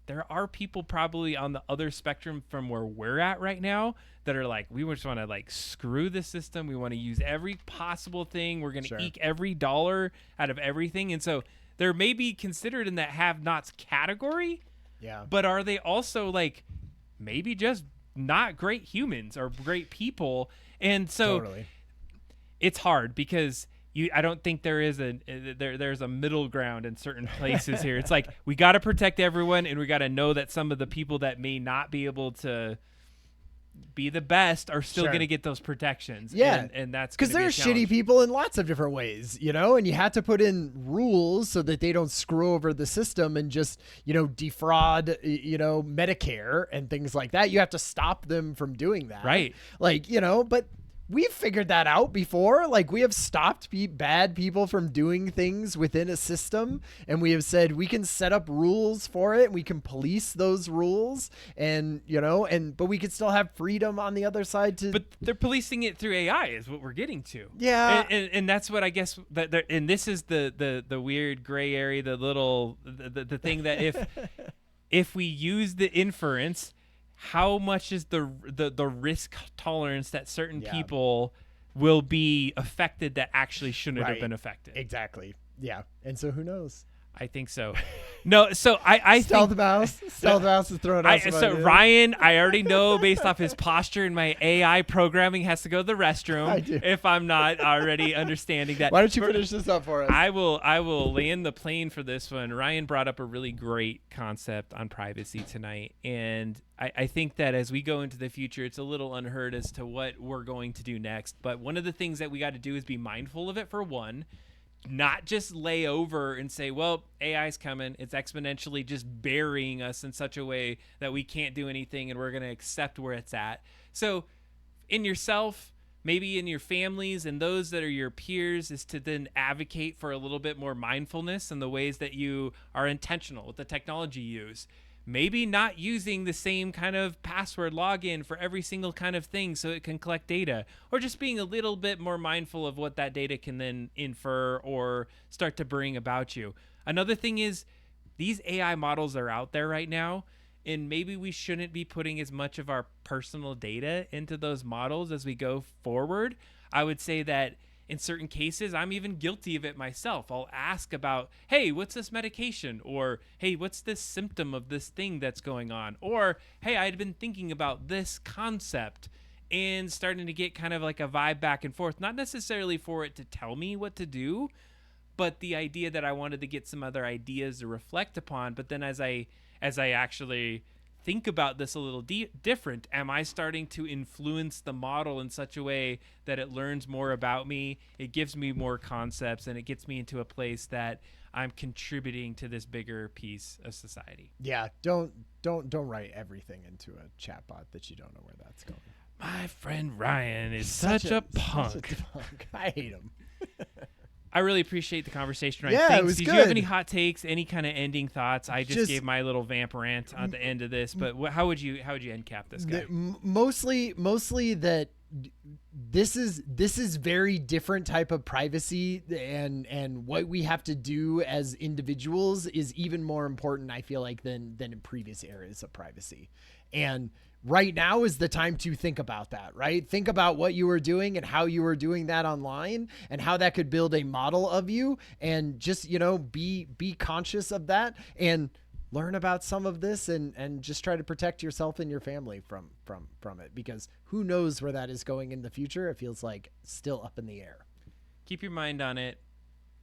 there are people probably on the other spectrum from where we're at right now that are like, we just want to like screw the system. We want to use every possible thing. We're going to eke every dollar out of everything. And so they're maybe considered in that have-nots category. Yeah. But are they also like maybe just not great humans or great people? And so it's hard because I don't think there is there's a middle ground in certain places here. It's like we got to protect everyone, and we got to know that some of the people that may not be able to be the best are still going to get those protections. Yeah. And that's because there's shitty people in lots of different ways, you know, and you have to put in rules so that they don't screw over the system and just, you know, defraud, you know, Medicare and things like that. You have to stop them from doing that. Right. Like, you know, but we've figured that out before. Like we have stopped bad people from doing things within a system, and we have said we can set up rules for it. We can police those rules, and you know, but we could still have freedom on the other side to. But they're policing it through AI, is what we're getting to. Yeah, and that's what I guess that. And this is the weird gray area, the thing that if we use the inference, how much is the risk tolerance that certain people will be affected that actually shouldn't have been affected? Exactly. Yeah. And so who knows? I think so. No, so I Stealth think Mouse is throwing out some ideas. Ryan, I already know based off his posture and my AI programming has to go to the restroom if I'm not already understanding that. Why don't you finish this up for us? I will land the plane for this one. Ryan brought up a really great concept on privacy tonight, and I think that as we go into the future, it's a little unheard as to what we're going to do next. But one of the things that we got to do is be mindful of it, for one. Not just lay over and say, well, AI's coming. It's exponentially just burying us in such a way that we can't do anything and we're going to accept where it's at. So in yourself, maybe in your families and those that are your peers, is to then advocate for a little bit more mindfulness in the ways that you are intentional with the technology you use. Maybe not using the same kind of password login for every single kind of thing so it can collect data, or just being a little bit more mindful of what that data can then infer or start to bring about you. Another thing is these AI models are out there right now, and maybe we shouldn't be putting as much of our personal data into those models as we go forward. I would say that in certain cases, I'm even guilty of it myself. I'll ask about, hey, what's this medication? Or, hey, what's this symptom of this thing that's going on? Or, hey, I'd been thinking about this concept, and starting to get kind of like a vibe back and forth. Not necessarily for it to tell me what to do, but the idea that I wanted to get some other ideas to reflect upon. But then as I actually think about this a little different, am I starting to influence the model in such a way that it learns more about me, it gives me more concepts, and it gets me into a place that I'm contributing to this bigger piece of society. Yeah, don't write everything into a chatbot that you don't know where that's going. My friend Ryan is such a punk. Such a punk. I hate him. I really appreciate the conversation, Ryan. Yeah, Thanks. it was Did good. you have any hot takes? Any kind of ending thoughts? I just Just- gave my little vamp rant at the end of this, but how would you end cap this guy? Mostly that this is very different type of privacy, and what we have to do as individuals is even more important, I feel like, than in previous eras of privacy. And right now is the time to think about that, right? Think about what you were doing and how you were doing that online and how that could build a model of you, and just, be conscious of that and learn about some of this, and just try to protect yourself and your family from it, because who knows where that is going in the future. It feels like still up in the air. Keep your mind on it.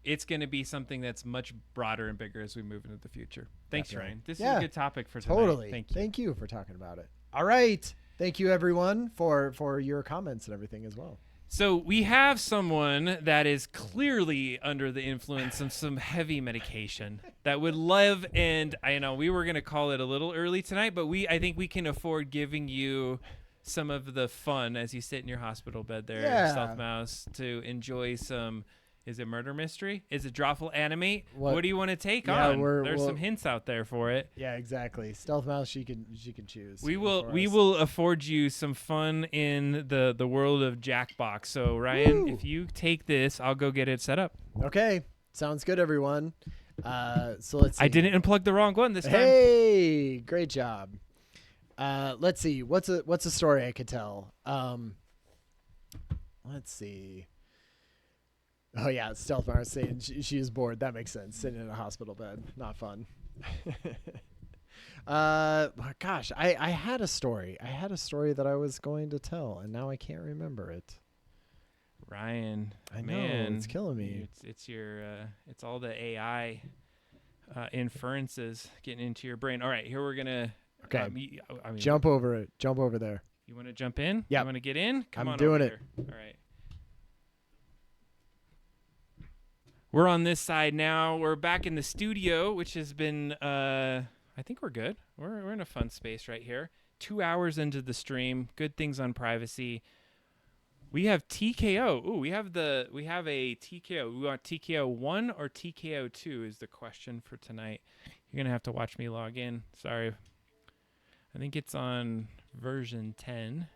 It's going to be something that's much broader and bigger as we move into the future. Thanks, Definitely. Ryan. This is Yeah, a good topic for tonight. Totally. Thank you. Thank you for talking about it. All right. Thank you, everyone, for your comments and everything as well. So we have someone that is clearly under the influence of some heavy medication that would love, and I know we were going to call it a little early tonight, but I think we can afford giving you some of the fun as you sit in your hospital bed there, Yeah. Stealth Mouse, to enjoy some. Is it murder mystery? Is it Drawful Animate? What- What do you want to take Yeah, on? There's we'll- some hints out there for it. Yeah, exactly. Stealth Mouse, she can choose. We for us. will afford you some fun in the world of Jackbox. So Ryan, Woo! if you take this, I'll go get it set up. Okay, sounds good, everyone. So let's see. I didn't unplug the wrong one this time. Hey, great job. Let's see. What's a story I could tell? Let's see. Oh yeah, Stealth Mars saying she is bored. That makes sense. Sitting in a hospital bed, not fun. Gosh, I had a story. I had a story that I was going to tell, and now I can't remember it. Ryan, I know, man, it's killing me. It's all the AI inferences getting into your brain. All right, here we're gonna. Okay. I mean, Jump over it. Jump over there. You want to jump in? Yep. You want to get in? Come I'm on doing over it. here. All right. We're on this side now. We're back in the studio, which has been, I think we're good. We're in a fun space right here. 2 hours into the stream. Good things on privacy. We have TKO. Ooh, we have a TKO. We want TKO 1 or TKO 2 is the question for tonight. You're going to have to watch me log in. Sorry. I think it's on version 10.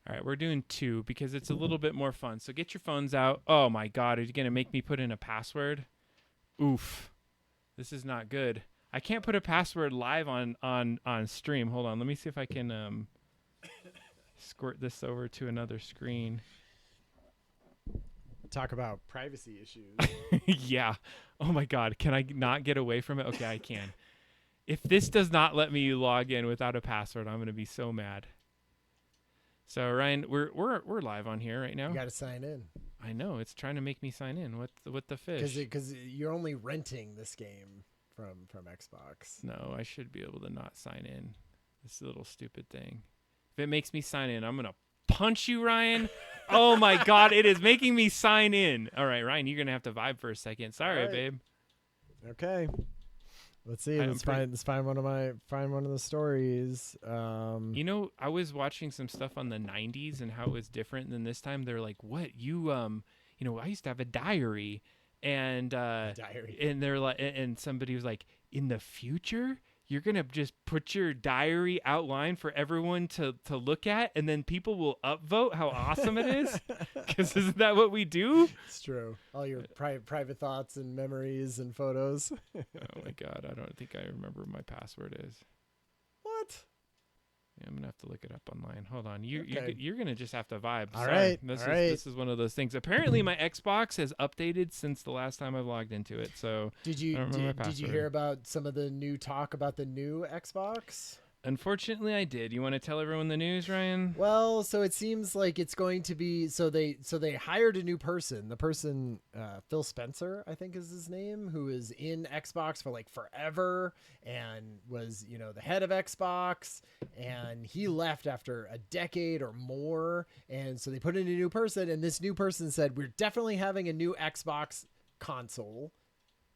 All right, we're doing 2 because it's a little bit more fun. So get your phones out. Oh my God, are you going to make me put in a password? Oof. This is not good. I can't put a password live on stream. Hold on. Let me see if I can squirt this over to another screen. Talk about privacy issues. Yeah. Oh my God. Can I not get away from it? Okay, I can. If this does not let me log in without a password, I'm going to be so mad. So Ryan, we're live on here right now. You got to sign in. I know it's trying to make me sign in. What the fish? Because you're only renting this game from Xbox. No, I should be able to not sign in. This little stupid thing. If it makes me sign in, I'm gonna punch you, Ryan. Oh my God, it is making me sign in. All right, Ryan, you're gonna have to vibe for a second. Sorry, All right. babe. Okay. Let's see. I'm Let's find one of the stories. You know, I was watching some stuff on the 90s and how it was different than this time. They're like, "What you I used to have a diary." And diary. and they're like, and somebody was like, "In the future, you're gonna just put your diary outline for everyone to look at, and then people will upvote how awesome it is." Because isn't that what we do? It's true. All your private thoughts and memories and photos. Oh my God, I don't think I remember what my password is. What? Yeah, I'm gonna have to look it up online. Hold on, Okay. you're gonna just have to vibe. All Sorry. right, This all is right. this is one of those things. Apparently, my Xbox has updated since the last time I've logged into it. So Did I you don't remember my did you password. hear about some of the new talk about the new Xbox? unfortunately, I did. You want to tell everyone the news, Ryan? Well, so it seems like it's going to be so they hired a new person. The person Phil Spencer, I think is his name, who is in Xbox for like forever and was, the head of Xbox, and he left after a decade or more, and so they put in a new person, and this new person said, "We're definitely having a new Xbox console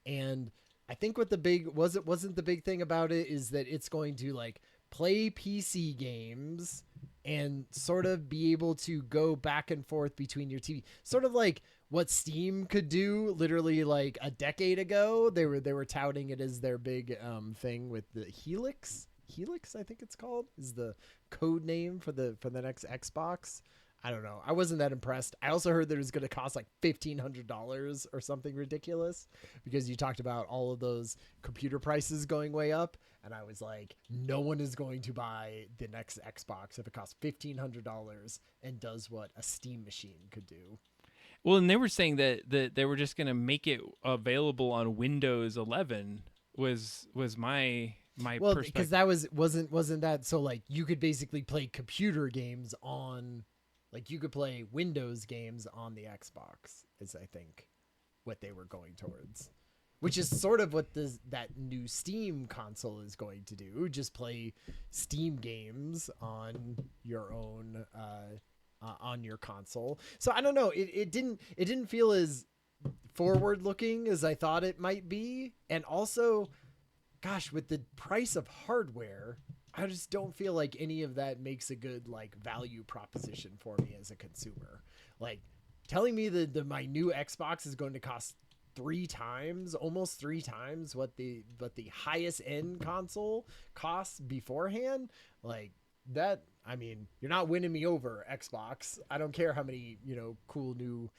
And I think what wasn't the big thing about it is that it's going to like play PC games and sort of be able to go back and forth between your TV, sort of like what Steam could do literally like a decade ago. They were touting it as their big thing with the Helix, I think it's called, is the code name for the next Xbox. I don't know. I wasn't that impressed. I also heard that it was going to cost like $1,500 or something ridiculous, because you talked about all of those computer prices going way up. And I was like, no one is going to buy the next Xbox if it costs $1,500 and does what a Steam machine could do. Well, and they were saying that they were just going to make it available on Windows 11 was my Well, perspective. because that wasn't that, so like you could basically play computer games on, like you could play Windows games on the Xbox is I think what they were going towards, which is sort of what that new Steam console is going to do. Just play Steam games on your own on your console. So I don't know. It didn't feel as forward looking as I thought it might be, and also, gosh, with the price of hardware, I just don't feel like any of that makes a good like value proposition for me as a consumer. Like telling me that my new Xbox is going to cost almost three times what the highest end console costs beforehand, like that. I mean, you're not winning me over, Xbox. I don't care how many, cool new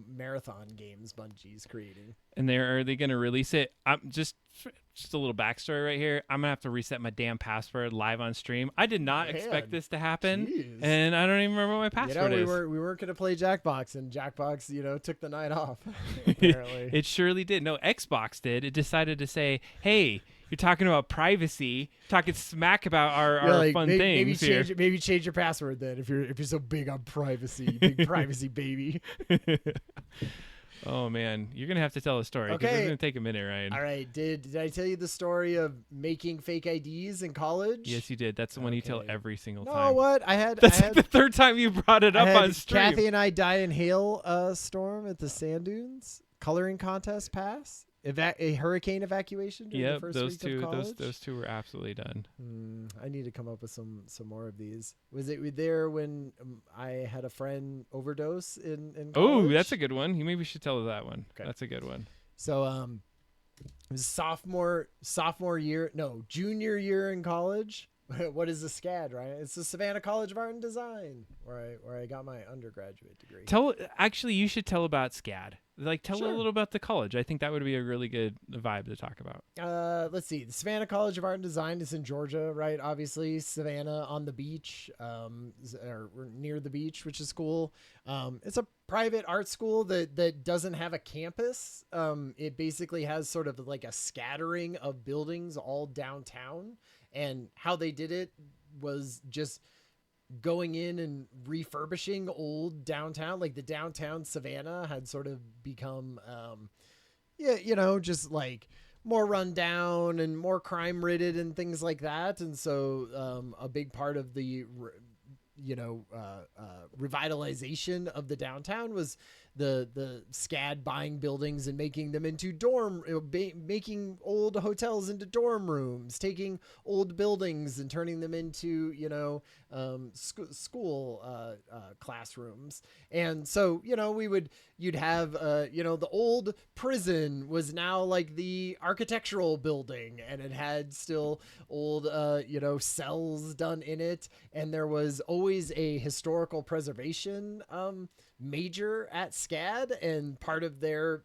marathon games Bungie's creating. And are they going to release it? I'm just a little backstory right here. I'm gonna have to reset my damn password live on stream. I did not expect this to happen, geez. And I don't even remember what my password is. We weren't gonna play Jackbox, and Jackbox, took the night off. Apparently, it surely did. No, Xbox did. It decided to say, "Hey, you're talking about privacy, talking smack about our fun things here. Maybe change your password then if you're so big on privacy, big privacy baby." Oh man, you're gonna have to tell a story. Okay, it's gonna take a minute, Ryan. All right, did I tell you the story of making fake IDs in college? Yes, you did. That's the one you tell every single time. No, what That's like the third time you brought it up on stream. Kathy and I die in hail storm at the sand dunes coloring contest pass. A hurricane evacuation during the first week of college. Those two were absolutely done. I need to come up with some more of these. Was it there when I had a friend overdose in college? Oh, that's a good one. You maybe should tell that one. Okay. That's a good one. So it was junior year in college. What is the SCAD, right? It's the Savannah College of Art and Design, where I got my undergraduate degree. Actually, you should tell about SCAD. Tell a little about the college. I think that would be a really good vibe to talk about. Let's see. The Savannah College of Art and Design is in Georgia, right? Obviously, Savannah on the beach, or near the beach, which is cool. It's a private art school that doesn't have a campus. It basically has sort of like a scattering of buildings all downtown. And how they did it was just going in and refurbishing old downtown. Like the downtown Savannah had sort of become, just like more run down and more crime ridden and things like that. And so a big part of the, revitalization of the downtown was the SCAD buying buildings and making them into making old hotels into dorm rooms, taking old buildings and turning them into, school classrooms. And so, you'd have, the old prison was now like the architectural building, and it had still old, cells done in it. And there was always a historical preservation, major at SCAD, and part of their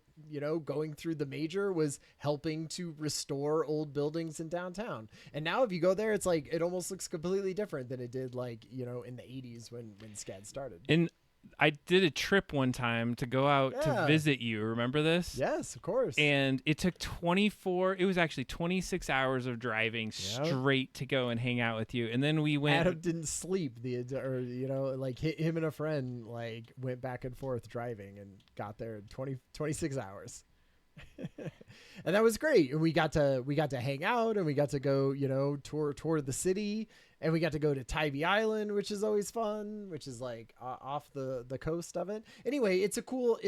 going through the major was helping to restore old buildings in downtown. And now if you go there, it's like it almost looks completely different than it did in the 80s when SCAD started. And I did a trip one time to go out to visit you. Remember this? Yes, of course. And it took 26 hours of driving straight to go and hang out with you. And then we went. Adam didn't sleep him and a friend went back and forth driving and got there in 26 hours. And that was great. And we got to hang out, and we got to go, tour the city, and we got to go to Tybee Island, which is always fun, which is off the coast of it. Anyway, it's a cool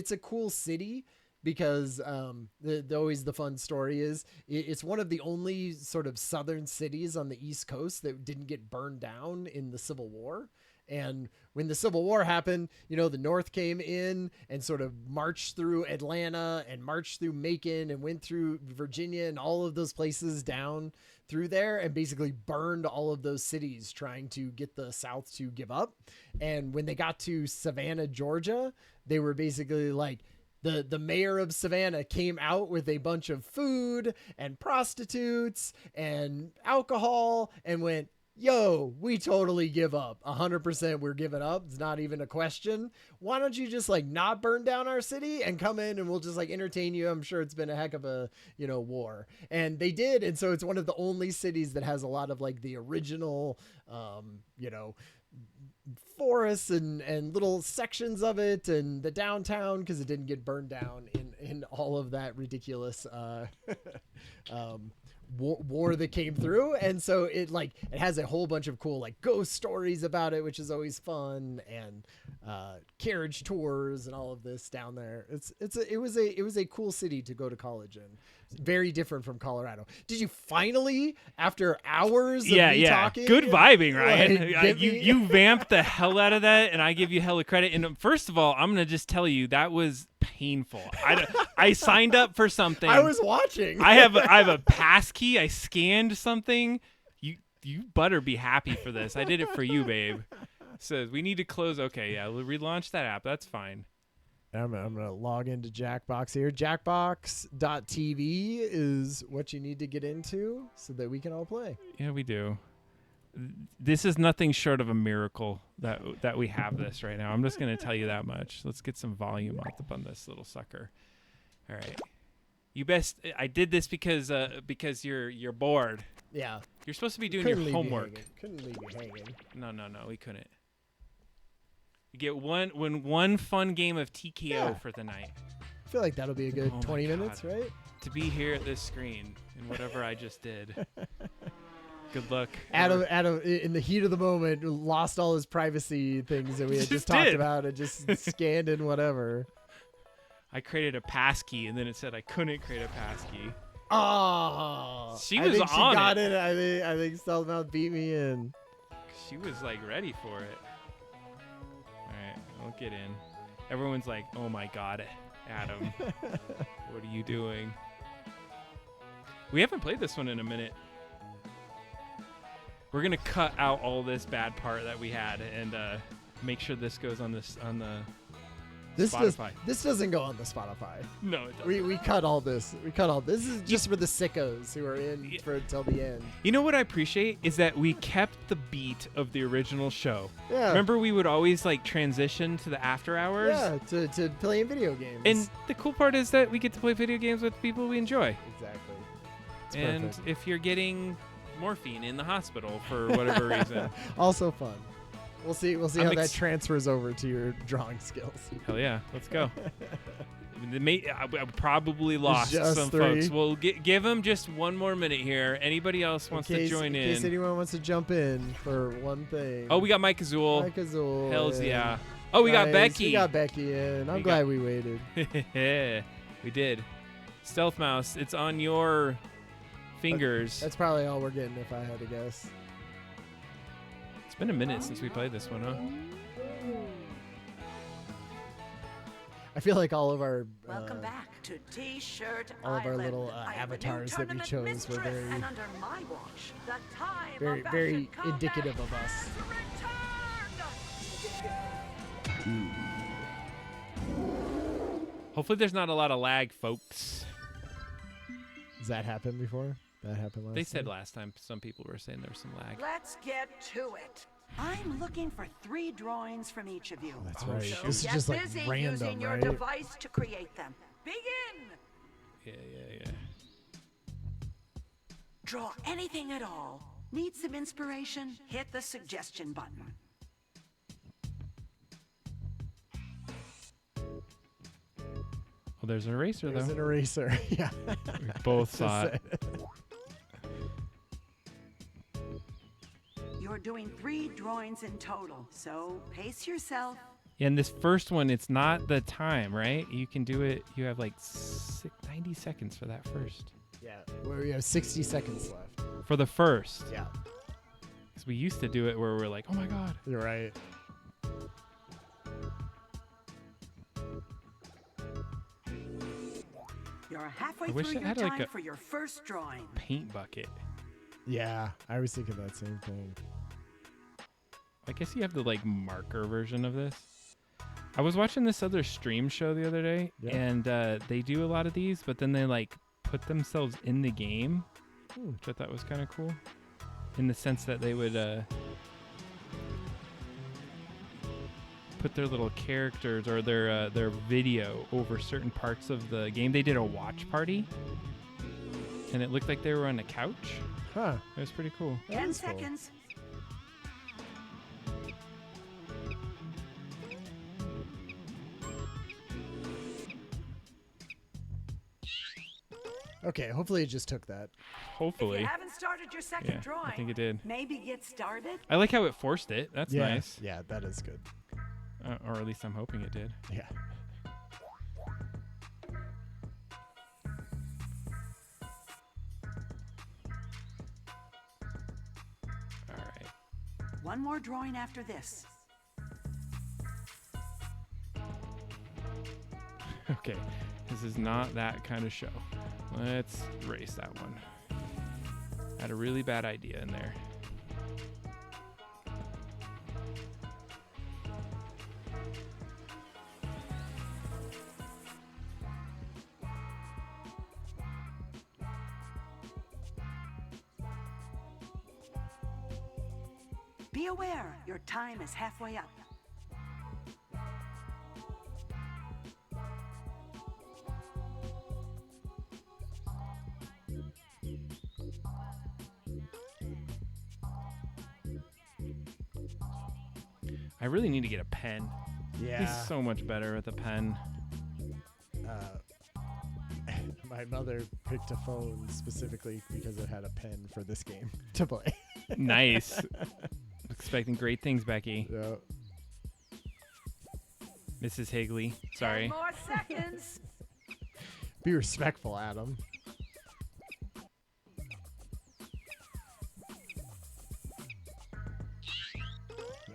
city because always the fun story is it's one of the only sort of southern cities on the East Coast that didn't get burned down in the Civil War. And when the Civil War happened, the North came in and sort of marched through Atlanta and marched through Macon and went through Virginia and all of those places down through there and basically burned all of those cities trying to get the South to give up. And when they got to Savannah, Georgia, they were basically like, the mayor of Savannah came out with a bunch of food and prostitutes and alcohol and went, yo, we totally give up. 100% we're giving up. It's not even a question. Why don't you just like not burn down our city and come in and we'll just like entertain you? I'm sure it's been a heck of a, war. And they did. And so it's one of the only cities that has a lot of like the original, forests and little sections of it and the downtown because it didn't get burned down in all of that ridiculous war that came through. And so it has a whole bunch of cool like ghost stories about it, which is always fun, and carriage tours and all of this down there. It was a cool city to go to college in. Very different from Colorado. Did you finally, after hours of me talking? Good vibing, Ryan. Like, you vamped the hell out of that, and I give you hella credit. And first of all, I'm gonna just tell you that was painful. I signed up for something. I was watching. I have a pass key. I scanned something. You better be happy for this. I did it for you, babe. Says we need to close. Okay, yeah, we'll relaunch that app. That's fine. I'm going to log into Jackbox here. Jackbox.tv is what you need to get into so that we can all play. Yeah, we do. This is nothing short of a miracle that we have this right now. I'm just going to tell you that much. Let's get some volume up on this little sucker. All right. I did this because you're bored. Yeah. You're supposed to be doing your homework. Couldn't leave you hanging. No, we couldn't. You get one fun game of TKO for the night. I feel like that'll be a good 20 minutes, right? To be here at this screen and whatever I just did. Good luck. Adam, in the heat of the moment, lost all his privacy things that we had just talked about and just scanned in whatever. I created a passkey and then it said I couldn't create a passkey. Oh, she was on it. She got it. I think Stealthmouth beat me in. She was like ready for it. I'll get in. Everyone's like, oh my God, Adam, what are you doing? We haven't played this one in a minute. We're going to cut out all this bad part that we had and make sure this goes on the Spotify. This doesn't go on the Spotify. No, it doesn't. We cut all this. This is just for the sickos who are in for until the end. You know what I appreciate is that we kept the beat of the original show. Yeah. Remember we would always like transition to the after hours? Yeah, to playing video games. And the cool part is that we get to play video games with people we enjoy. Exactly. It's and perfect. if you're getting morphine in the hospital for whatever reason. Also fun. We'll see how that transfers over to your drawing skills. Hell yeah, let's go. I probably lost just some 3. folks. We'll give them just one more minute here. Anybody else wants to join in? In case anyone wants to jump in for one thing. Oh, we got Mike Azul. Hells yeah. Oh, we got Becky. We got Becky in. I'm glad we waited. We did. Stealth Mouse, it's on your fingers. That's probably all we're getting if I had to guess. It's been a minute since we played this one, huh? I feel like all of our welcome back to T-shirt all of our Island. little avatars that we chose were very, and under my watch, the time very indicative of us. Hopefully, there's not a lot of lag, folks. Does that happen before? That happened last They time? said last time some people were saying there was some lag. Let's get to it. I'm looking for 3 drawings from each of you. That's right. So This is get just like busy random, using your right? device to create them. Begin. Yeah. Draw anything at all. Need some inspiration? Hit the suggestion button. Well, there's an eraser, There's though. an eraser. Yeah. We both saw it. You're doing 3 drawings in total, so pace yourself. And this first one, it's not the time, right? You can do it. You have like 90 seconds for that first. Yeah, we have 60 seconds left. For the first. Yeah, Because we used to do it where we're like, oh my God. you're right. You're halfway I wish through it your had, time like, a- for your first drawing. Paint bucket. Yeah, I was thinking that same thing. I guess you have the like marker version of this. I was watching this other stream show the other day, Yeah. and they do a lot of these, but then they like put themselves in the game, Hmm. which I thought was kind of cool, in the sense that they would put their little characters or their video over certain parts of the game. They did a watch party, and it looked like they were on a couch. Huh. It was pretty cool. 10 is cool. seconds. Okay, hopefully it just took that. If Hopefully. you haven't started your second Yeah, drawing, I think it did. maybe get started. I like how it forced it. That's Yeah, nice. yeah, that is good. Or at least I'm hoping it did. Yeah. All right. One more drawing after this. Okay. This is not that kind of show. Let's erase that one. Had a really bad idea in there. Be aware, your time is halfway up. I really need to get a pen. Yeah. He's so much better with a pen. My mother picked a phone specifically because it had a pen for this game to play. Nice. Expecting great things, Becky. Yeah. Mrs. Higley. 10 Sorry. more seconds. Be respectful, Adam.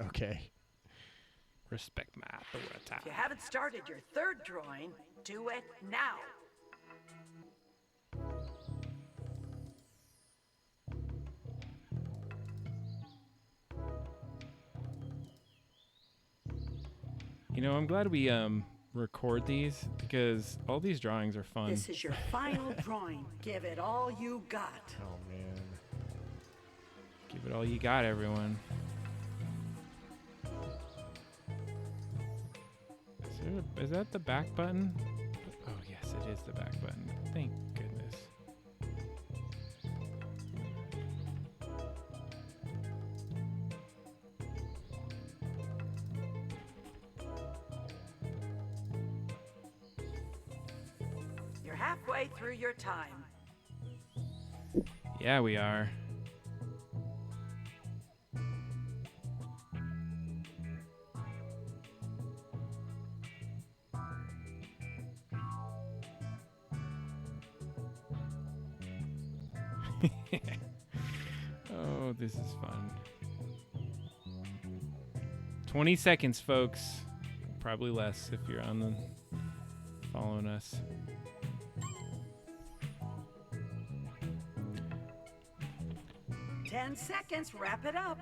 Okay. Respect my authority. If you haven't started your third drawing, do it now. You know, I'm glad we record these because all these drawings are fun. This is your final drawing. Give it all you got. Oh man. Give it all you got, everyone. Is that the back button? Oh, yes, it is the back button. Thank goodness. You're halfway through your time. Yeah, we are. Oh, this is fun. 20 seconds, folks. Probably less if you're on the following us. Ten seconds, wrap it up.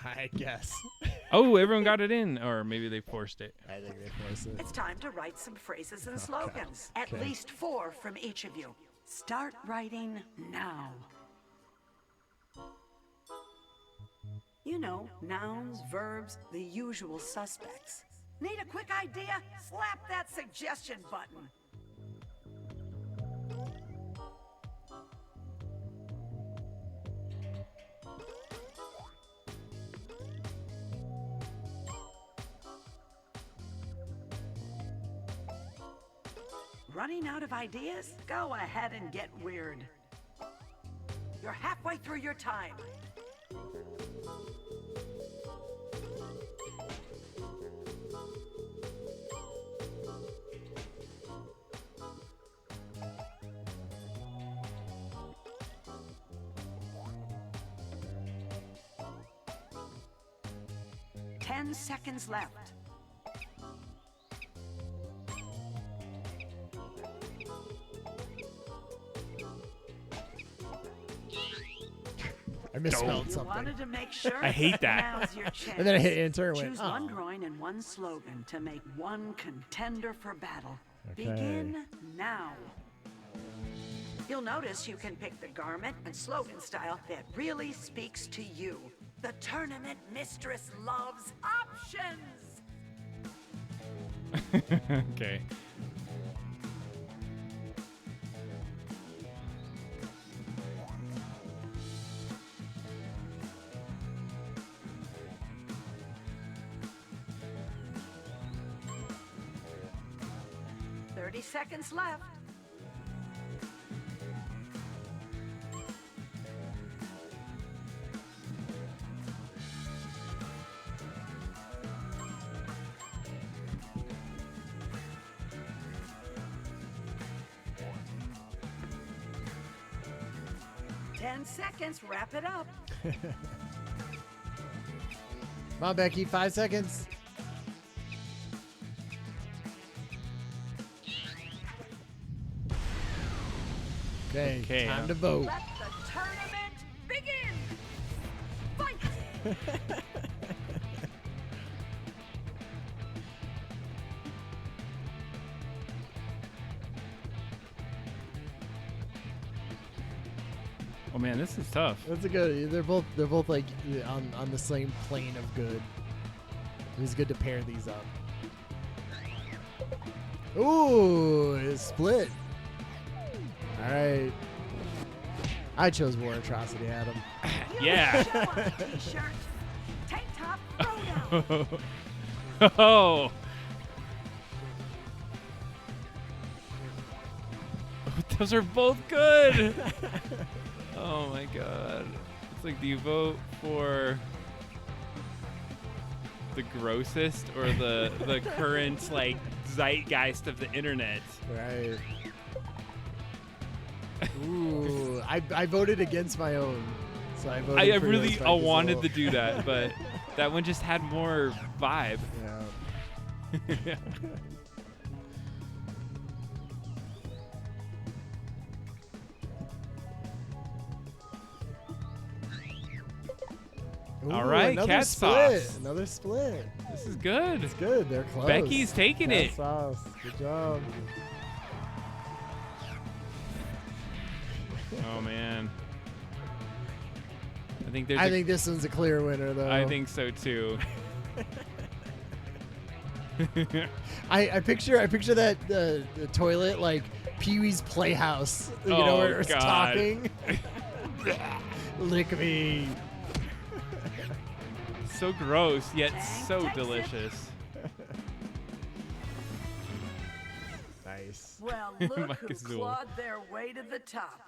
I guess. Oh, everyone got it in, or maybe they forced it. I think they forced it. It's time to write some phrases and God. slogans. At Okay. least 4 from each of you. Start writing now. You know, nouns, verbs, the usual suspects. Need a quick idea? Slap that suggestion button. Running out of ideas? Go ahead and get weird. You're halfway through your time. Ten seconds left. I misspelled You something. wanted to make sure. I hate that. Now's your chance. And then I hit enter and went, Choose one "Oh." drawing and one slogan to make one contender for battle. Okay. Begin now. You'll notice you can pick the garment and slogan style that really speaks to you. The tournament mistress loves options. Okay. Seconds left. Ten seconds. Wrap it up. Come on, Becky, 5 seconds. Okay, time to vote. Let the tournament begin. Fight. Oh man, this is tough. That's a good. They're both like on the same plane of good. It was good to pair these up. Ooh, it's split. All right. I chose War Atrocity, Adam. Yeah. Show up, t-shirt, tank top, throwdown. Oh. Those are both good. Oh my god. It's like, do you vote for the grossest or the current like zeitgeist of the internet? Right. Ooh, I voted against my own. So I voted I for really yours, Mike, as wanted well. to do that, but that one just had more vibe. Yeah. All Ooh, right, another cat split. sauce. Another split. This is good. It's good. They're close. Becky's taking Cat it. Sauce. Good job. Oh man. I think this one's a clear winner, though. I think so too. I picture that the toilet like Pee-wee's Playhouse. You know, Oh, where it's God. talking. Lick me. So gross, yet Dang, so takes it. delicious. Nice. Well, look Mike who is cool. clawed their way to the top.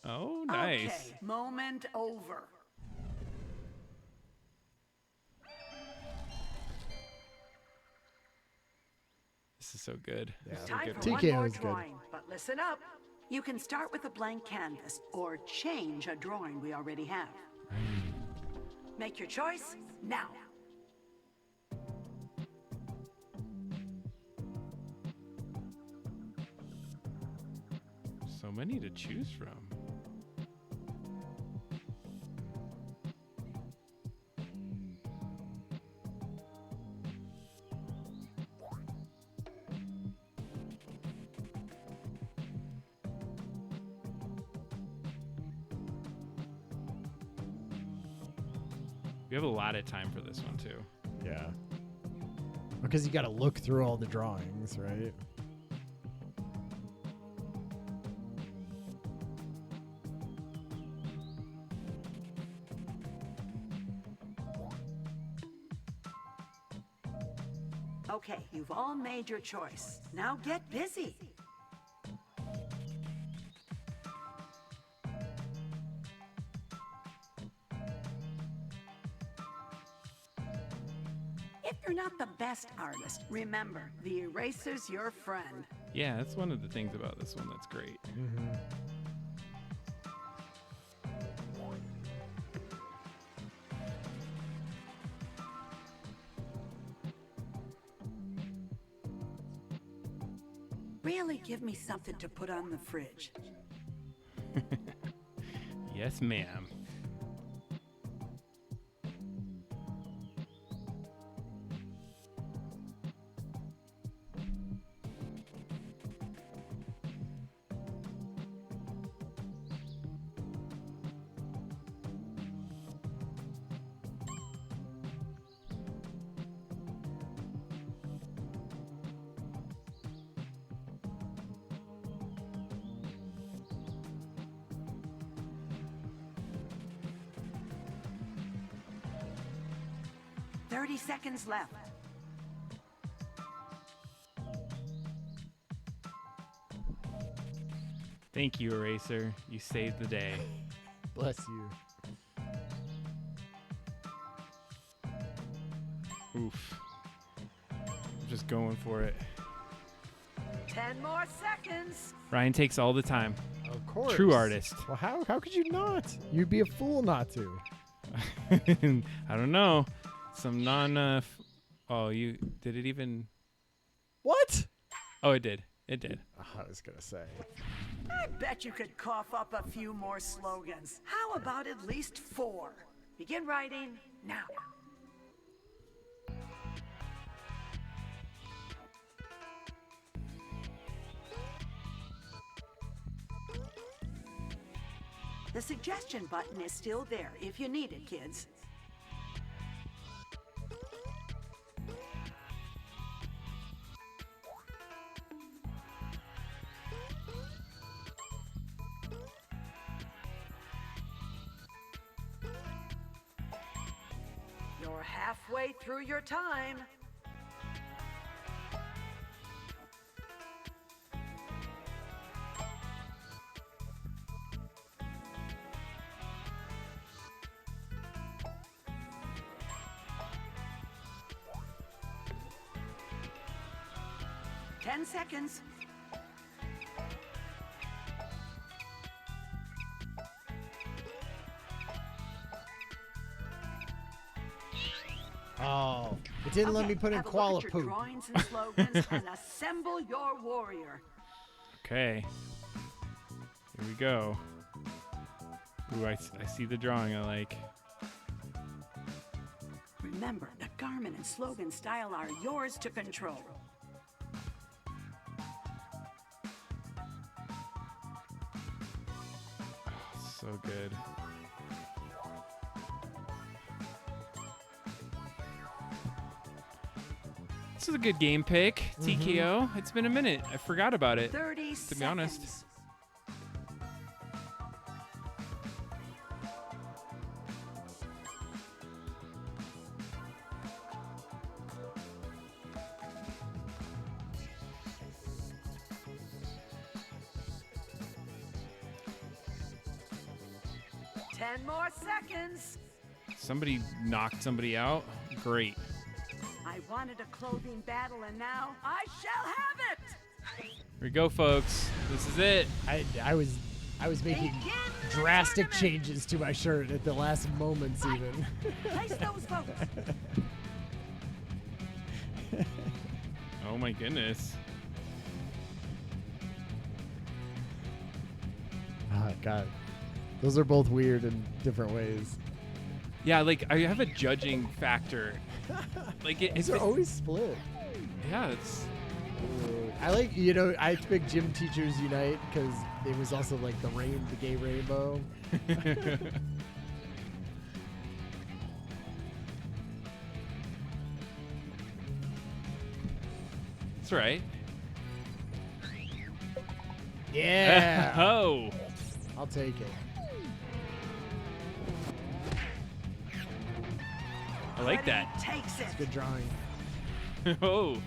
Oh, nice. Okay, moment over. This is so good. Yeah. This is a Time good for one. TK one more was good. drawing, but listen up. You can start with a blank canvas or change a drawing we already have. Make your choice now. So many to choose from. We have a lot of time for this one too. Yeah. Because you got to look through all the drawings, right? Okay, you've all made your choice. Now get busy. If you're not the best artist, remember, the eraser's your friend. Yeah, that's one of the things about this one that's great. Really give me something to put on the fridge. Yes, ma'am. "30 seconds left. Thank you, Eraser. You saved the day. Bless you. Oof. I'm just going for it. 10 more seconds. Ryan takes all the time. Of course. True artist. Well, how could you not? You'd be a fool not to. I don't know. Some oh, you did it even? What? Oh, it did. It did. I was gonna say. I bet you could cough up a few more slogans. How about at least 4? Begin writing now. The suggestion button is still there if you need it, kids. You're halfway through your time. Ten seconds. Oh, it didn't let me put in have a koala look at your poop. drawings and slogans and assemble your warrior. Okay. Here we go. Ooh, I see the drawing I like. Remember, the garment and slogan style are yours to control. So good. This is a good game pick, TKO. It's been a minute. I forgot about it. 30 To be honest. seconds. Ten more seconds. Somebody knocked somebody out. Great. I wanted a clothing battle, and now I shall have it. Here we go, folks. This is it. I was making Begin the drastic tournament. changes to my shirt at the last moments even. Place those votes. Oh my goodness. Oh God, those are both weird in different ways. Yeah, like I have a judging factor. Like These are always split. yeah, it's I like, I picked Gym Teachers Unite because it was also like the gay rainbow. that's right. Yeah, Oh. I'll take it. I like Ready that. Takes it. Good drawing. Oh.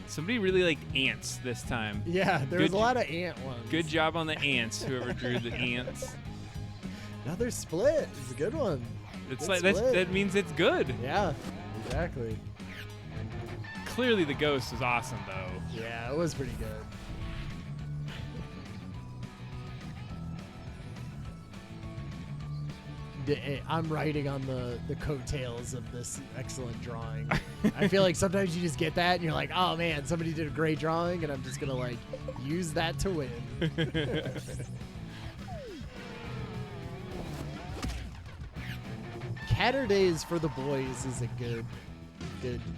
Somebody really liked ants this time. Yeah, there was a Good- lot of ant ones. Good job on the ants, whoever drew the ants. Another split. It's a good one. It's Good like split. that means it's good. Yeah, exactly. Clearly the ghost was awesome though. Yeah, it was pretty good. I'm riding on the coattails of this excellent drawing. I feel like sometimes you just get that and you're like, oh man, somebody did a great drawing, and I'm just gonna like use that to win. Catterdays for the boys is a good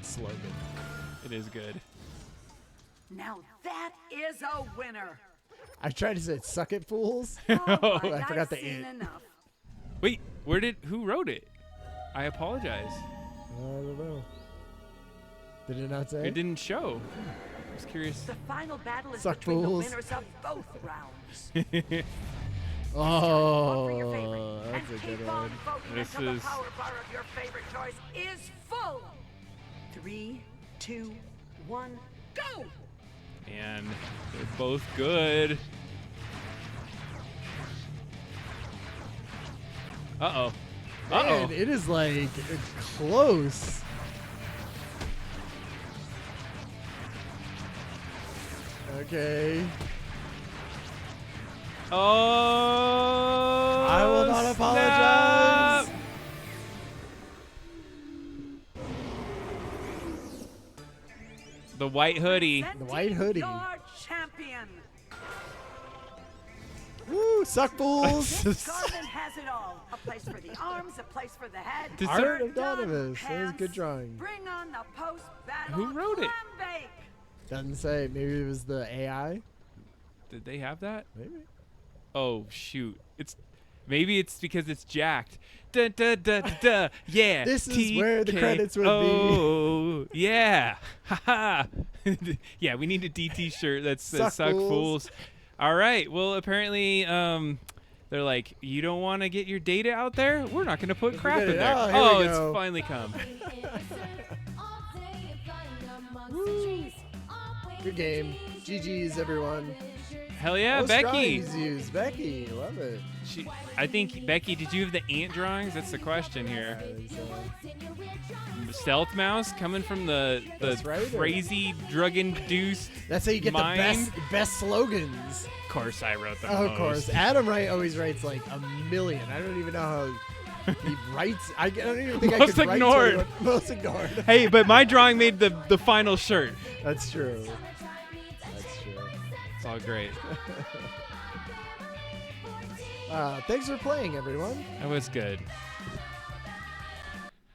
slogan. It is good. Now that is a winner. I tried to say suck it, fools. All right, I forgot I've the seen ant. enough. Wait, who wrote it? I apologize. I don't know. Did it not say? It didn't show. I was curious. The final battle is Suck between fools. the winners of both rounds. Oh, Vote for your favorite, that's and a good keep on one. voting This until is- the power bar of your favorite choice is full. 3, 2, 1, go! And they're both good. Uh-oh. Uh-oh. Man, it is like close. Okay. Oh! I will not apologize. snap! The white hoodie. The white hoodie. Your champion. Woo, suck fools. This garment has it all. A place for the arms, a place for the head. Did Art some- of Donovan. That was a good Pants. drawing. Bring on the post-battle Who wrote it? clam bake. Doesn't say. Maybe it was the AI. Did they have that? Maybe. Oh shoot! Maybe it's because it's jacked. Da da da da da. Yeah. This is where the credits would be. Oh yeah. Haha. Yeah, we need a DT shirt that says Suck "Suck fools." Fools." All right. Well, apparently, they're like, you don't want to get your data out there. We're not going to put crap get in it. there. Oh, here we it's go. finally come. Good game. GG's, everyone. Hell yeah, Most Becky. drawings used. Becky, love it. I think Becky. Did you have the ant drawings? That's the question here. Stealth Mouse coming from the That's right. crazy drug-induced. That's how you get Mind. the best slogans. Of course, I wrote them. Oh, of most. course. Adam Wright always writes like a million. I don't even know how he writes. I don't even think I Most could write to ignored. anyone. Most ignored. Hey, but my drawing made the final shirt. That's true. That's true. It's all great. Thanks for playing, everyone. That was good.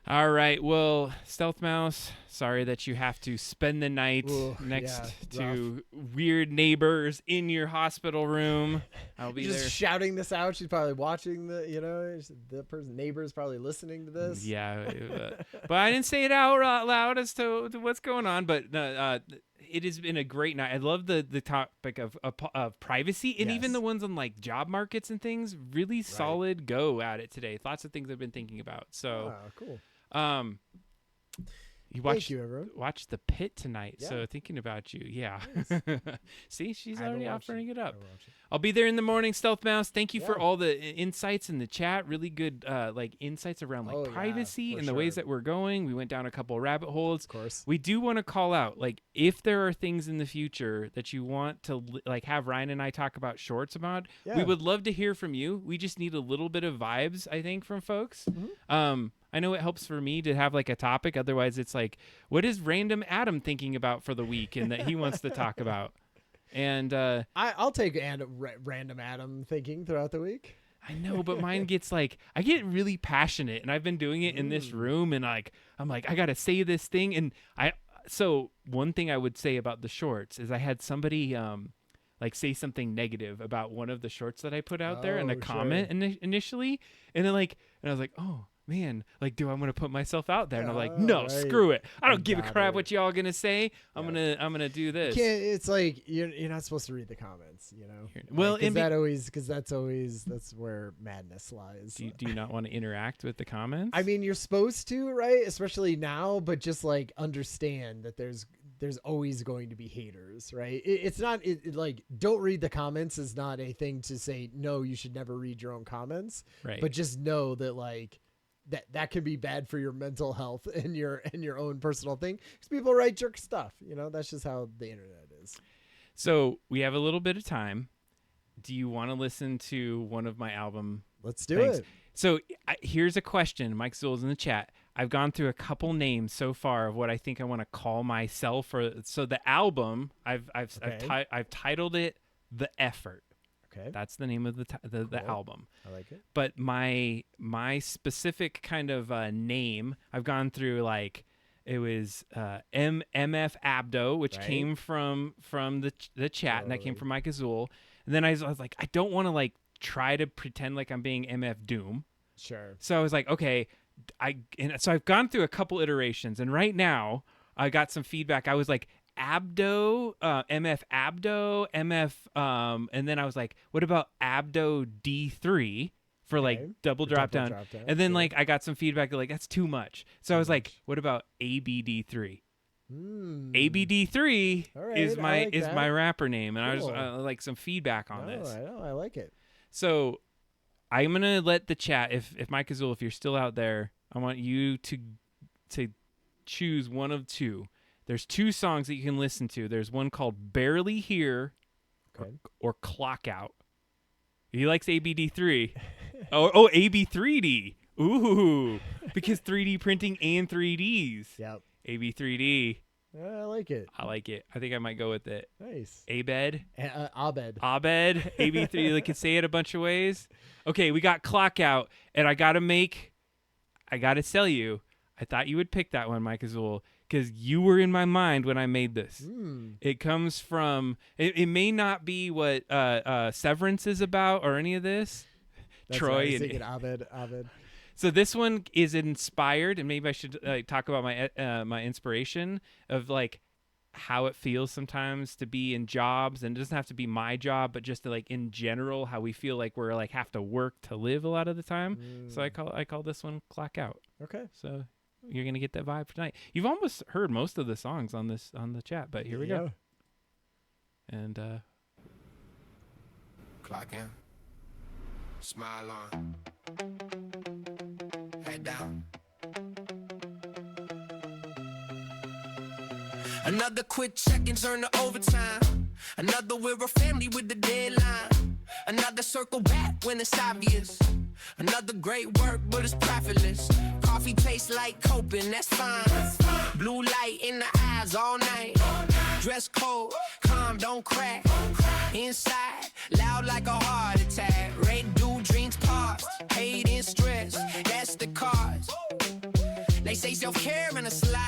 All right. Well, Stealth Mouse, sorry that you have to spend the night Ooh, next yeah, to weird neighbors in your hospital room. I'll be Just there. shouting this out. She's probably watching the person neighbor's probably listening to this. Yeah, but I didn't say it out loud as to what's going on. But it has been a great night. I love the topic of privacy, and even Yes. the ones on like job markets and things. Really solid go at it today. Lots of things I've been thinking about. So, cool. you Thank watched you, everyone. watched The Pit tonight. Yeah. So thinking about you, yeah. See, she's I haven't already watched offering it up. I haven't watched it. I'll be there in the morning, Stealth Mouse. Thank you for Yeah. all the insights in the chat. Really good like insights around like Oh, yeah, privacy for and the ways sure. that we're going. We went down a couple rabbit holes. Of course. We do want to call out like if there are things in the future that you want to like have Ryan and I talk about shorts about, we Yeah. would love to hear from you. We just need a little bit of vibes, I think, from folks. Mm-hmm. I know it helps for me to have like a topic. Otherwise, it's like, what is random Adam thinking about for the week and that he wants to talk about? And I'll take random Adam thinking throughout the week. I know, but mine gets like, I get really passionate, and I've been doing it in this room, and like, I'm like, I gotta say this thing, and so one thing I would say about the shorts is I had somebody like say something negative about one of the shorts that I put out there in a Oh, comment initially, and then like, and I was like, oh, man, like, do I want to put myself out there? And I'm like, Oh, no, right. screw it. I don't give a Got crap it. what y'all gonna say. I'm gonna do this. It's like you're not supposed to read the comments, you know. Well, because and that's where madness lies. do you not want to interact with the comments? I mean, you're supposed to, right? Especially now, but just like understand that there's always going to be haters, right? It's not like don't read the comments is not a thing to say no, you should never read your own comments, right. But just know that like that can be bad for your mental health and your own personal thing because people write jerk stuff, you know. That's just how the internet is. So we have a little bit of time. Do you want to listen to one of my album? Let's do things? it. So here's a question. Mike Zool's in the chat. I've gone through a couple names so far of what I think I want to call myself. So the album, I've titled it "The Effort." Okay, that's the name of the album. I like it. But my specific kind of name, I've gone through like it was MF Abdo, which came from the chat, and that came from Mike Azul. And then I was like, I don't want to like try to pretend like I'm being MF Doom. Sure. So I was like, okay, so I've gone through a couple iterations, and right now I got some feedback. I was like Abdo, MF Abdo, MF, and then I was like, what about Abdo D3 for like double drop down? And then like I got some feedback like that's too much. So I was like, what about ABD3? ABD3 is my rapper name, and cool. I just like some feedback on this. I like it. So I'm gonna let the chat. If Mike Azul, if you're still out there, I want you to choose one of two. There's two songs that you can listen to. There's one called "Barely Here" or "Clock Out." He likes ABD3. oh, AB3D. Ooh, because 3D printing and 3Ds. Yep. AB3D. I like it. I like it. I think I might go with it. Nice. Abed. Abed. AB3. Like could say it a bunch of ways. Okay, we got Clock Out, and I gotta tell you, I thought you would pick that one, Mike Azul, because you were in my mind when I made this. It comes from. It may not be what Severance is about or any of this. That's Troy and Abed. So this one is inspired, and maybe I should talk about my inspiration of like how it feels sometimes to be in jobs, and it doesn't have to be my job, but just to, like in general how we feel like we're like have to work to live a lot of the time. So I call this one Clock Out. Okay. So you're gonna get that vibe for tonight. You've almost heard most of the songs on the chat, but here we go. And clock in, smile on. Down. Another quick check and turn to overtime. Another we're a family with the deadline. Another circle back when it's obvious. Another great work, but it's profitless. Coffee tastes like coping, that's fine. Blue light in the eyes all night. Dress code, calm, don't crack. Inside, loud like a heart attack. Red dude dreams past, hate and stress. That's the cause. They say self-care in a slide.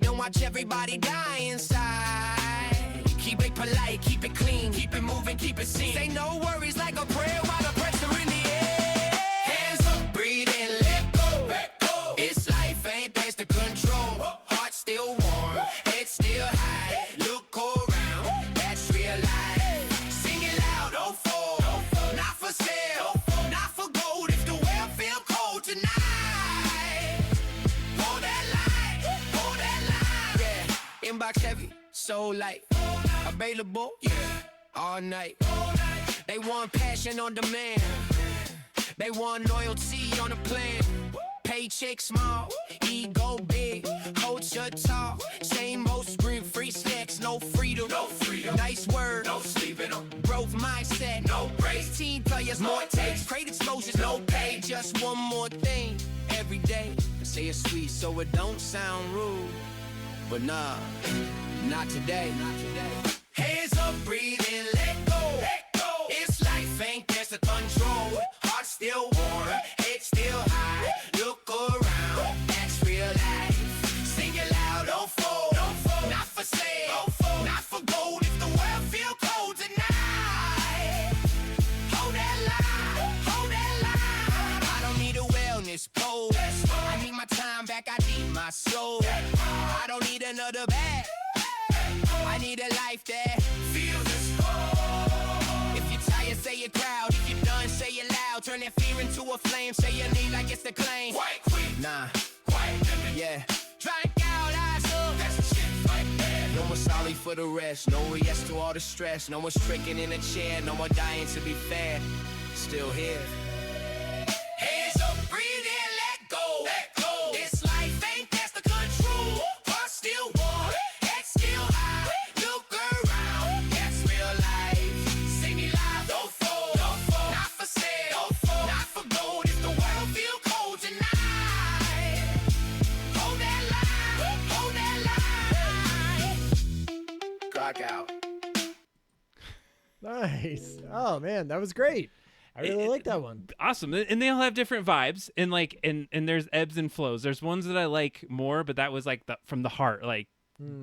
Don't watch everybody die inside. Keep it polite, keep it clean, keep it moving, keep it seen. Say no worries like a prayer while the pressure in the air. Hands up, breathe in, let go. Let go. It's life, ain't thanks to control. Heart still warm, head still high. Look around, that's real life. Sing it loud, oh for, not for sale, not for gold. If the well feel cold tonight. Inbox heavy, so light, available, all night. They want passion on demand. They want loyalty on a plan. Paycheck small, ego big, culture talk. Same old screen, free snacks, no freedom. No freedom. Nice word, no sleeping on. Growth mindset, no breaks. Team players, more takes. Great exposures, no pay. Just one more thing, every day. Say it's sweet so it don't sound rude. But nah, not today. Hands up, breathe in, let go. It's life, ain't there's the control. Heart still warm, head still high. Look around, that's real life. Sing it loud, oh for, not for sale, not for gold. If the world feel cold tonight, hold that line. I don't need a wellness pole. my soul. I don't need another bag. I need a life that feels this whole. If you're tired, say it proud. If you're done, say it loud. Turn that fear into a flame. Say your name like it's the claim. White queen. Nah. White women. Yeah. Drink out, eyes up. That's the shit like that. No more sorry for the rest. No yes to all the stress. No more tricking in a chair. No more dying to be fair. Still here. Hands up, breathe in, let go. Let go. This life ain't that's the control. Heart still warm. Head still high. Look around. That's real life. See me live. Don't fold. Don't fold. Not for sale. Don't fold. Not for gold. If the world feel cold tonight, hold that line. Hold that line. Clock out. Nice. Oh man, that was great. I really like that one. Awesome. And they all have different vibes, and like and there's ebbs and flows. There's ones that I like more, but that was like from the heart. Like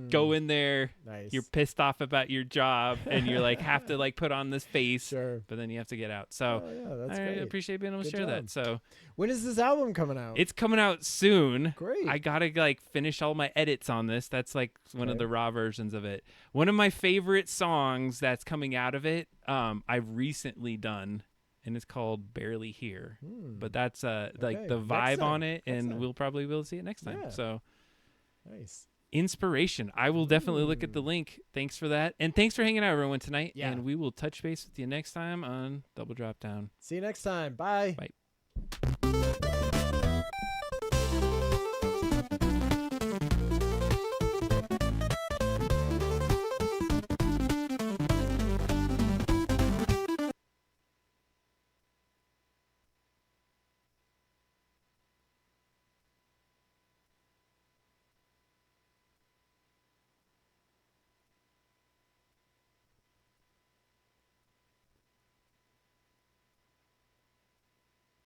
go in there, Nice. you're pissed off about your job, and you're like have to like put on this face, Sure. but then you have to get out. So Oh, yeah, that's I great. appreciate being able to Good share job. that. So When is this album coming out? it's coming out soon. Great. I gotta like finish all my edits on this. That's like one of Okay. the raw versions of it. One of my favorite songs that's coming out of it, I've recently done, and it's called Barely Here. But that's like Okay. the Next vibe time. on it, Next and time. we'll probably will see it next time. Yeah. So Nice. inspiration. I will definitely look at the link. Thanks for that. And thanks for hanging out, everyone, tonight. Yeah. And we will touch base with you next time on Double Drop Down. See you next time. Bye. Bye.